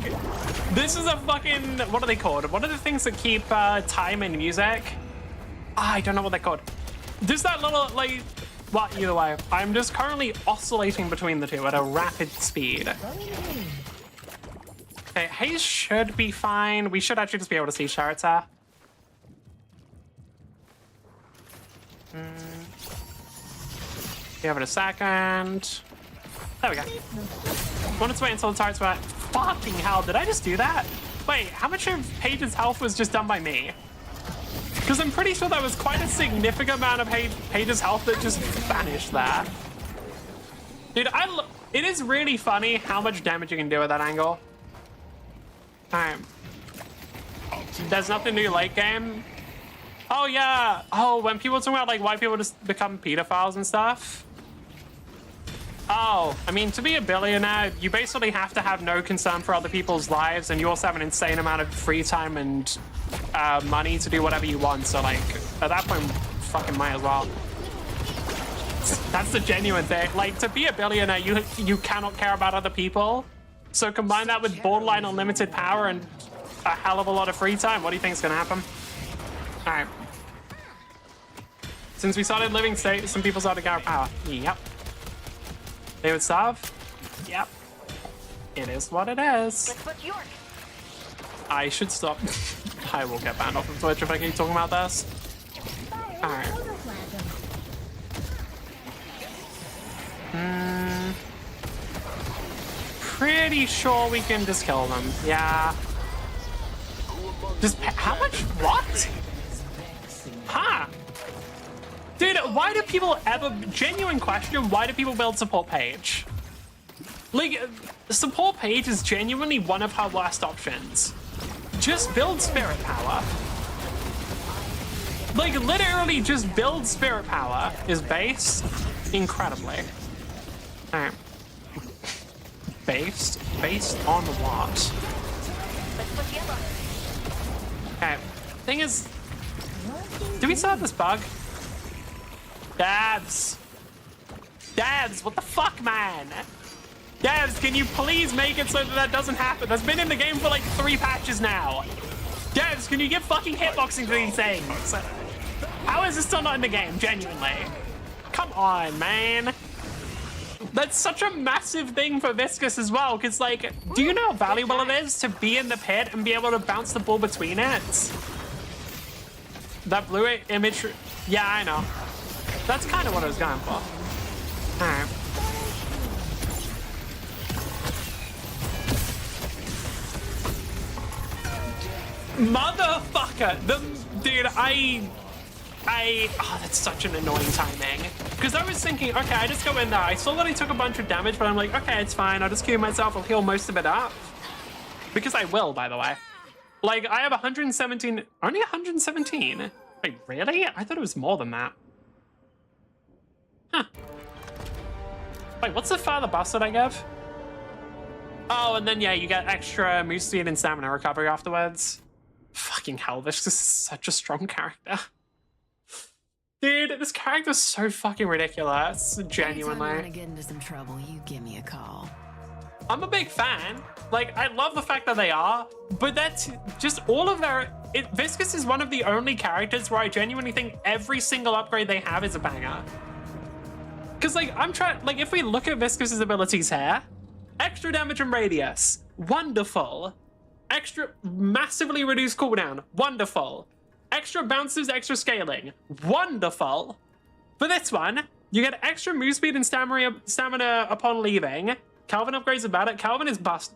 this is a fucking, what are they called? What are the things that keep time in music? I don't know what they're called. Just that little, like, well, either way, I'm just currently oscillating between the two at a rapid speed. Okay, haze should be fine. We should actually just be able to see turrets here. Give it a second. There we go. Wanted to wait until the turrets were... Fucking hell, did I just do that? Wait, how much of Paige's health was just done by me? Because I'm pretty sure that was quite a significant amount of Paige's health that just vanished there. Dude, it is really funny how much damage you can do at that angle. Alright. There's nothing new late game. Oh, yeah. Oh, when people talk about, like, why people just become pedophiles and stuff. Oh, I mean, to be a billionaire, you basically have to have no concern for other people's lives, and you also have an insane amount of free time and money to do whatever you want. So, like, at that point, fucking might as well. That's the genuine thing. Like, to be a billionaire, you cannot care about other people. So combine that with borderline unlimited power and a hell of a lot of free time. What do you think is going to happen? All right. Since we started living state, some people started to get our power. Yep. They would starve? Yep. It is what it is. I should stop. I will get banned off of Twitch if I keep talking about this. Alright. Pretty sure we can just kill them. Yeah. Just how much? What? Huh? Dude, why do people ever, genuine question, why do people build support page? Like, support page is genuinely one of her worst options. Just build spirit power. Like, literally just build spirit power is based incredibly. Alright. Based on what? Okay, thing is, do we still have this bug? Dabs, what the fuck, man? Dabs, can you please make it so that doesn't happen? That's been in the game for like 3 patches now. Dabs, can you get fucking hitboxing to these things? How is this still not in the game, genuinely? Come on, man. That's such a massive thing for Viscous as well, because, like, do you know how valuable it is to be in the pit and be able to bounce the ball between it? That blue image, yeah, I know. That's kind of what I was going for. Alright. Motherfucker! Dude, oh, that's such an annoying timing. Because I was thinking, okay, I just go in there. I saw that I took a bunch of damage, but I'm like, okay, it's fine. I'll just queue myself. I'll heal most of it up. Because I will, by the way. Like, I have 117, only 117? Wait, really? I thought it was more than that. Huh. Wait, what's the further buff that I give? Oh, and then, yeah, you get extra move speed and stamina recovery afterwards. Fucking hell, this is such a strong character. Dude, this character's so fucking ridiculous. Anytime you want to Genuinely. get into some trouble, you give me a call. I'm a big fan. Like, I love the fact that they are, but that's just all of their... Viscus is one of the only characters where I genuinely think every single upgrade they have is a banger. Because, like, I'm trying... Like, if we look at Viscus's abilities here, extra damage and radius, wonderful. Extra massively reduced cooldown, wonderful. Extra bounces, extra scaling, wonderful. For this one, you get extra move speed and stamina upon leaving. Calvin upgrades about it. Calvin is bust.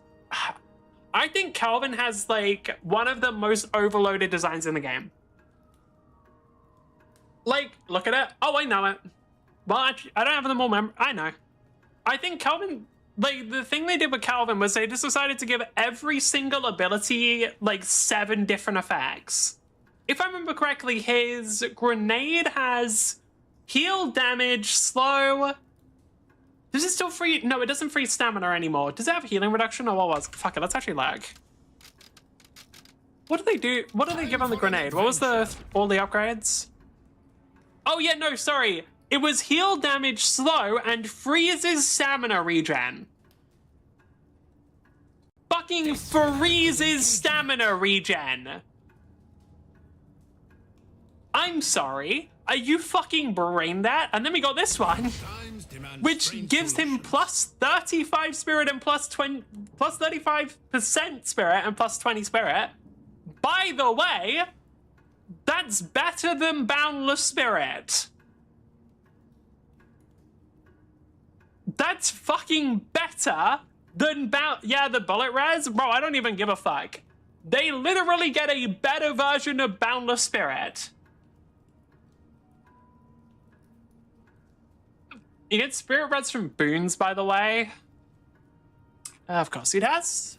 I think Calvin has, like, one of the most overloaded designs in the game. Like, look at it. Oh, I know it. Well, actually, I don't have them all I know. I think Calvin... Like, the thing they did with Calvin was they just decided to give every single ability, like, 7 different effects. If I remember correctly, his grenade has heal, damage, slow. Does it still free? No, it doesn't free stamina anymore. Does it have healing reduction or what was? Fuck it, let's actually lag. What do they do? What do they give on the grenade? What was all the upgrades? Oh yeah, no, sorry. It was heal, damage, slow, and freezes stamina regen. Fucking freezes stamina regen. I'm sorry. Are you fucking brain that? And then we got this one, which gives him plus 35 spirit and plus 35% spirit and plus 20 spirit. By the way, that's better than Boundless Spirit. That's fucking better than yeah, the bullet res? Bro, I don't even give a fuck. They literally get a better version of Boundless Spirit. You get spirit reds from boons, by the way. Of course he does.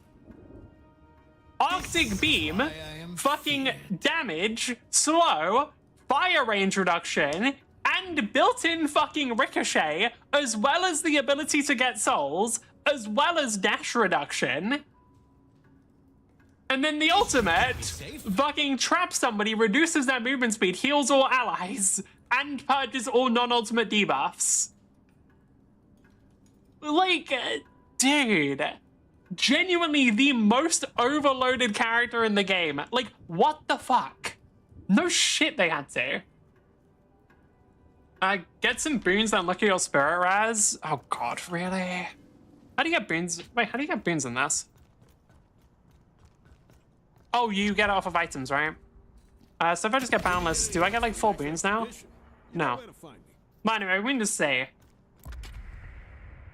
Arctic Beam, fucking damage, slow, fire range reduction, and built-in fucking ricochet, as well as the ability to get souls, as well as dash reduction. And then the ultimate, fucking trap somebody, reduces their movement speed, heals all allies, and purges all non-ultimate debuffs. Like, dude, genuinely the most overloaded character in the game. Like, what the fuck? No shit they had to. Get some boons and look at your spirit raz. Oh god, really? How do you get boons? Wait, how do you get boons in this? Oh, you get it off of items, right? So if I just get boundless, do I get like 4 boons now? No. But anyway, we can just say,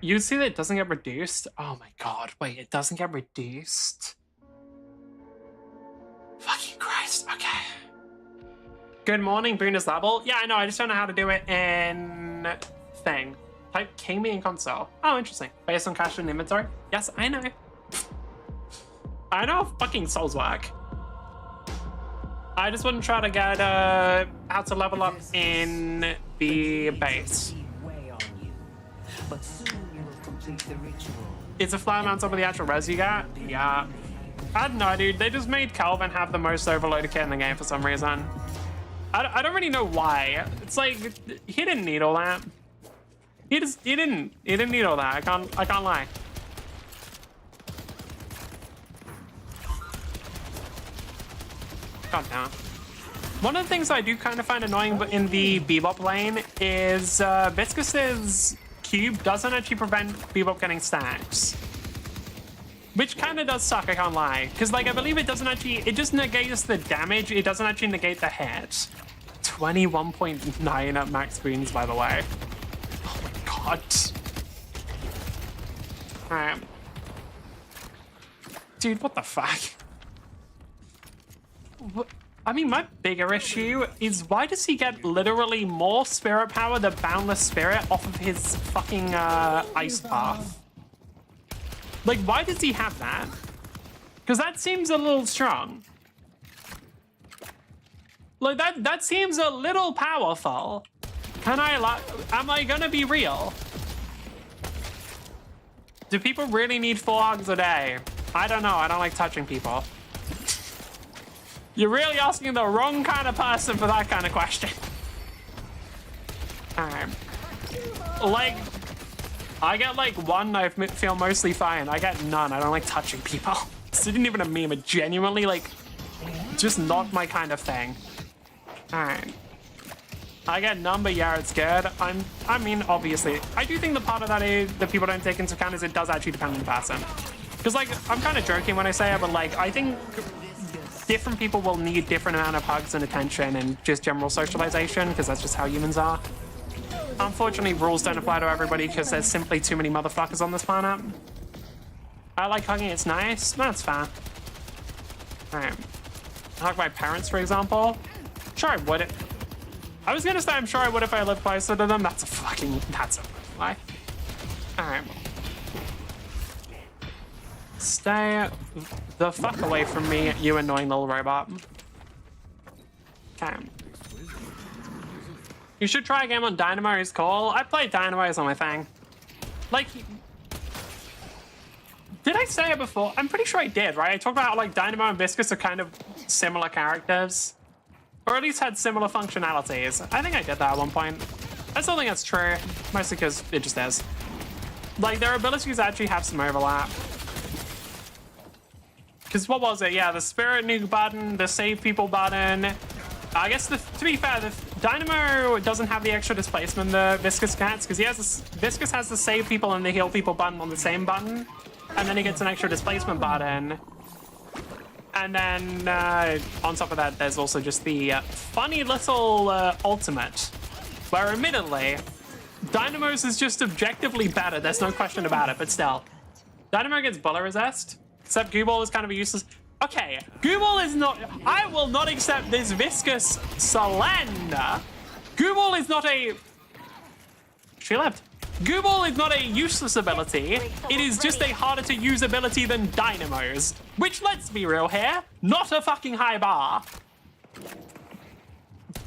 you see that it doesn't get reduced? Oh my god, wait, it doesn't get reduced? Fucking Christ, okay. Good morning, bonus level. Yeah, I know, I just don't know how to do it in thing. Type King in console. Oh, interesting. Based on cash and inventory? Yes, I know. I know how fucking souls work. I just wouldn't try to get how to level up in the base. It's a fly on top of the actual res you got? Yeah. I don't know, dude. They just made Calvin have the most overloaded kit in the game for some reason. I don't really know why. It's like, he didn't need all that. He didn't need all that. I can't lie. God damn. One of the things I do kind of find annoying in the Bebop lane is Viscus's cube doesn't actually prevent Bebop getting stacks. Which kind of does suck, I can't lie. Because, like, I believe it doesn't actually... It just negates the damage. It doesn't actually negate the hit. 21.9 at max boons, by the way. Oh my god. Alright. Dude, what the fuck? I mean, my bigger issue is why does he get literally more spirit power than Boundless Spirit off of his fucking ice path? Like, why does he have that? Because that seems a little strong. Like, that seems a little powerful. Am I gonna be real? Do people really need 4 hugs a day? I don't know, I don't like touching people. You're really asking the wrong kind of person for that kind of question. Alright. Like, I get like one, I feel mostly fine. I get none. I don't like touching people. This isn't even a meme. It genuinely, like, just not my kind of thing. Alright. I get none, but yeah, it's good. I mean, obviously, I do think the part of that that people don't take into account is it does actually depend on the person. Because, like, I'm kind of joking when I say it, but, like, I think different people will need different amount of hugs and attention and just general socialization, because that's just how humans are. Unfortunately, rules don't apply to everybody because there's simply too many motherfuckers on this planet. I like hugging, it's nice. That's fair. Alright. Hug my parents, for example. Sure, I would. I was gonna say I'm sure I would if I lived closer to them. That's a lie. Alright. Stay the fuck away from me, you annoying little robot. Okay. You should try a game on Dynamo, is cool. I play Dynamo as on my thing. Like, did I say it before? I'm pretty sure I did, right? I talked about how, like, Dynamo and Viscous are kind of similar characters. Or at least had similar functionalities. I think I did that at one point. I still think that's true, mostly because it just is. Like, their abilities actually have some overlap. Because what was it? Yeah, the Spirit Nuke button, the Save People button. I guess, to be fair, the Dynamo doesn't have the extra displacement the Viscous gets, because Viscous has the Save People and the Heal People button on the same button, and then he gets an extra displacement button. And then on top of that, there's also just the funny little ultimate, where admittedly, Dynamo's is just objectively better. There's no question about it, but still. Dynamo gets bullet resist, except Gooball is kind of a useless. Okay, Gooball is not. I will not accept this Viscous slander. Gooball is not a. She left. Gooball is not a useless ability. It is just a harder to use ability than Dynamo's. Which, let's be real here, not a fucking high bar.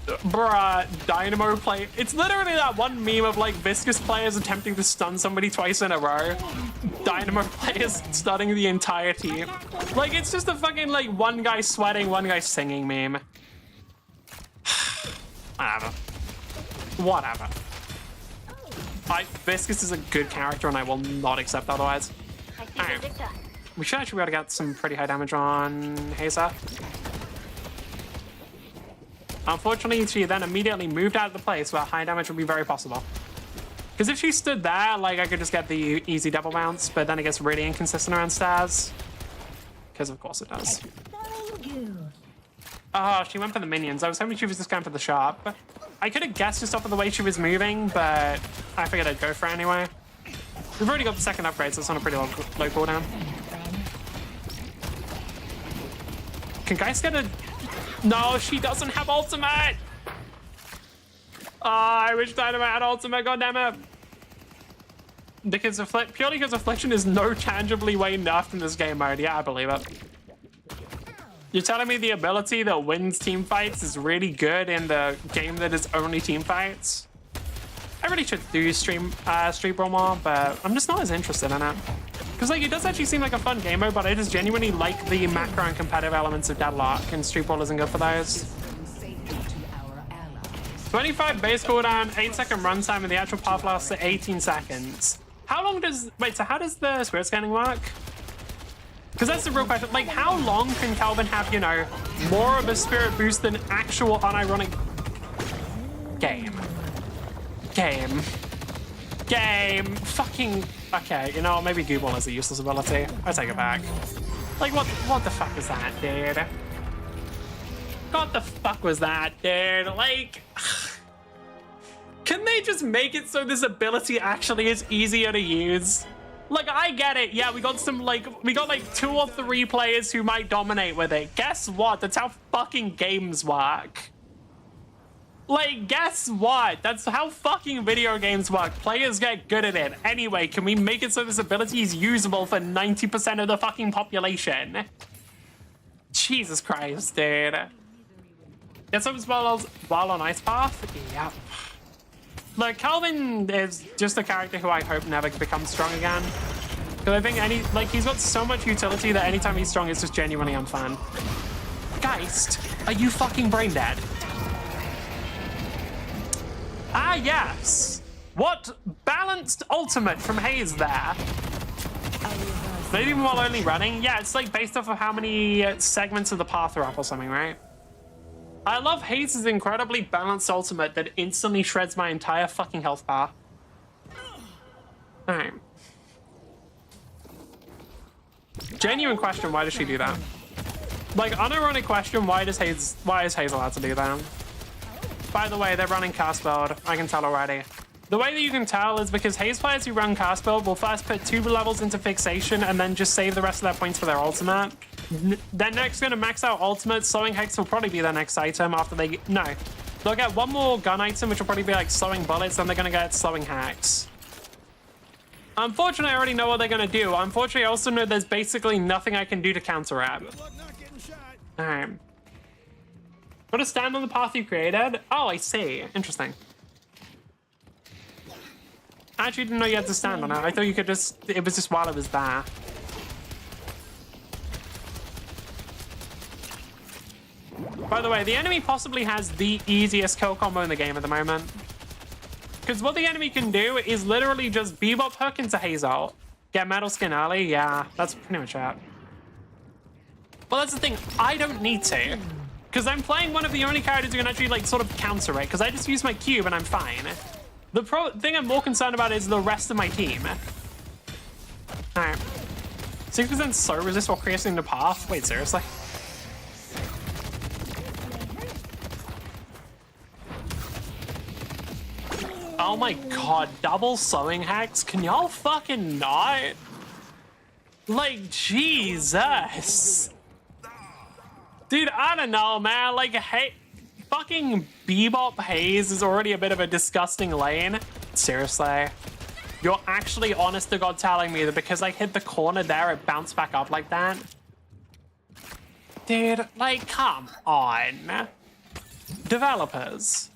Bruh, Dynamo play. It's literally that one meme of like Viscous players attempting to stun somebody twice in a row. Dynamo players stunning the entire team. Like, it's just a fucking like one guy sweating, one guy singing meme. Whatever. Viscous is a good character and I will not accept otherwise. Alright. We should actually be able to get some pretty high damage on Hazer. Unfortunately, she then immediately moved out of the place where high damage would be very possible. Because if she stood there, like, I could just get the easy double bounce, but then it gets really inconsistent around stairs. Because of course it does. Oh, she went for the minions. I was hoping she was just going for the sharp. I could have guessed just off of the way she was moving, but I figured I'd go for it anyway. We've already got the second upgrade, so it's on a pretty low cooldown. Can guys get a... No, she doesn't have ultimate! Oh, I wish Dynamo had ultimate, goddammit. Because purely because Affliction is no tangibly way nerfed in this game mode. Yeah, I believe it. You're telling me the ability that wins team fights is really good in the game that is only team fights? I really should do Street Brawl more, but I'm just not as interested in it. Because like, it does actually seem like a fun game mode, but I just genuinely like the macro and competitive elements of Deadlock, and Street Brawl isn't good for those. 25 base cooldown, 8-second runtime, and the actual path lasts 18 seconds. How long does... Wait, so how does the spirit scanning work? Because that's the real question. Like, how long can Calvin have, you know, more of a spirit boost than actual unironic... Game. Fucking... Okay, you know, maybe Gooball is a useless ability. I take it back. Like, what the fuck is that, dude? What the fuck was that, dude? Like... Can they just make it so this ability actually is easier to use? Like, I get it. Yeah, we got like 2 or 3 players who might dominate with it. Guess what? That's how fucking games work. Like, guess what? That's how fucking video games work. Players get good at it. Anyway, can we make it so this ability is usable for 90% of the fucking population? Jesus Christ, dude. Get some spells while on Ice Path? Yep. Look, Calvin is just a character who I hope never becomes strong again. Because I think he's got so much utility that anytime he's strong, it's just genuinely unfun. Geist, are you fucking brain dead? Ah, yes. What balanced ultimate from Hayes there. Not even while only running. Yeah, it's like based off of how many segments of the path are up or something, right? I love Hayes' incredibly balanced ultimate that instantly shreds my entire fucking health bar. Alright. Genuine question, why does she do that? Like, unironic question, why is Hayes allowed to do that? By the way, they're running cast build. I can tell already. The way that you can tell is because Hayes players who run cast build will first put 2 levels into fixation and then just save the rest of their points for their ultimate. They're next going to max out ultimate. Slowing Hex will probably be their next item after they... No. They'll get one more gun item, which will probably be like slowing bullets, then they're going to get slowing Hex. Unfortunately, I already know what they're going to do. Unfortunately, I also know there's basically nothing I can do to counter it. Alright. I'm going to stand on the path you created. Oh, I see. Interesting. I actually didn't know you had to stand on it. I thought you could just... It was just while it was there. By the way, the enemy possibly has the easiest kill combo in the game at the moment. Because what the enemy can do is literally just bebop hook into Hayes ult. Get metal skin early. Yeah, that's pretty much it. Well, that's the thing. I don't need to. Because I'm playing one of the only characters who can actually, like, sort of counter it. Because I just use my cube and I'm fine. The thing I'm more concerned about is the rest of my team. Alright. 6% so resist while creating the path? Wait, seriously? Oh my god, double slowing hacks? Can y'all fucking not? Like, Jesus. Dude, I don't know, man. Like, hey, fucking Bebop Hayes is already a bit of a disgusting lane. Seriously. You're actually honest to God telling me that because I hit the corner there, it bounced back up like that? Dude, like, come on. Developers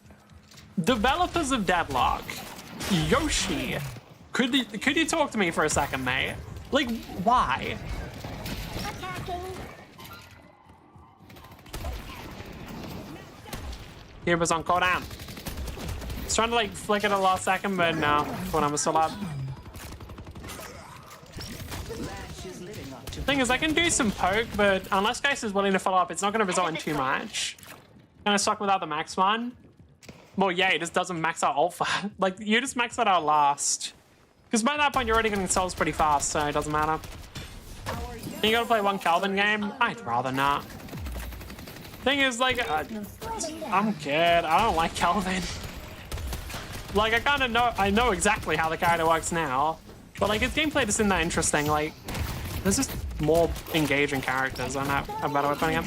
of Deadlock. Yoshi. Could you talk to me for a second, mate? Like, why? Here was on cooldown. I was trying to like flick it a last second, but no, cooldown was still up. The thing is, I can do some poke, but unless Geist is willing to follow up, it's not going to result in too much. Kind of stuck without the max one. Well, yeah, it just doesn't max out alpha. Like, you just max that out last. Because by that point, you're already getting souls pretty fast, so it doesn't matter. And you gotta play one Calvin game? I'd rather not. Thing is, like, I'm good. I don't like Calvin. Like, I kind of know, I know exactly how the character works now. But, like, his gameplay isn't that interesting. Like, there's just more engaging characters. I'm not a better way of putting it.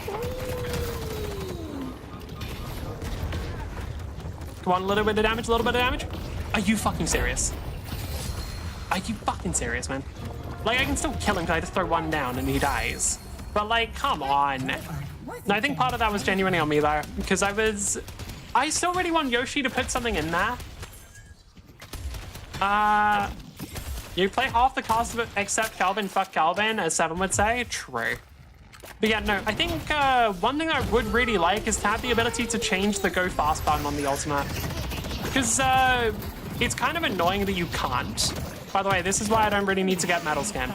Come on, a little bit of damage, a little bit of damage. Are you fucking serious? Are you fucking serious, man? Like, I can still kill him because I just throw one down and he dies. But, like, come on. No, I think part of that was genuinely on me, though. Because I still really want Yoshi to put something in there. You play half the cast except Calvin, fuck Calvin, as Seven would say. True. But yeah, no, I think one thing I would really like is to have the ability to change the go fast button on the ultimate. Because it's kind of annoying that you can't. By the way, this is why I don't really need to get metal skin.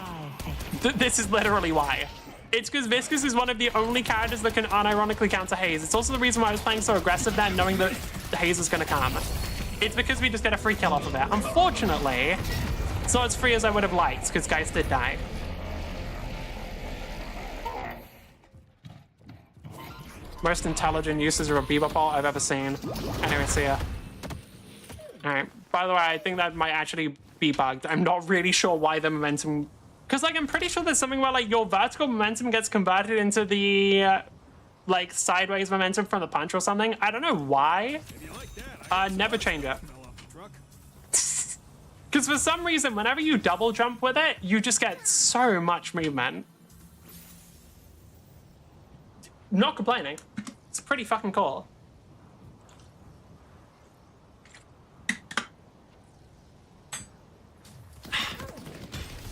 This is literally why. It's because Viscous is one of the only characters that can unironically counter Hayes. It's also the reason why I was playing so aggressive there, knowing that Hayes is going to come. It's because we just get a free kill off of it. Unfortunately, it's not as free as I would have liked, because Geist did die. Most intelligent uses of a Bebop ult I've ever seen. Anyway, see ya. Alright, by the way, I think that might actually be bugged. I'm not really sure why the momentum... Because, like, I'm pretty sure there's something where, like, your vertical momentum gets converted into the, like, sideways momentum from the punch or something. I don't know why. Never change it. Because for some reason, whenever you double jump with it, you just get so much movement. Not complaining. It's pretty fucking cool.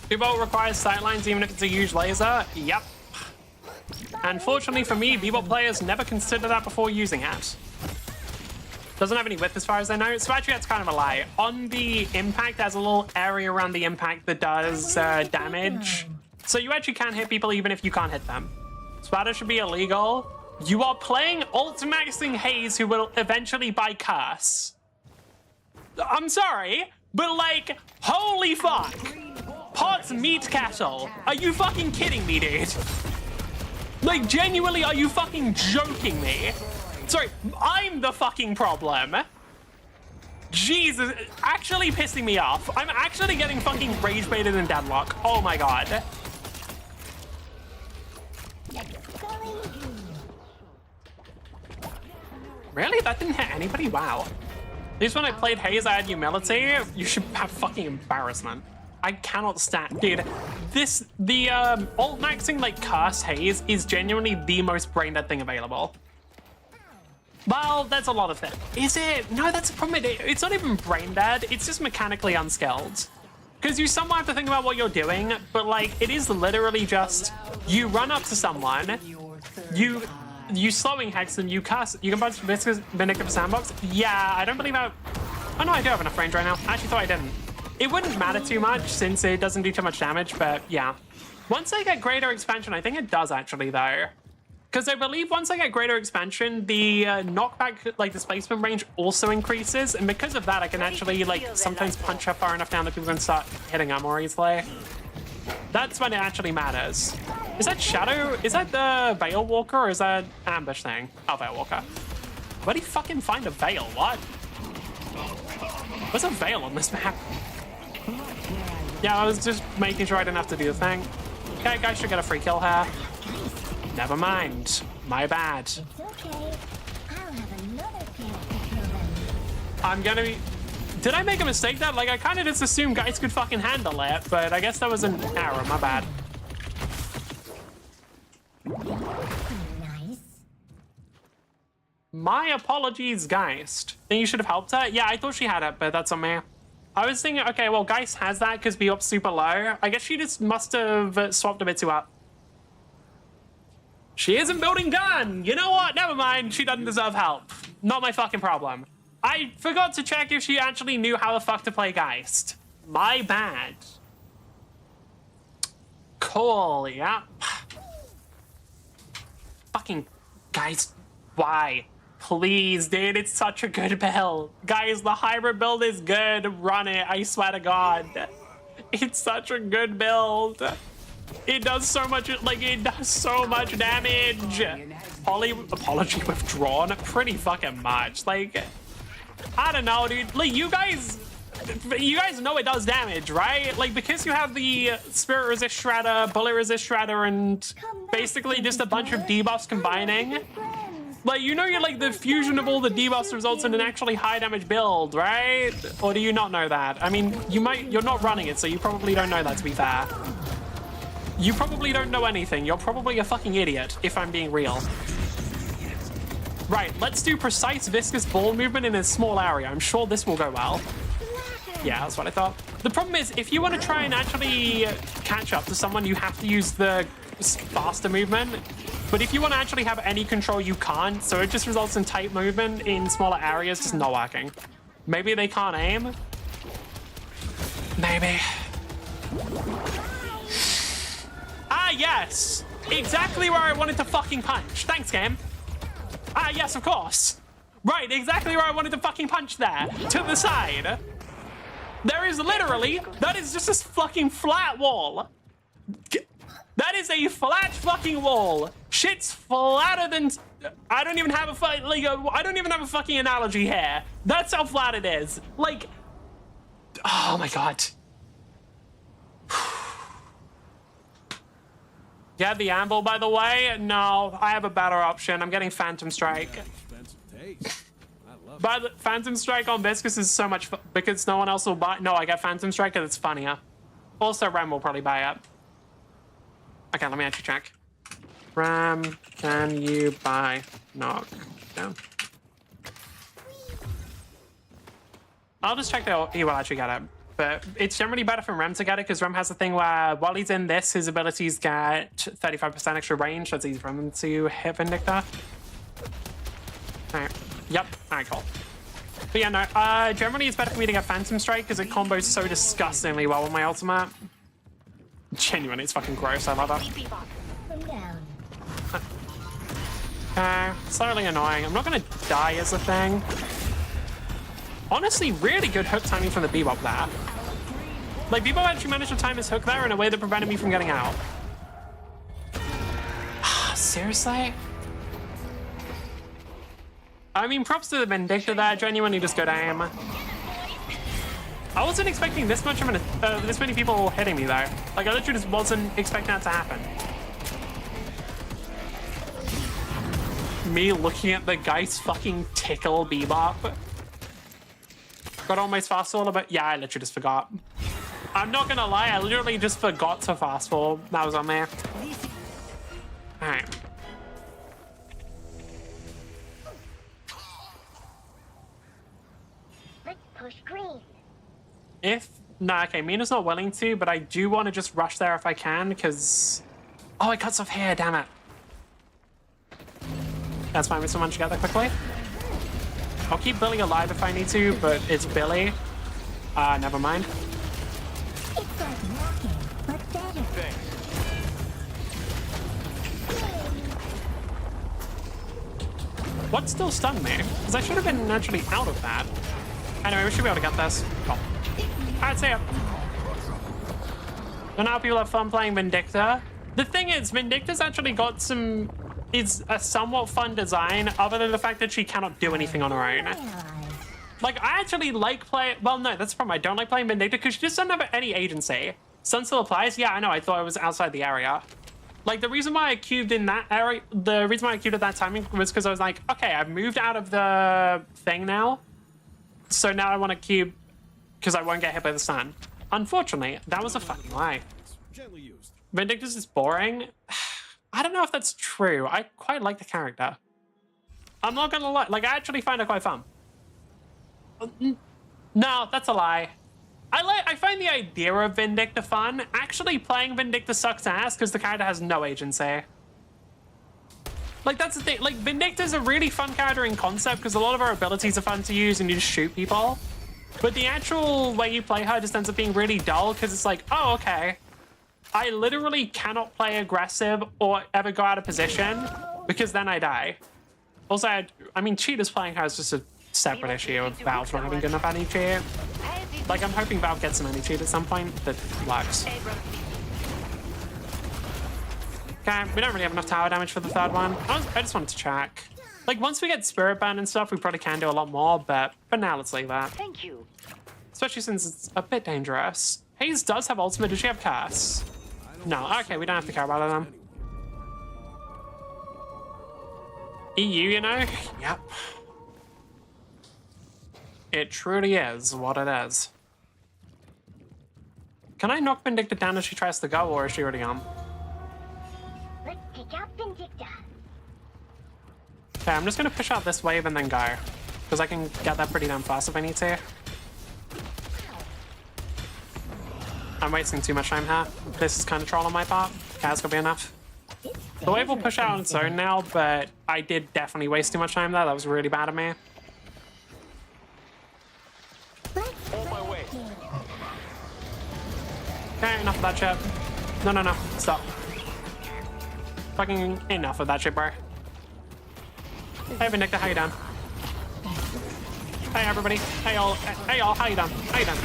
Bebop requires sightlines even if it's a huge laser. Yep. Unfortunately for me, Bebop players never consider that before using it. Doesn't have any width as far as I know. So actually, that's kind of a lie. On the impact, there's a little area around the impact that does damage. So you actually can hit people even if you can't hit them. Splatter should be illegal. You are playing Ultimaxing Haze, who will eventually buy Curse. I'm sorry, but like, holy fuck. Pot's meat castle. Are you fucking kidding me, dude? Like, genuinely, are you fucking joking me? Sorry, I'm the fucking problem. Jesus, actually pissing me off. I'm actually getting fucking rage baited in Deadlock. Oh my god. Really? That didn't hit anybody? Wow. At least when I played Haze, I had humility. You should have fucking embarrassment. I cannot stand, dude. The alt maxing like Curse Haze is genuinely the most brain dead thing available. Well, that's a lot of it. Is it? No, that's the problem. It's not even brain dead. It's just mechanically unskilled. Because you somewhat have to think about what you're doing, but like, it is literally just, you run up to someone, you slowing hex them, you cast, you can punch Vindictive Sandbox. Yeah, I don't believe I, oh no, I do have enough range right now. I actually thought I didn't. It wouldn't matter too much since it doesn't do too much damage, but yeah. Once I get greater expansion, I think it does actually though. Because I believe once I get greater expansion, the knockback, like displacement range also increases. And because of that, I can actually like sometimes punch her far enough down that people can start hitting her more easily. That's when it actually matters. Is that Shadow? Is that the Veil Walker or is that Ambush thing? Oh, Veil Walker. Where do you fucking find a Veil? What? What's a Veil on this map? Yeah, I was just making sure I didn't have to do the thing. Okay, guys should get a free kill here. Never mind. My bad. It's okay. I'll have another chance to kill them. I'm gonna be... Did I make a mistake there? Like, I kind of just assumed guys could fucking handle it, but I guess that was an error. My bad. Nice. My apologies, Geist. Think you should have helped her? Yeah, I thought she had it, but that's on me. I was thinking, okay, well, Geist has that because be up super low. I guess she just must have swapped a bit too up. She isn't building gun. You know what? Never mind. She doesn't deserve help. Not my fucking problem. I forgot to check if she actually knew how the fuck to play Geist. My bad. Cool, yeah. Fucking Geist, why? Please, dude, it's such a good build. Guys, the hybrid build is good. Run it, I swear to God. It's such a good build. It does so much, like, it does so much damage. Apology withdrawn pretty fucking much. Like, I don't know, dude. Like, you guys know it does damage, right? Like, because you have the Spirit Resist Shredder, Bullet Resist Shredder, and basically just a bunch of debuffs combining. Like, you know, you're like the fusion of all the debuffs results in an actually high damage build, right? Or do you not know that? I mean, you're not running it, so you probably don't know that, to be fair. You probably don't know anything. You're probably a fucking idiot, if I'm being real. Right, let's do precise viscous ball movement in a small area. I'm sure this will go well. Yeah, that's what I thought. The problem is, if you want to try and actually catch up to someone, you have to use the faster movement. But if you want to actually have any control, you can't. So it just results in tight movement in smaller areas, just not working. Maybe they can't aim. Maybe. Ah, yes! Exactly where I wanted to fucking punch. Thanks, game. Ah, yes, of course. Right, exactly where I wanted to fucking punch there. To the side. There is literally, that is just a fucking flat wall. That is a flat fucking wall. Shit's flatter than, I don't even have a, I don't even have a fucking analogy here. That's how flat it is. Like, oh my God. Yeah, the Anvil, by the way. No, I have a better option. I'm getting Phantom Strike. But the Phantom Strike on Viscous is so much fun because no one else will buy. No, I get Phantom Strike because it's funnier. Also, Ram will probably buy it. Okay, let me actually check. Ram, can you buy knockdown? I'll just check that he will actually get it. But it's generally better for Rem to get it because Rem has a thing where while he's in this, his abilities get 35% extra range. So it's easy for him to hit Vindictor. All right. Yep. All right, cool. But yeah, no, generally it's better for me to get Phantom Strike because it combos so disgustingly well with my ultimate. Genuinely, it's fucking gross. I love it. Them down. Okay, slightly annoying. I'm not gonna die as a thing. Honestly, really good hook timing from the Bebop there. Like, Bebop actually managed to time his hook there in a way that prevented me from getting out. Seriously? I mean, props to the Vindicta there. Genuinely just good aim. I wasn't expecting this much of this many people hitting me though. Like, I literally just wasn't expecting that to happen. Me looking at the guy's fucking tickle Bebop. Got almost fast forward, but yeah, I literally just forgot. I'm not gonna lie, I literally just forgot to fast forward. That was on there. Alright. Let's push green. Okay, Mina's not willing to, but I do want to just rush there if I can, because... Oh, it cuts off here, damn it. That's fine, we still managed to get there quickly. I'll keep Billy alive if I need to, but it's Billy. Never mind. It's like walking, but better. Thanks. What still stunned me? Because I should have been naturally out of that. Anyway, we should be able to get this. Cool. Alright, see ya. So now people have fun playing Vindicta. The thing is, Vindicta's actually got some... It's a somewhat fun design, other than the fact that she cannot do anything on her own. Like, I actually like playing... Well, no, that's the problem. I don't like playing Vindicta because she just doesn't have any agency. Sun still applies? Yeah, I know. I thought it was outside the area. Like, the reason why I cubed in that area... The reason why I cubed at that timing was because I was like, okay, I've moved out of the thing now. So now I want to cube because I won't get hit by the sun. Unfortunately, that was a fucking lie. Vindicta's is boring. I don't know if that's true. I quite like the character. I'm not gonna lie. Like, I actually find her quite fun. No, that's a lie. I find the idea of Vindicta fun. Actually, playing Vindicta sucks ass because the character has no agency. Like, that's the thing. Like, Vindicta's a really fun character in concept because a lot of her abilities are fun to use and you just shoot people. But the actual way you play her just ends up being really dull because it's like, oh, okay. I literally cannot play aggressive or ever go out of position because then I die. Also, I mean, cheaters playing her is just a separate issue of Valve not having good enough anti-cheat. Like, I'm hoping Valve gets some anti-cheat at some point that works. Okay, we don't really have enough tower damage for the third one. I just wanted to check. Like, once we get Spirit Burn and stuff, we probably can do a lot more, but for now, let's leave that. Thank you. Especially since it's a bit dangerous. Hayes does have ultimate. Does she have curse? No, okay, we don't have to care about it then. EU, you know? Yep. It truly is what it is. Can I knock Vindicta down as she tries to go, or is she already on? Let's take out Vindicta. Okay, I'm just gonna push out this wave and then go. Because I can get that pretty damn fast if I need to. I'm wasting too much time here. This is kind of troll on my part. Okay, that's gonna be enough. The wave will push out on its own now, but I did definitely waste too much time there. That was really bad of me. On my way. Okay, enough of that shit. No. Stop. Fucking enough of that shit, bro. Hey, Vindicta, how you doing? Hey, everybody. Hey, y'all. Hey, y'all. How you doing? How you doing?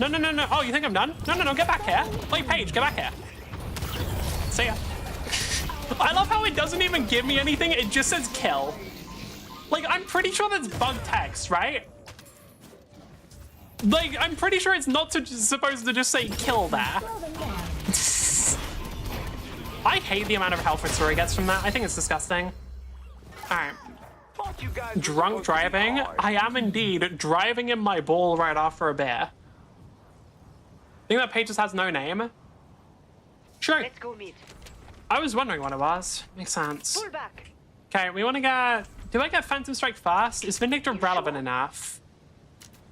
No. Oh, you think I'm done? No. Get back here. Wait, Paige, get back here. See ya. I love how it doesn't even give me anything. It just says kill. Like, I'm pretty sure that's bug text, right? Like, I'm pretty sure it's not supposed to just say kill there. I hate the amount of health Ritsuri gets from that. I think it's disgusting. Alright. Thought you guys Drunk driving? I am indeed driving in my ball right after a beer. Think that page just has no name? Sure. Let's go meet. I was wondering what it was. Makes sense. Pull back. Okay, we want to get... Do I get Phantom Strike fast? Is Vindicta relevant enough?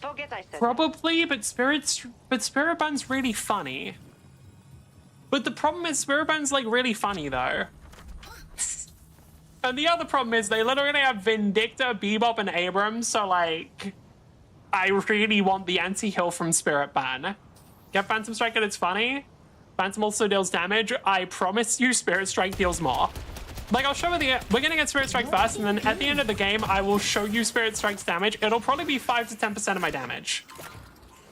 Forget I said Probably, but Spirit Burn's really funny. But the problem is Spirit Burn's like really funny though. And the other problem is they literally have Vindicta, Bebop, and Abrams, so like, I really want the anti-heal from Spirit Ban. Get Phantom Strike and it's funny. Phantom also deals damage. I promise you Spirit Strike deals more. Like, I'll show you we're gonna get Spirit Strike first, and then at the end of the game, I will show you Spirit Strike's damage. It'll probably be 5 to 10% of my damage.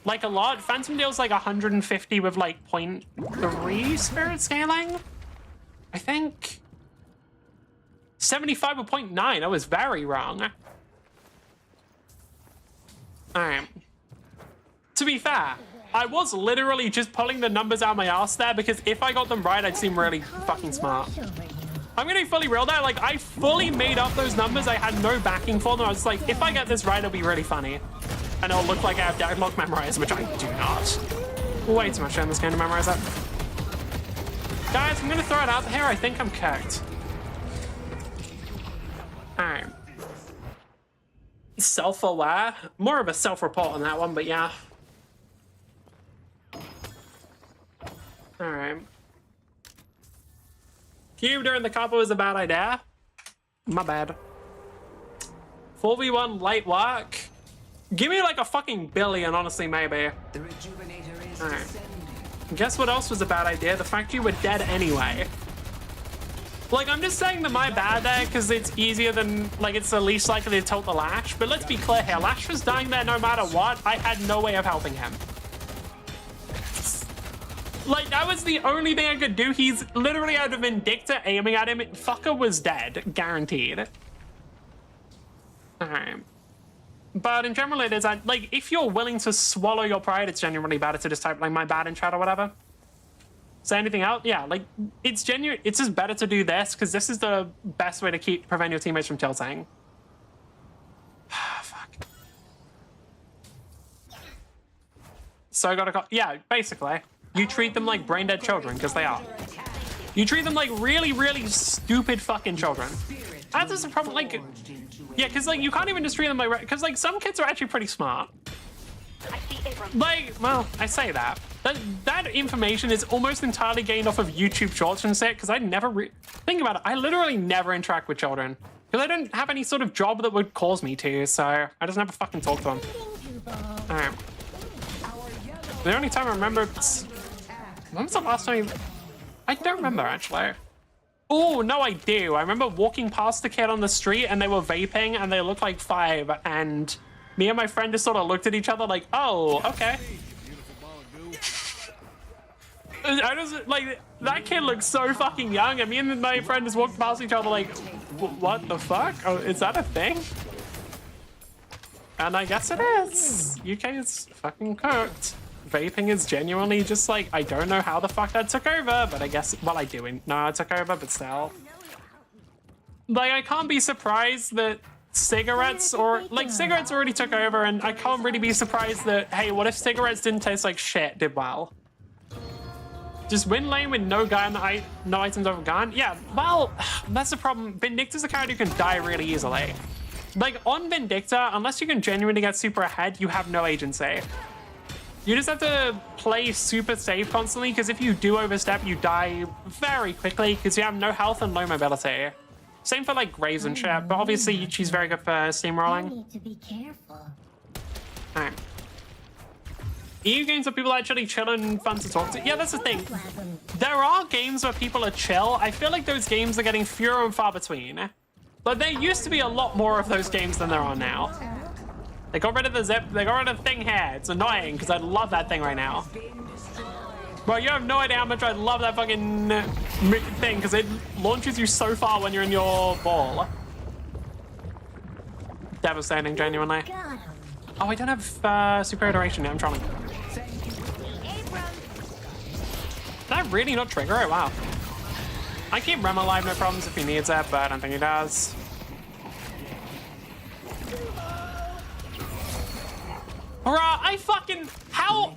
Like, a lot. Phantom deals like 150 with like 0.3 Spirit scaling, I think. 75 with 0.9, I was very wrong. All right. To be fair, I was literally just pulling the numbers out of my ass there because if I got them right, I'd seem really fucking smart. I'm gonna be fully real there. Like, I fully made up those numbers. I had no backing for them. I was like, if I get this right, it'll be really funny. And it'll look like I have Deadlock memorized, which I do not. Way too much in this game to memorize that. Guys, I'm gonna throw it out here. I think I'm cooked. All right. Self-aware. More of a self-report on that one, but yeah. All right. Cube during the copper was a bad idea. My bad. 4v1 light work. Give me like a fucking billion, honestly, maybe. The rejuvenator is Alright. descending. Guess what else was a bad idea? The fact you were dead anyway. Like, I'm just saying that my bad there because it's easier than, like, it's the least likely to tilt the Lash. But let's be clear here. Lash was dying there no matter what. I had no way of helping him. Like, that was the only thing I could do. He's literally out of Vindicta aiming at him. Fucker was dead. Guaranteed. Alright. But in general, it is, like, if you're willing to swallow your pride, it's genuinely better to just type, like, my bad in chat or whatever. Say anything else? Yeah, like, it's genuine. It's just better to do this, because this is the best way to prevent your teammates from tilting. Fuck. So I gotta call, yeah, basically. You treat them like brain-dead children, because they are. You treat them like really, really stupid fucking children. That's just a problem, like, yeah, because, like, you can't even just treat them like, because, like, some kids are actually pretty smart. I see Abrams. Like, well, I say that. That information is almost entirely gained off of YouTube Shorts and shit, because I never, think about it, I literally never interact with children. Because I don't have any sort of job that would cause me to, so I just never fucking talk to them. Alright. The only time I remember, when was the last time? I don't remember, actually. Oh, no, I do. I remember walking past the kid on the street and they were vaping and they looked like 5 and me and my friend just sort of looked at each other like, oh, okay. I just, like, that kid looks so fucking young and me and my friend just walked past each other like, what the fuck? Oh, is that a thing? And I guess it is. UK is fucking cooked. Vaping is genuinely just like, I don't know how the fuck that took over, but I guess, well, I do know it took over, but still. Like, I can't be surprised that cigarettes cigarettes already took over, and I can't really be surprised that, hey, what if cigarettes didn't taste like shit, did well? Just win lane with no gun, no items over gun? Yeah, well, that's the problem. Vindicta's a character who can die really easily. Like, on Vindicta, unless you can genuinely get super ahead, you have no agency. You just have to play super safe constantly, because if you do overstep, you die very quickly, because you have no health and low mobility. Same for, like, Graves and shit, but obviously she's very good for steamrolling. Need to be careful. Alright. EU games where people actually chill and fun to talk to. Yeah, that's the thing. There are games where people are chill. I feel like those games are getting fewer and far between. But there used to be a lot more of those games than there are now. They got rid of the zip. They got rid of the thing here. It's annoying because I love that thing right now. Bro, you have no idea how much I love that fucking thing because it launches you so far when you're in your ball. Devastating, genuinely. Oh, I don't have superior duration yet. I'm trying. Did I really not trigger it? Wow. I keep Rem alive, no problems if he needs it, but I don't think he does. Bruh, I fucking, how?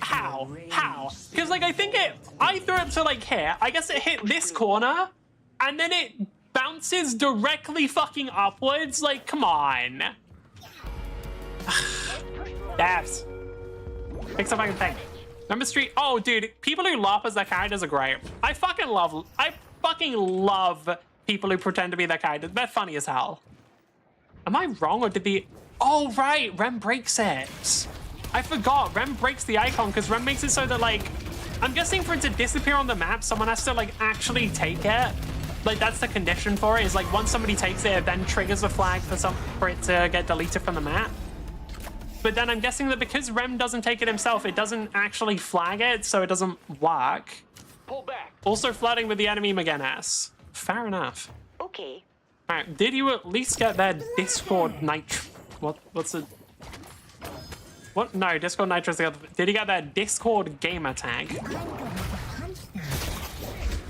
Because, like, I think I threw it to, like, here. I guess it hit this corner, and then it bounces directly fucking upwards. Like, come on. Devs. Fix the fucking thing. Number 3. Oh, dude, people who laugh as their characters are great. I fucking love people who pretend to be that kind. They're funny as hell. Am I wrong, or did the... Oh, right, Rem breaks it. I forgot, Rem breaks the icon because Rem makes it so that, like, I'm guessing for it to disappear on the map, someone has to, like, actually take it. Like, that's the condition for it, is, like, once somebody takes it, it then triggers a flag for it to get deleted from the map. But then I'm guessing that because Rem doesn't take it himself, it doesn't actually flag it, so it doesn't work. Pull back. Also flirting with the enemy McGinnis. Fair enough. Okay. All right, did you at least get their Discord Nitro? What's it? What? No, Discord Nitro's the other. Did you get their Discord gamer tag?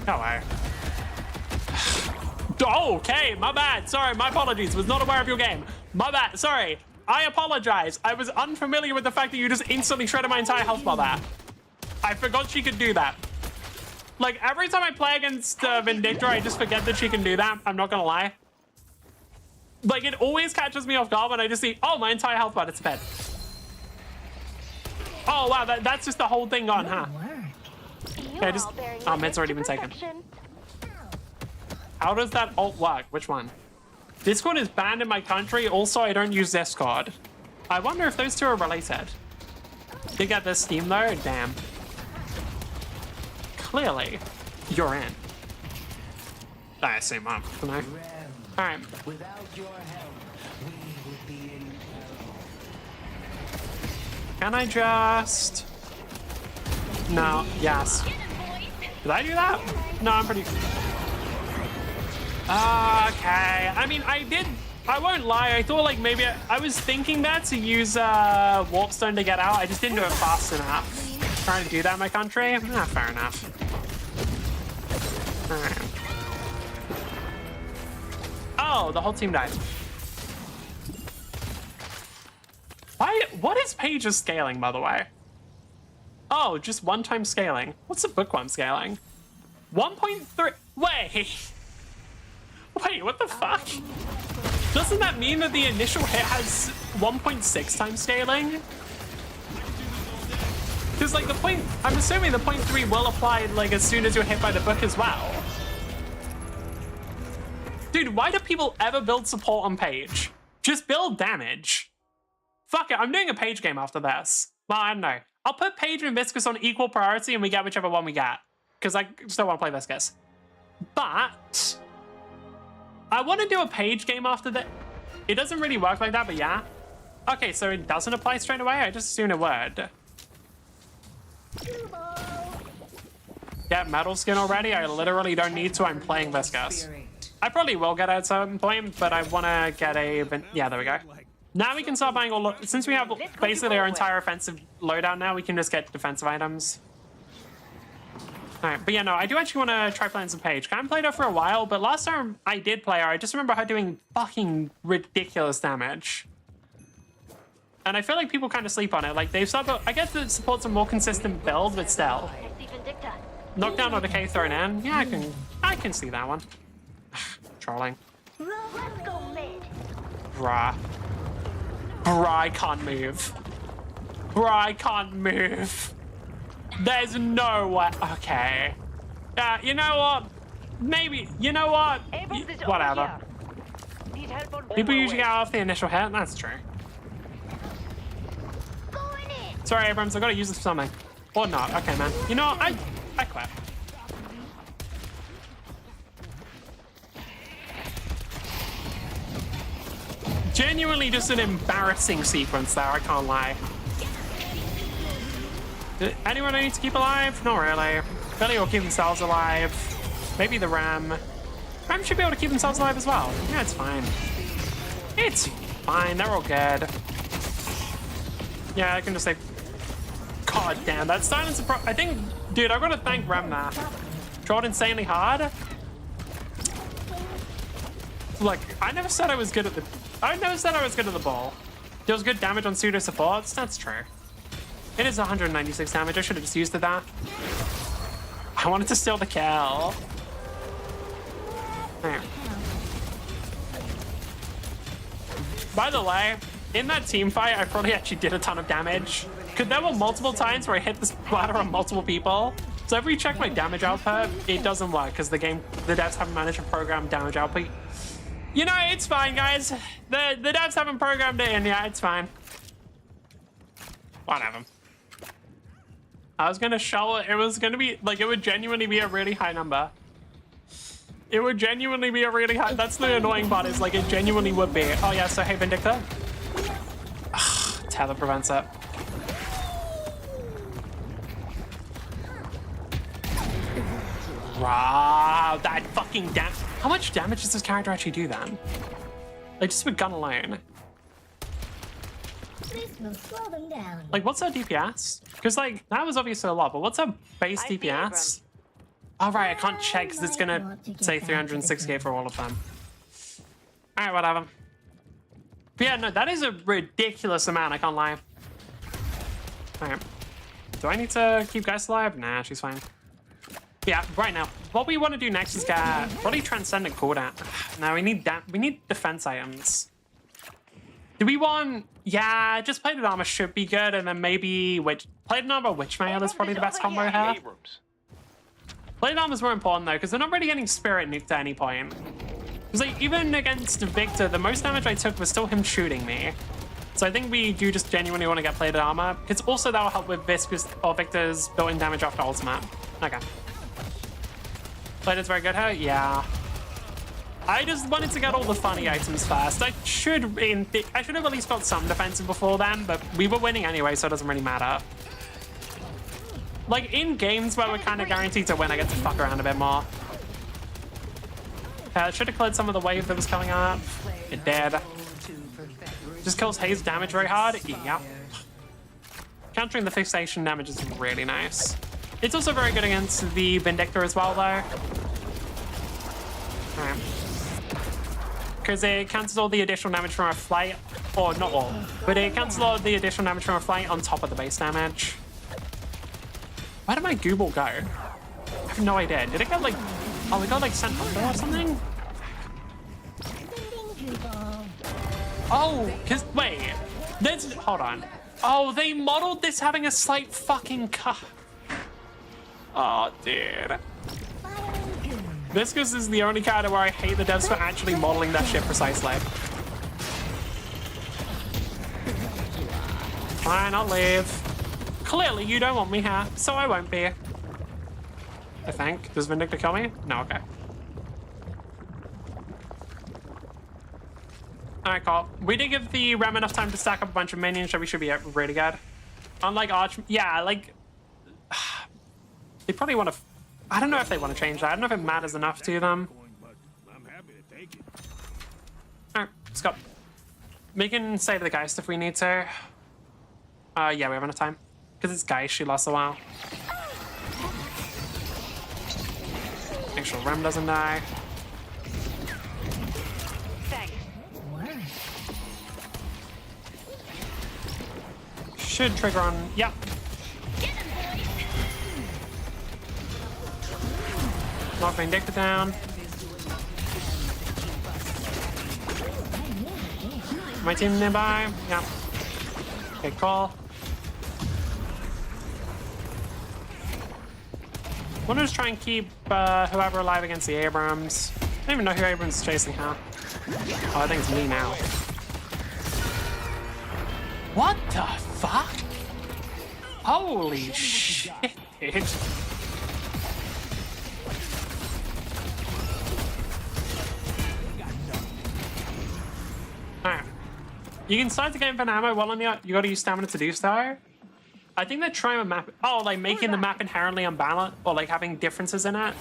Hello. Oh, okay, my bad. Sorry, my apologies. Was not aware of your game. My bad. Sorry. I apologize. I was unfamiliar with the fact that you just instantly shredded my entire health bar there. I forgot she could do that. Like, every time I play against Vindictor, I just forget that she can do that. I'm not gonna lie. Like, it always catches me off guard when I just see, oh, my entire health bar disappeared. Oh, wow, that's just the whole thing gone, huh? Okay, just... Oh, mid's already been taken. How does that ult work? Which one? Discord is banned in my country. Also, I don't use Discord. I wonder if those two are related. Did get this Steam, though? Damn. Clearly, you're in. I assume I'm, can I? All right. Without your help, we would be in peril. Can I just... No, yes. Did I do that? No, I'm pretty... Okay. I mean, I won't lie. I thought, like, maybe... I was thinking that to use Warpstone to get out. I just didn't do it fast enough. Trying to do that in my country? Fair enough. All right. Oh, the whole team died. Why? What is Paige's scaling, by the way? Oh, just one-time scaling. What's the bookworm scaling? 1.3... Wait, what the fuck? Doesn't that mean that the initial hit has 1.6 times scaling? Because, like, the point... I'm assuming the 0.3 will apply, like, as soon as you're hit by the book as well. Dude, why do people ever build support on Paige? Just build damage. Fuck it, I'm doing a Paige game after this. Well, I don't know. I'll put Paige and Viscus on equal priority and we get whichever one we get. Because I still want to play Viscus. But... I want to do a Paige game after that. It doesn't really work like that, but yeah. Okay, so it doesn't apply straight away? I just assumed it would. Get metal skin already? I literally don't need to. I'm playing Viscus. I probably will get it at some point, but I want to get a... Yeah, there we go. Now we can start buying all... Since we have basically our entire offensive loadout now, we can just get defensive items. Alright, but yeah, no, I do actually want to try playing some Paige. I haven't played her for a while, but last time I did play her, I just remember her doing fucking ridiculous damage. And I feel like people kind of sleep on it. Like, they've started... I guess it supports a more consistent build, but still. Knockdown or decay thrown in? Yeah, I can see that one. Trolling. Let's go mid. Bruh. Bruh, I can't move. Bruh, I can't move. There's no way. Okay. Yeah, you know what? Maybe. You know what? Whatever. People usually get off the initial hit. That's true. Sorry, Abrams. I gotta use this for something. Or not. Okay, man. You know what? I quit. Genuinely just an embarrassing sequence there, I can't lie. Anyone I need to keep alive? Not really. Billy will keep themselves alive. Maybe the Ram. Ram should be able to keep themselves alive as well. Yeah, it's fine. It's fine, they're all good. Yeah, I can just say... God damn, that silence... I think... Dude, I've got to thank Ram there. Trolled insanely hard. Look, I never said I was good at the... I never said I was good at the ball. Deals good damage on pseudo supports. That's true. It is 196 damage. I should have just used it that. I wanted to steal the kill. There. By the way, in that team fight, I probably actually did a ton of damage. Because there were multiple times where I hit the splatter on multiple people. So if we check my damage output, it doesn't work because the devs haven't managed to program damage output. You know, it's fine, guys. The devs haven't programmed it in yet. It's fine. Whatever. I was gonna show it. It was gonna be like, it would genuinely be a really high number. It would genuinely be a really high. That's the annoying part, is like it genuinely would be. Oh yeah, so hey Vindictor. Ugh, tether prevents it. Wow, that fucking damage. How much damage does this character actually do then? Like just with gun alone. This will slow them down. Like what's our DPS? Because like that was obviously a lot, but what's our base DPS? All right, I can't check because it's gonna say 360k for all of them. All right, whatever. But yeah, no, that is a ridiculous amount. I can't lie. All right. Do I need to keep Geist alive? Nah, she's fine. Yeah, right now, what we want to do next is get probably Transcendent cooldown. No, we need defense items. Do we want? Yeah, just plated armor should be good, and then maybe plated armor, witch mail is probably the best combo here. Plated armor is more important though, because they're not really getting spirit nuked at any point. Because like even against Victor, the most damage I took was still him shooting me. So I think we do just genuinely want to get plated armor. Because also that will help with Victor's built-in damage after ultimate. Okay. Plated's very good here? Yeah. I just wanted to get all the funny items first. I should have at least got some defensive before then, but we were winning anyway, so it doesn't really matter. Like in games where we're kind of guaranteed to win, I get to fuck around a bit more. It should have cleared some of the wave that was coming up. It did. Just kills Haze damage very hard. Yep. Countering the fixation damage is really nice. It's also very good against the Vindictor as well, though. Because it cancels all the additional damage from a flight, or not all, but it cancels all the additional damage from a flight on top of the base damage. Where did my Google go? I have no idea. Did it get like, oh, it got like sent under or something? Oh, because, wait, hold on. Oh, they modeled this having a slight fucking cut. Oh, dude. Viscous is the only character where I hate the devs for actually modeling that shit precisely. Fine, I'll leave. Clearly, you don't want me here, so I won't be. I think. Does Vindictor kill me? No, okay. Alright, cool. We did give the Rem enough time to stack up a bunch of minions, so we should be really good. Unlike Arch... Yeah, like... They probably want to... I don't know if they want to change that. I don't know if it matters enough to them. Alright, let's go. We can save the Geist if we need to. Yeah, we have enough time. Because it's Geist, she lasts a while. Make sure Rem doesn't die. Should trigger on... Yep. Knock Vindictor down. My team nearby. Yep. Okay, call. I want to just try and keep whoever alive against the Abrams. I don't even know who Abrams is chasing, huh? Oh, I think it's me now. What the fuck? Holy shit. Alright. You can start the game for ammo while on the... You gotta use stamina to do so. I think they're trying to map... Oh, like making the map inherently unbalanced, or like having differences in it.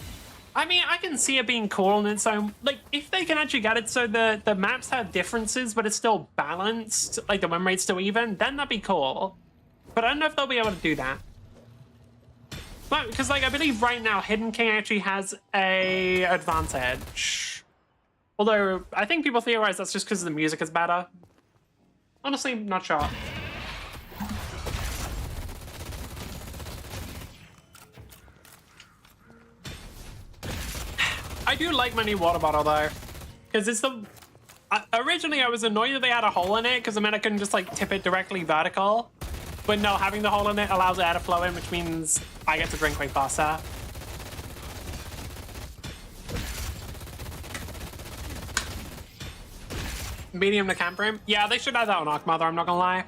I mean, I can see it being cool in its own... Like, if they can actually get it so the maps have differences, but it's still balanced, like the win rate's still even, then that'd be cool. But I don't know if they'll be able to do that. But, because, like, I believe right now, Hidden King actually has a advantage. Although, I think people theorize that's just because the music is better. Honestly, not sure. I do like my new water bottle though, because it's the... originally I was annoyed that they had a hole in it, because it meant I couldn't just like tip it directly vertical. But no, having the hole in it allows air to flow in, which means I get to drink way faster. Medium to camp room. Yeah, they should have that on Arc Mother, I'm not gonna lie.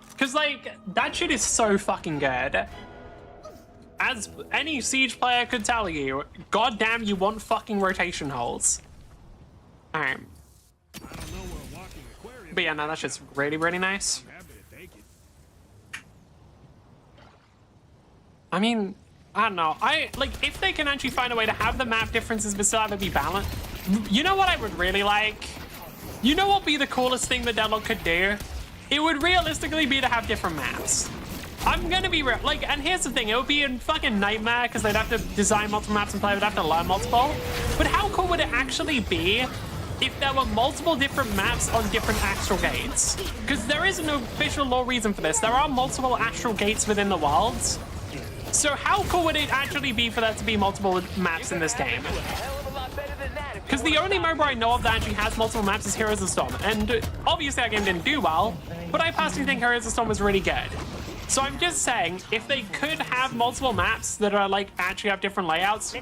Because, like, that shit is so fucking good. As any Siege player could tell you, goddamn, you want fucking rotation holes. Alright. But yeah, no, that shit's really, really nice. I mean, I don't know. If they can actually find a way to have the map differences but still have it be balanced. You know what I would really like? You know what would be the coolest thing that Deadlock could do? It would realistically be to have different maps. I'm gonna be real, and here's the thing, it would be a fucking nightmare because they'd have to design multiple maps and players would have to learn multiple. But how cool would it actually be if there were multiple different maps on different astral gates? Because there is an official law reason for this. There are multiple astral gates within the worlds. So how cool would it actually be for there to be multiple maps in this game? Because the only mode where I know of that actually has multiple maps is Heroes of the Storm. And obviously that game didn't do well, but I personally think Heroes of the Storm was really good. So I'm just saying, if they could have multiple maps that are actually have different layouts,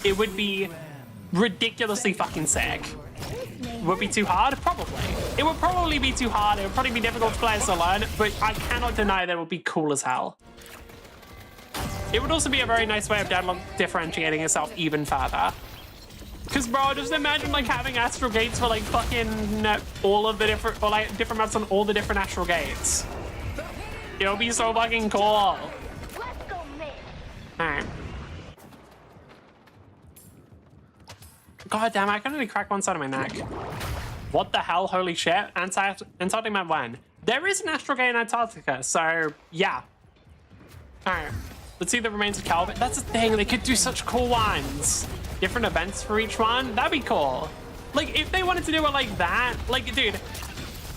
it would be ridiculously fucking sick. Would it be too hard? Probably. It would probably be too hard. It would probably be difficult for players to learn, but I cannot deny that it would be cool as hell. It would also be a very nice way of Deadlock differentiating itself even further. Because, bro, just imagine having astral gates for fucking all of the different, or different maps on all the different astral gates. It would be so fucking cool. Let's go mid. Alright. God damn, I can only crack one side of my neck. What the hell? Holy shit. Antarctic map when? There is an astral gate in Antarctica, so yeah. Alright. Let's see the remains of Calvin. That's the thing, they could do such cool ones. Different events for each one. That'd be cool. If they wanted to do it like that, dude,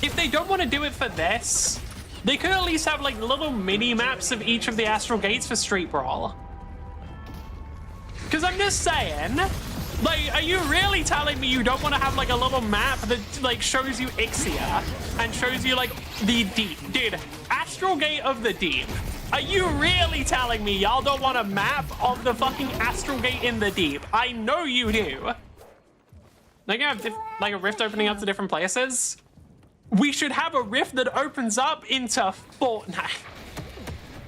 if they don't want to do it for this, they could at least have little mini maps of each of the astral gates for Street Brawl. Because I'm just saying, are you really telling me you don't want to have a little map that shows you Ixia and shows you the deep? Dude, Astral Gate of the Deep. Are you really telling me y'all don't want a map of the fucking Astral Gate in the Deep? I know you do. They're gonna have a rift opening up to different places. We should have a rift that opens up into Fortnite.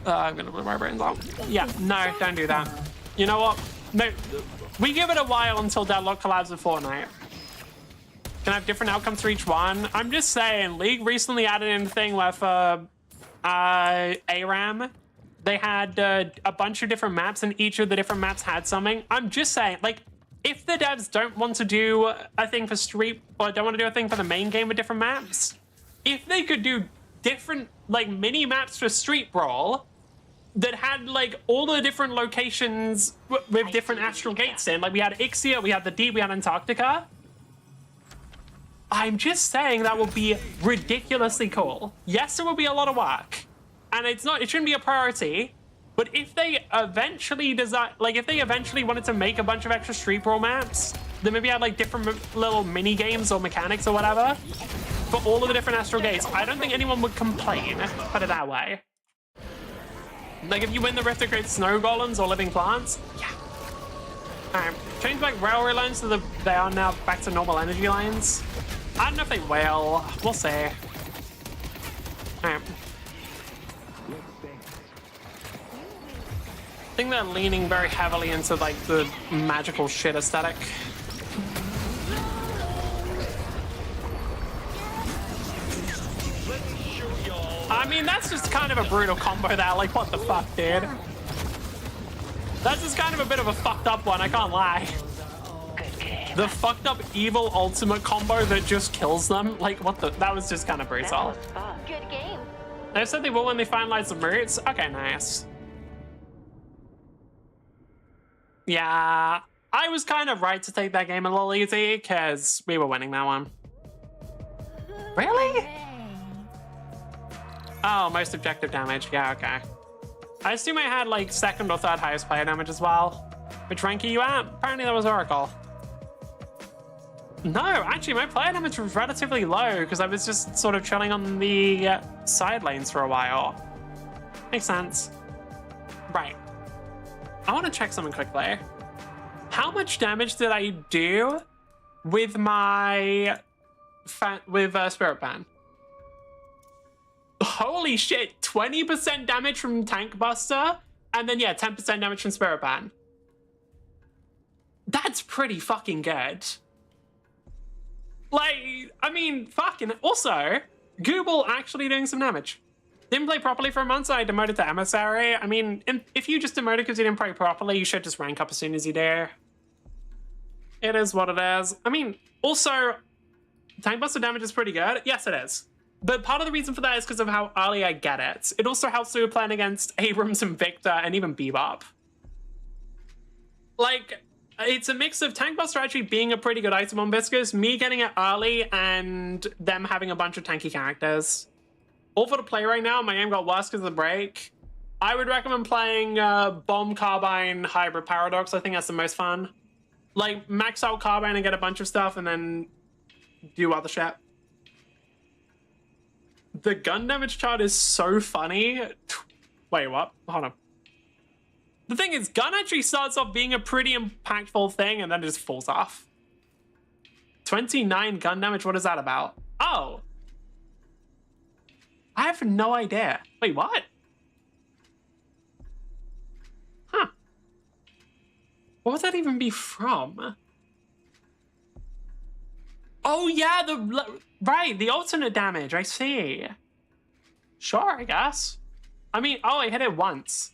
I'm gonna blow my brains out. Yeah, no, don't do that. You know what? No, we give it a while until Deadlock collabs with Fortnite. Can I have different outcomes for each one? I'm just saying, League recently added in a thing where for ARAM, they had a bunch of different maps and each of the different maps had something. I'm just saying, if the devs don't want to do a thing for Street, or don't want to do a thing for the main game with different maps, if they could do different, mini maps for Street Brawl that had, all the different locations with different astral gates in, we had Ixia, we had the Deep, we had Antarctica. I'm just saying that would be ridiculously cool. Yes, it will be a lot of work, and it shouldn't be a priority. But if they eventually if they eventually wanted to make a bunch of extra Street Brawl maps, then maybe add different little mini games or mechanics or whatever for all of the different astral gates, I don't think anyone would complain. Put it that way. If you win the rift, it creates snow golems or living plants. Yeah. Alright, change railway lines so they are now back to normal energy lines. I don't know if they will. We'll see. Alright. I think they're leaning very heavily into the magical shit aesthetic. I mean, that's just kind of a brutal combo there. What the fuck, dude? That's just kind of a bit of a fucked up one, I can't lie. The fucked up evil ultimate combo that just kills them. What the? That was just kind of brutal. Good game. They said they will when they finalize the routes. Okay, nice. Yeah, I was kind of right to take that game a little easy because we were winning that one. Really? Oh, most objective damage. Yeah, okay. I assume I had second or third highest player damage as well. Which rank are you at? Apparently that was Oracle. No, actually my player damage was relatively low because I was just sort of chilling on the side lanes for a while. Makes sense. Right. I want to check something quickly. How much damage did I do with my Spirit Ban? Holy shit, 20% damage from Tank Buster, and then yeah, 10% damage from Spirit Ban. That's pretty fucking good. Like, I mean, fucking, also, Google actually doing some damage. Didn't play properly for a month, so I demoted to Emissary. I mean, if you just demoted because you didn't play properly, you should just rank up as soon as you do. It is what it is. I mean, also, Tank Buster damage is pretty good. Yes, it is. But part of the reason for that is because of how early I get it. It also helps to playing against Abrams and Victor and even Bebop. Like, it's a mix of Tank Buster actually being a pretty good item on Viscous, me getting it early, and them having a bunch of tanky characters. All for the play right now. My aim got worse because of the break. I would recommend playing Bomb, Carbine, Hybrid, Paradox. I think that's the most fun. Like, max out Carbine and get a bunch of stuff, and then do other shit. The gun damage chart is so funny. Wait, what? Hold on. The thing is, gun actually starts off being a pretty impactful thing, and then it just falls off. 29 gun damage, what is that about? Oh. I have no idea. Wait, what? Huh. What would that even be from? Oh yeah, right, the alternate damage, I see. Sure, I guess. I mean, oh, I hit it once.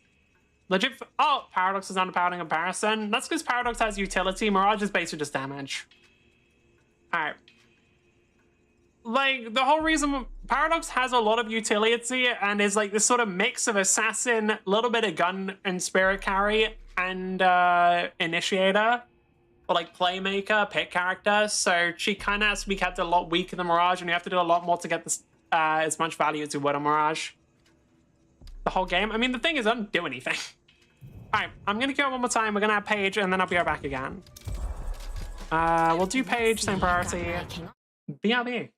Legit, oh, Paradox is underpowered in comparison. That's because Paradox has utility, Mirage is basically just damage. Alright. Like, the whole reason Paradox has a lot of utility and is like this sort of mix of assassin, little bit of gun and spirit carry, and initiator, or like playmaker, pick character. So she kind of has to be kept a lot weaker than Mirage, and you have to do a lot more to get this as much value as you would on Mirage. The whole game. I mean, the thing is, I don't do anything. Alright, I'm gonna go one more time. We're gonna have Paige, and then I'll be right back again. We'll do Paige, same priority. BRB.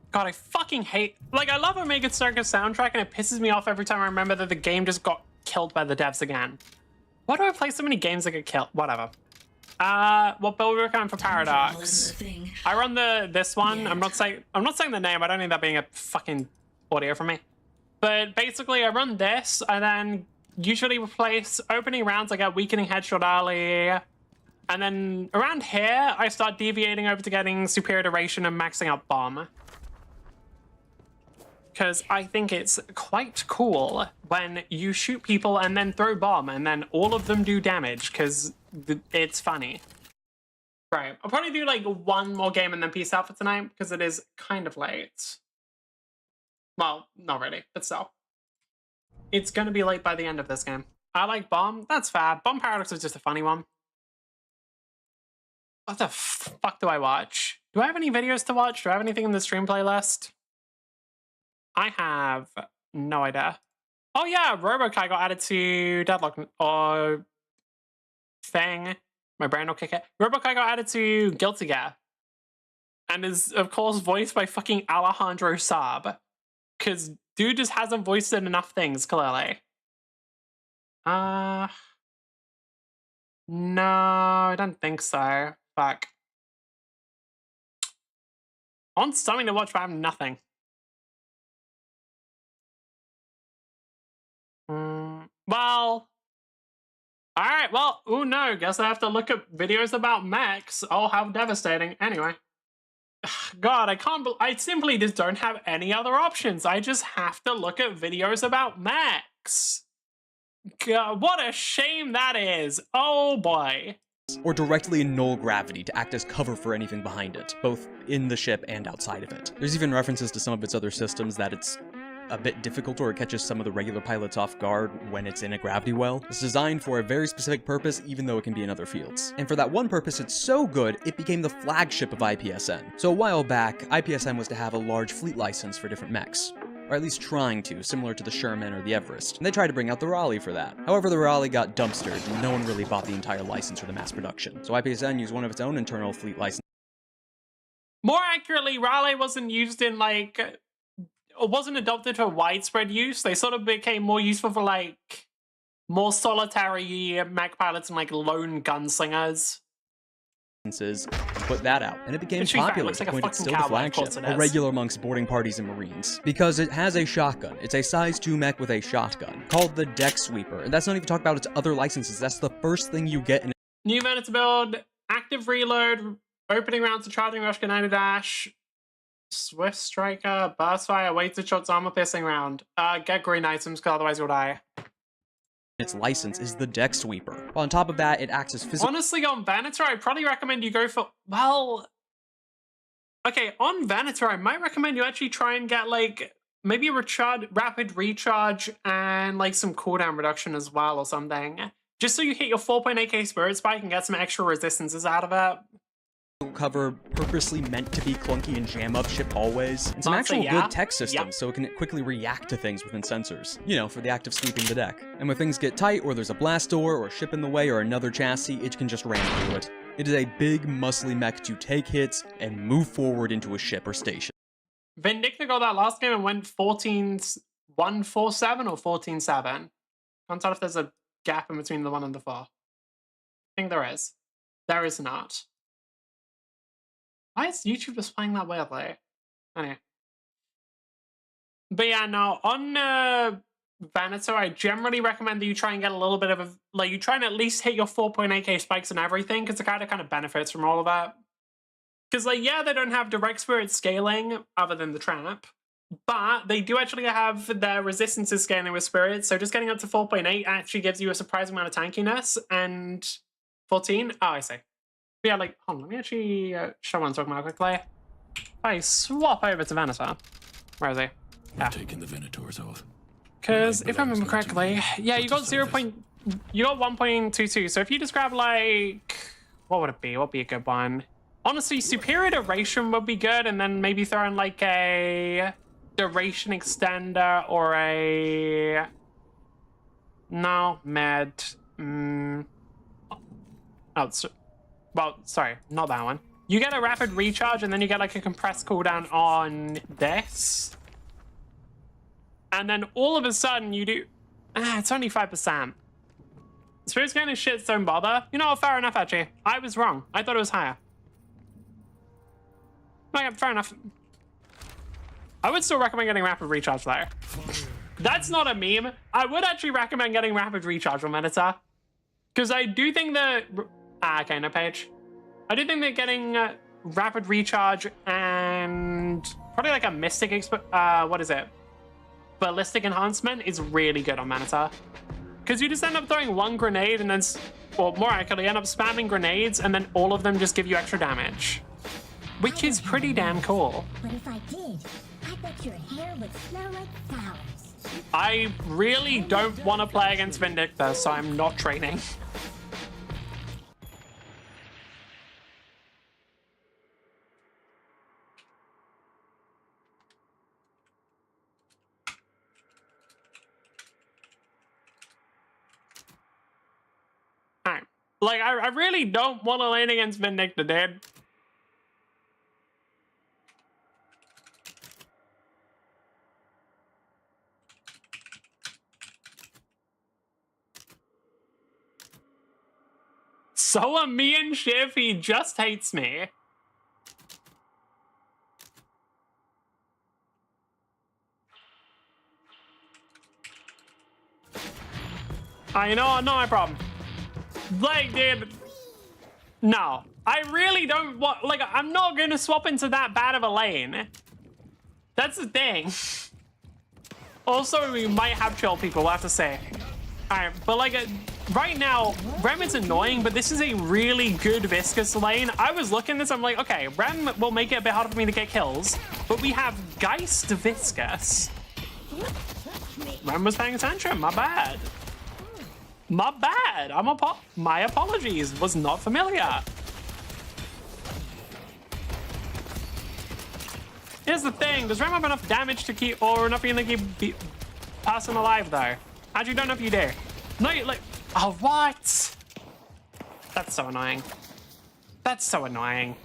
God, I fucking hate... Like, I love Omega Circus soundtrack, and it pisses me off every time I remember that the game just got killed by the devs again. Why do I play so many games that get killed? Whatever. What build we recommend for Paradox? I run this one. Yeah. I'm not saying the name. I don't need that being a fucking audio from me. But basically, I run this, and then usually replace opening rounds. I get weakening headshot early, and then around here, I start deviating over to getting superior duration and maxing out bomb. Because I think it's quite cool when you shoot people and then throw bomb and then all of them do damage, because it's funny. Right, I'll probably do like one more game and then peace out for tonight, because it is kind of late. Well, not really, but still. It's gonna be late by the end of this game. I like bomb, that's fair. Bomb Paradox is just a funny one. What the fuck do I watch? Do I have any videos to watch? Do I have anything in the stream playlist? I have no idea. Oh yeah, Robokai got added to Deadlock or Thing. My brain will kick it. Robokai got added to Guilty Gear. And is, of course, voiced by fucking Alejandro Saab. Because dude just hasn't voiced in enough things, clearly. No, I don't think so. Fuck. I want something to watch, but I have nothing. Well... Alright, well, oh no, guess I have to look at videos about mechs. Oh, how devastating. Anyway. God, I simply just don't have any other options. I just have to look at videos about mechs. God, what a shame that is. Oh boy. Or directly in null gravity to act as cover for anything behind it, both in the ship and outside of it. There's even references to some of its other systems that it's a bit difficult or it catches some of the regular pilots off guard when it's in a gravity well. It's designed for a very specific purpose, even though it can be in other fields. And for that one purpose, it's so good, it became the flagship of IPSN. So a while back, IPSN was to have a large fleet license for different mechs. Or at least trying to, similar to the Sherman or the Everest. And they tried to bring out the Raleigh for that. However, the Raleigh got dumpstered, and no one really bought the entire license for the mass production. So IPSN used one of its own internal fleet licenses. More accurately, Raleigh wasn't used in, like... It wasn't adopted for widespread use. They sort of became more useful for, like, more solitary mech pilots and, like, lone gunslingers. Put that out, and it became popular to the point it's still the flagship, regular amongst boarding parties and Marines. Because it has a shotgun. It's a size 2 mech with a shotgun, called the Deck Sweeper. And that's not even talking about its other licenses. That's the first thing you get in New Venom to build, active reload, opening rounds to charging rush, Canada dash, Swift Striker, Burst Fire, weighted shots, armor piercing round. Get green items, because otherwise you'll die. Its license is the Deck Sweeper. While on top of that, it acts as physical. Honestly, on Venator, I'd probably recommend you go for... Well... Okay, on Venator, I might recommend you actually try and get, like, maybe a rapid recharge and, like, some cooldown reduction as well or something. Just so you hit your 4.8k Spirit Spike and get some extra resistances out of it. Cover purposely meant to be clunky and jam up ship hallways, and some actual good tech systems so it can quickly react to things within sensors, you know, for the act of sweeping the deck. And when things get tight, or there's a blast door, or a ship in the way, or another chassis, it can just ram through it. It is a big, muscly mech to take hits and move forward into a ship or station. Vindicta got that last game and went 14-147 or 14-7. Can't tell if there's a gap in between the 1 and the 4. I think there is. There is not. Why is YouTube just playing that weirdly? Anyway. But yeah, no, on Venator, I generally recommend that you try and get a little bit of a... Like, you try and at least hit your 4.8k spikes and everything, because the character kind of benefits from all of that. Because, like, yeah, they don't have direct spirit scaling, other than the trap, but they do actually have their resistances scaling with spirit, so just getting up to 4.8 actually gives you a surprising amount of tankiness, and 14... Oh, I see. Yeah, like, hold on, let me actually show what I'm talking about quickly. If I swap over to Venator. Where is he? Yeah. Taking the Venators off. Because if I remember correctly, yeah, you got 1.22. So if you just grab, like, what would it be? What would be a good one? Honestly, superior duration would be good, and then maybe throw in, like, a duration extender or a... No, med. Oh, well, sorry, not that one. You get a rapid recharge, and then you get, like, a compressed cooldown on this. And then all of a sudden, you do... it's only 5%. Spirit scan is shit, don't bother. You know what, fair enough, actually. I was wrong. I thought it was higher. Okay, fair enough. I would still recommend getting rapid recharge, though. That's not a meme. I would actually recommend getting rapid recharge on Venator. Because I do think that... okay, no page. I do think that getting rapid recharge and probably like a mystic what is it? Ballistic enhancement is really good on Venator. Because you just end up throwing one grenade and then, or more accurately, end up spamming grenades and then all of them just give you extra damage. Which is pretty damn cool. But if I did, I bet your hair would smell like flowers. I really don't want to play against Vindicta, so I'm not training. Like, I really don't want to lane against Vindictor, dude. So are me and Shiv, he just hates me. You know what? Not my problem. Like, dude, no. I really don't want, like, I'm not going to swap into that bad of a lane. That's the thing. Also, we might have chill people, we'll have to say. Alright, but like, right now, Rem is annoying, but this is a really good Viscous lane. I was looking at this, I'm like, okay, Rem will make it a bit harder for me to get kills, but we have Geist Viscous. Rem was paying attention, my bad. My bad. My apologies. Was not familiar. Here's the thing. Does Rem have enough damage to keep, or enough healing to keep passing alive though? Actually, don't know if you do. No, you like. Oh, what? That's so annoying. That's so annoying.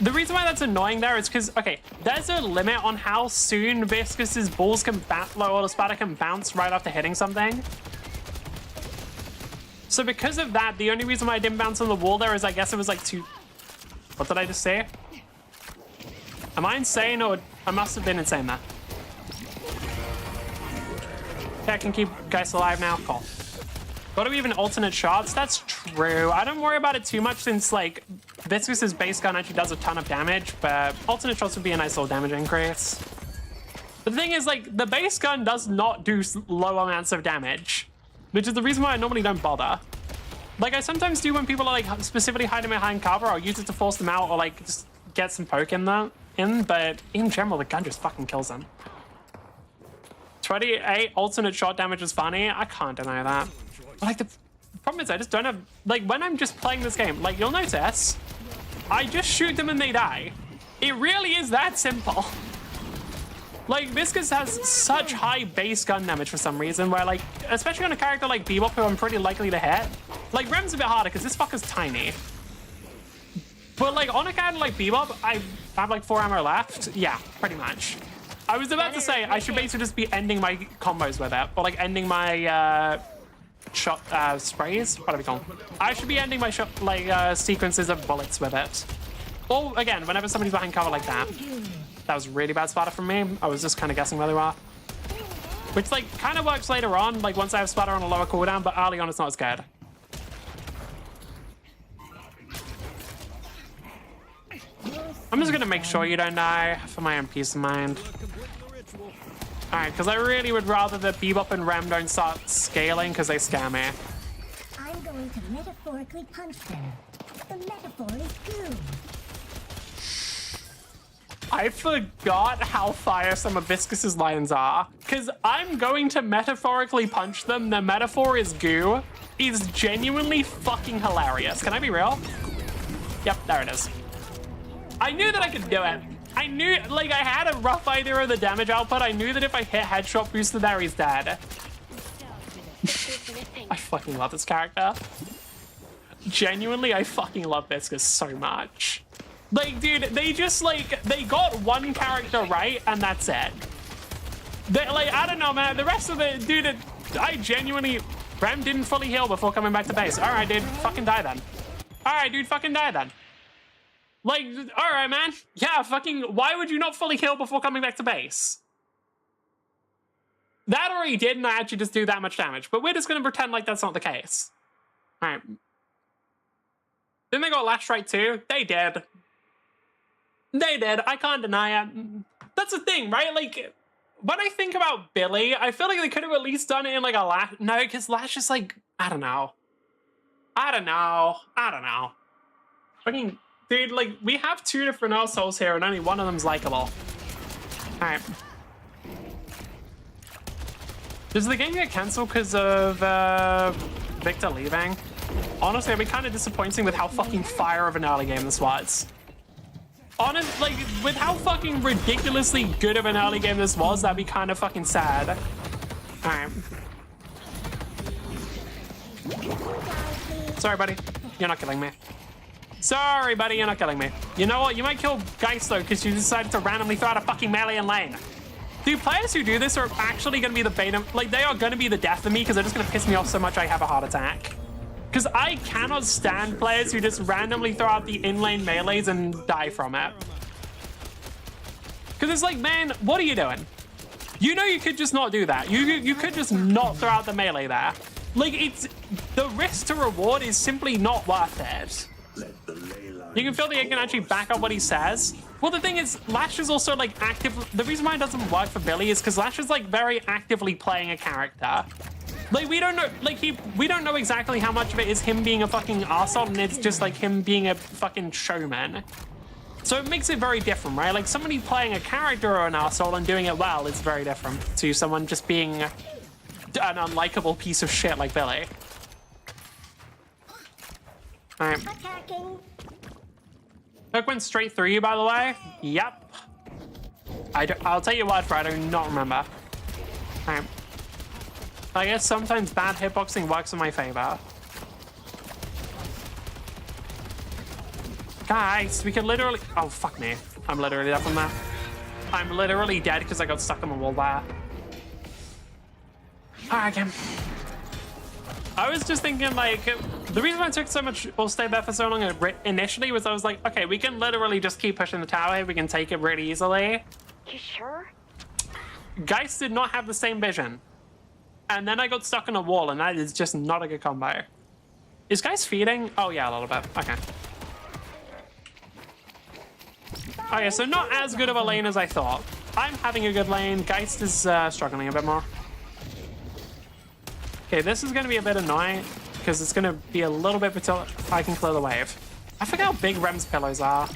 The reason why that's annoying there is because, okay, there's a limit on how soon Viscous's balls can or the spatter can bounce right after hitting something. So because of that, the only reason why I didn't bounce on the wall there is I guess it was like too... What did I just say? Am I insane, or I must have been insane there? Okay, I can keep guys alive now. Cool. What do we even alternate shots? That's true. I don't worry about it too much since like Viscous's base gun actually does a ton of damage, but alternate shots would be a nice little damage increase. But the thing is, like, the base gun does not do low amounts of damage, which is the reason why I normally don't bother. Like, I sometimes do when people are, like, specifically hiding behind cover. I'll use it to force them out or, like, just get some poke in there. But in general, the gun just fucking kills them. 28 alternate shot damage is funny. I can't deny that. But, like, the problem is I just don't have... Like, when I'm just playing this game, like, you'll notice, I just shoot them and they die. It really is that simple. Like, Viscous has such high base gun damage for some reason, where, like, especially on a character like Bebop, who I'm pretty likely to hit. Like, Rem's a bit harder, because this fucker's tiny. But, like, on a character like Bebop, I have, like, 4 ammo left. Yeah, pretty much. I was about to say, I should basically just be ending my combos with it, or, like, ending my, shot, sprays? Whatever you call them. I should be ending my shot, like, sequences of bullets with it. Or, again, whenever somebody's behind cover like that. That was really bad splatter from me. I was just kind of guessing where they were. Which, like, kind of works later on, like, once I have splatter on a lower cooldown, but early on it's not as good. I'm just gonna make sure you don't die for my own peace of mind. Alright, because I really would rather that Bebop and Rem don't start scaling, because they scare me. I'm going to metaphorically punch them. The metaphor is goo. I forgot how fire some of Viscous's lines are. Because I'm going to metaphorically punch them. The metaphor is goo. Is genuinely fucking hilarious. Can I be real? Yep, there it is. I knew that I could do it. I knew, like, I had a rough idea of the damage output. I knew that if I hit headshot booster there, he's dead. I fucking love this character. Genuinely, I fucking love Viscous so much. Like, dude, they just, like, they got one character right, and that's it. They, like, I don't know, man. The rest of it, dude, I genuinely... Rem didn't fully heal before coming back to base. All right, dude, fucking die then. All right, dude, fucking die then. Like, all right, man. Yeah, fucking... Why would you not fully heal before coming back to base? That already did not actually just do that much damage, but we're just going to pretend like that's not the case. All right. Didn't they got Last Strike too? They did. They did. I can't deny it. That's the thing, right? Like, when I think about Billy, I feel like they could have at least done it in like a Lash. No, because Lash is like, I don't know. Fucking, dude, like, we have 2 different assholes here and only one of them's likable. All right. Does the game get cancelled because of Victor leaving? Honestly, it'd be kind of disappointing with how fucking fire of an early game this was. Honest, like, with how fucking ridiculously good of an early game this was, that'd be kind of fucking sad. Alright. Sorry, buddy. You're not killing me. Sorry, buddy, you're not killing me. You know what? You might kill Geist, though, because you decided to randomly throw out a fucking melee in lane. Dude, players who do this are actually going to be the beta. Like, they are going to be the death of me because they're just going to piss me off so much I have a heart attack. Because I cannot stand players who just randomly throw out the in-lane melees and die from it. Because it's like, man, what are you doing? You know you could just not do that. You could just not throw out the melee there. Like, it's... The risk to reward is simply not worth it. You can feel that he can actually back up what he says. Well, the thing is, Lash is also, like, active... The reason why it doesn't work for Billy is because Lash is, like, very actively playing a character. Like, we don't know... Like, we don't know exactly how much of it is him being a fucking arsehole and it's just, like, him being a fucking showman. So it makes it very different, right? Like, somebody playing a character or an arsehole and doing it well is very different to someone just being an unlikable piece of shit like Billy. All right. Attacking. Hook went straight through you, by the way. Yep. I'll tell you what, Fred, I do not remember. All right. I guess sometimes bad hitboxing works in my favor. Guys, we could literally... Oh, fuck me. I'm literally dead from that. I'm literally dead because I got stuck on the wall there. All right, again. I was just thinking, like, the reason I took so much or stayed there for so long initially was I was like, okay, we can literally just keep pushing the tower here. We can take it really easily. You sure? Geist did not have the same vision. And then I got stuck on a wall, and that is just not a good combo. Is Geist feeding? Oh, yeah, a little bit. Okay. Okay, so not as good of a lane as I thought. I'm having a good lane. Geist is struggling a bit more. Okay, this is going to be a bit annoying because it's going to be a little bit until I can clear the wave. I forget how big Rem's pillows are.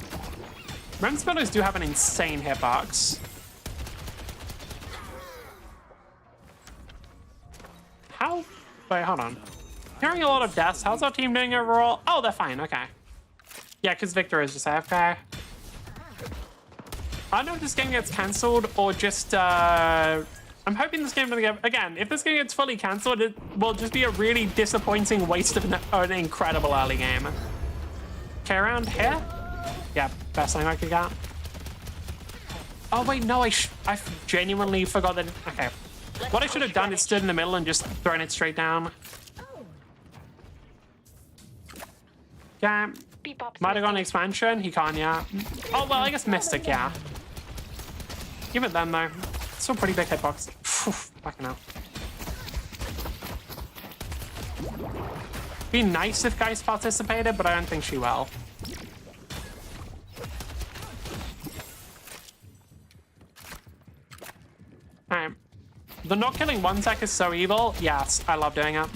Rem's pillows do have an insane hitbox. How? Wait, hold on. Hearing a lot of deaths. How's our team doing overall? Oh, they're fine. Okay. Yeah, because Victor is just AFK. I don't know if this game gets cancelled or just... I'm hoping this game doesn't get... Again, if this game gets fully cancelled, it will just be a really disappointing waste of an incredible early game. Okay, around here? Yeah, best thing I could get. Oh, wait, no, I genuinely forgot that... Okay. What I should have done is stood in the middle and just thrown it straight down. Yeah. Might have gone expansion. He can't, yeah. Oh, well, I guess Mystic, yeah. Give it then, though. Still pretty big hitbox. Fucking hell. Be nice if Geist participated, but I don't think she will. Alright. The not killing one tech is so evil. Yes, I love doing it.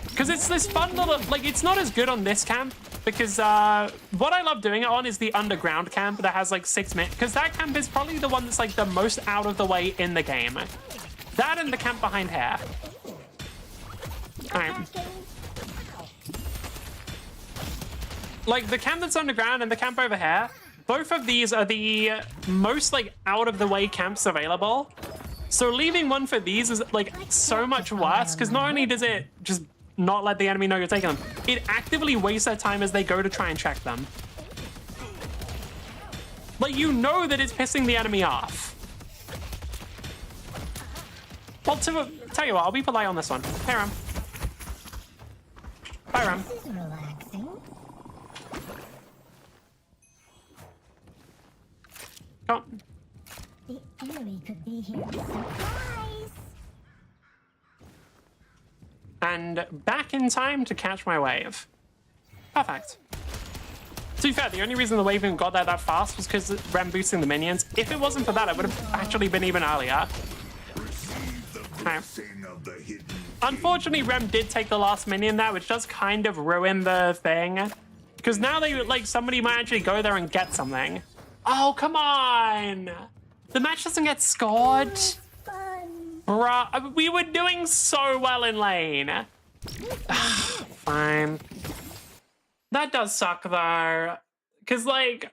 Because it's this fun little... Like, it's not as good on this camp. Because what I love doing it on is the underground camp that has like 6 minutes. Because that camp is probably the one that's like the most out of the way in the game. That and the camp behind here. Alright. Like the camp that's underground and the camp over here, both of these are the most like out of the way camps available. So leaving one for these is like so much worse because not only does it just not let the enemy know you're taking them, it actively wastes their time as they go to try and check them. Like, you know that it's pissing the enemy off. Well, tell you what, I'll be polite on this one. Hey, Ram. Bye, Ram. This is relaxing. Go. The enemy could be here. Surprise! And back in time to catch my wave. Perfect. To be fair, the only reason the wave even got there that fast was because Rem boosting the minions. If it wasn't for that, it would have actually been even earlier. Okay. Unfortunately, Rem did take the last minion there, which does kind of ruin the thing. Because now they like somebody might actually go there and get something. Oh, come on! The match doesn't get scored. Bruh, we were doing so well in lane. Fine. That does suck though. Cause like,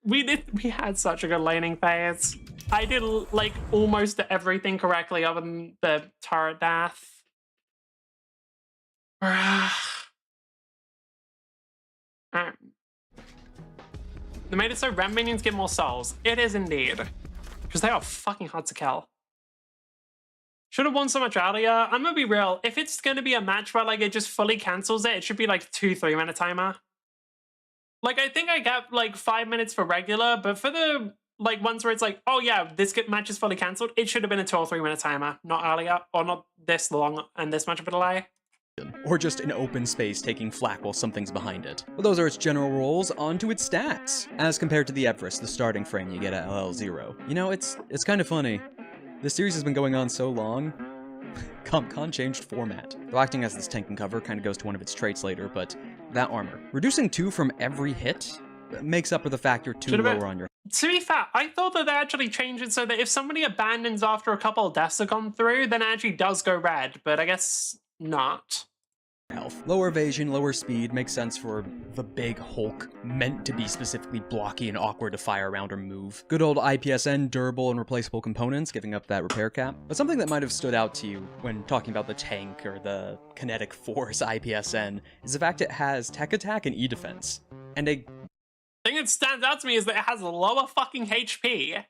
we had such a good laning phase. I did like almost everything correctly other than the turret death. Bruh. They made it so Rem minions get more souls. It is indeed. Because they are fucking hard to kill. Should have won so much earlier. I'm gonna be real. If it's gonna be a match where like it just fully cancels it, it should be like 2 3-minute timer. Like I think I get like 5 minutes for regular, but for the like ones where it's like, oh yeah, this match is fully cancelled, it should have been a 2 or 3-minute timer, not earlier, or not this long and this much of a delay. Or just an open space taking flak while something's behind it. But those are its general roles, onto its stats. As compared to the Everest, the starting frame you get at LL0. You know, it's kind of funny. This series has been going on so long, CompCon changed format. Though acting as this tank and cover kind of goes to one of its traits later, but that armor. Reducing 2 from every hit makes up for the fact you're 2 lower on your... To be fair, I thought that they actually changed it so that if somebody abandons after a couple of deaths have gone through, then it actually does go red, but I guess not. Health. Lower evasion, lower speed makes sense for the big Hulk, meant to be specifically blocky and awkward to fire around or move. Good old IPSN, durable and replaceable components, giving up that repair cap. But something that might have stood out to you when talking about the tank or the kinetic force IPSN is the fact it has tech attack and E-defense. And a thing that stands out to me is that it has lower fucking HP.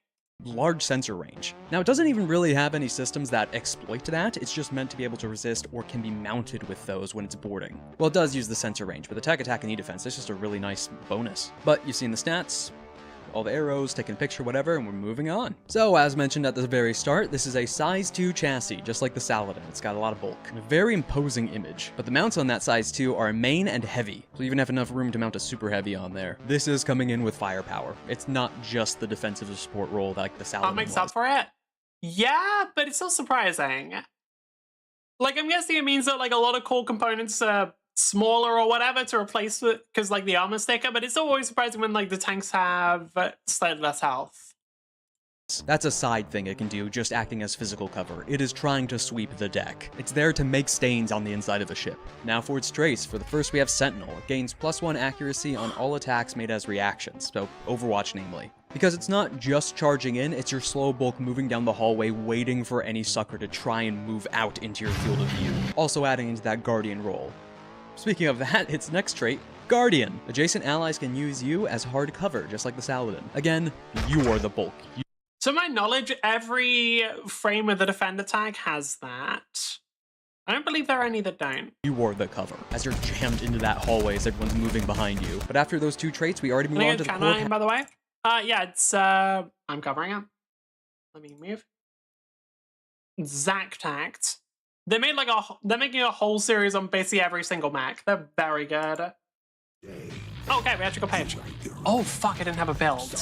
Large sensor range. Now, it doesn't even really have any systems that exploit that, it's just meant to be able to resist or can be mounted with those when it's boarding. Well, it does use the sensor range, but the tech attack and E-defense is just a really nice bonus. But you've seen the stats, all the arrows, taking a picture, whatever, and we're moving on. So, as mentioned at the very start, this is a size 2 chassis, just like the Saladin. It's got a lot of bulk, and a very imposing image. But the mounts on that size 2 are main and heavy, so you even have enough room to mount a super heavy on there. This is coming in with firepower. It's not just the defensive support role like the Saladin That makes was. up for it? Yeah, but it's still surprising. Like, I'm guessing it means that, like, a lot of core components are smaller or whatever to replace it, because, like, the armor sticker, but it's always surprising when, like, the tanks have slightly less health. That's a side thing it can do, just acting as physical cover. It is trying to sweep the deck. It's there to make stains on the inside of a ship. Now for its traits, for the first we have Sentinel. It gains +1 accuracy on all attacks made as reactions, so Overwatch namely. Because it's not just charging in, it's your slow bulk moving down the hallway waiting for any sucker to try and move out into your field of view. Also adding into that Guardian role. Speaking of that, its next trait, Guardian. Adjacent allies can use you as hard cover, just like the Saladin. Again, you are the bulk. To my knowledge, every frame with the defender tag has that. I don't believe there are any that don't. You are the cover, as you're jammed into that hallway as everyone's moving behind you. But after those 2 traits, we already move on to the core... by the way? Yeah, it's, I'm covering it. Let me move. Zac Tact. They made like they're making a whole series on basically every single Mac. They're very good. Okay, we actually got page. Oh fuck, I didn't have a build.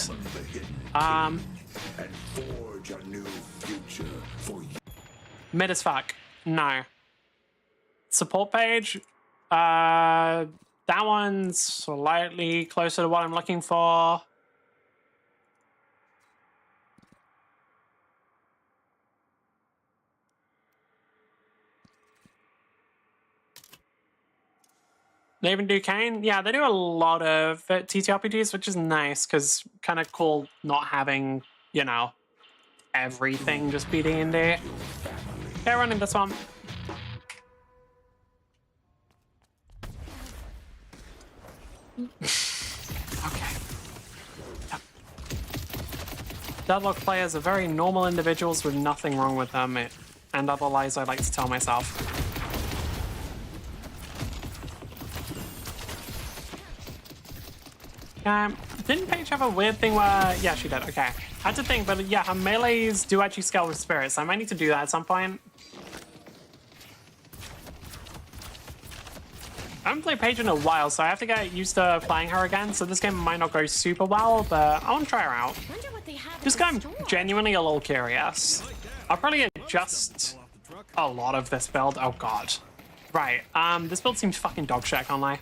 Mid as fuck. No. Support page. That one's slightly closer to what I'm looking for. They even do Kane? Yeah, they do a lot of TTRPGs, which is nice, because kind of cool not having, you know, everything just be D&D. Okay, running this one. Okay. Yep. Deadlock players are very normal individuals with nothing wrong with them, and other lies I like to tell myself. Didn't Paige have a weird thing where... Yeah, she did, okay. I had to think, but yeah, her melees do actually scale with spirits. I might need to do that at some point. I haven't played Paige in a while, so I have to get used to playing her again, so this game might not go super well, but I want to try her out. Just I'm genuinely a little curious. I'll probably adjust a lot of this build. Oh god. Right, this build seems fucking dog shit, I can't lie.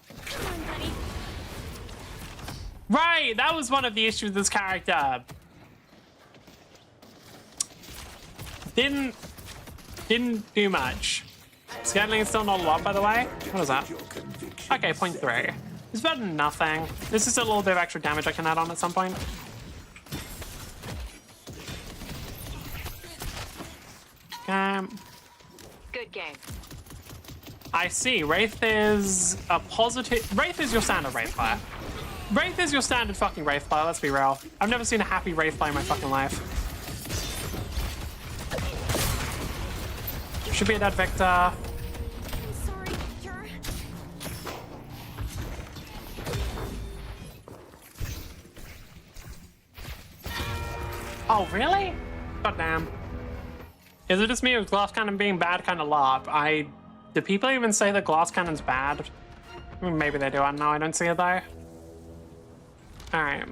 Right, that was one of the issues with this character. Didn't do much. Scaling is still not a lot, by the way. What is that? Okay, 0.3. It's better than nothing. This is a little bit of extra damage I can add on at some point. Good game. I see. Wraith is a positive... Wraith is your standard Wraith player. Wraith is your standard fucking Wraith player, let's be real. I've never seen a happy Wraith player in my fucking life. Should be a dead Victor. Sorry, you're... Oh, really? God damn. Is it just me with glass cannon being bad kind of lob? Do people even say that glass cannon's bad? I mean, maybe they do, I don't know, I don't see it though. Alright.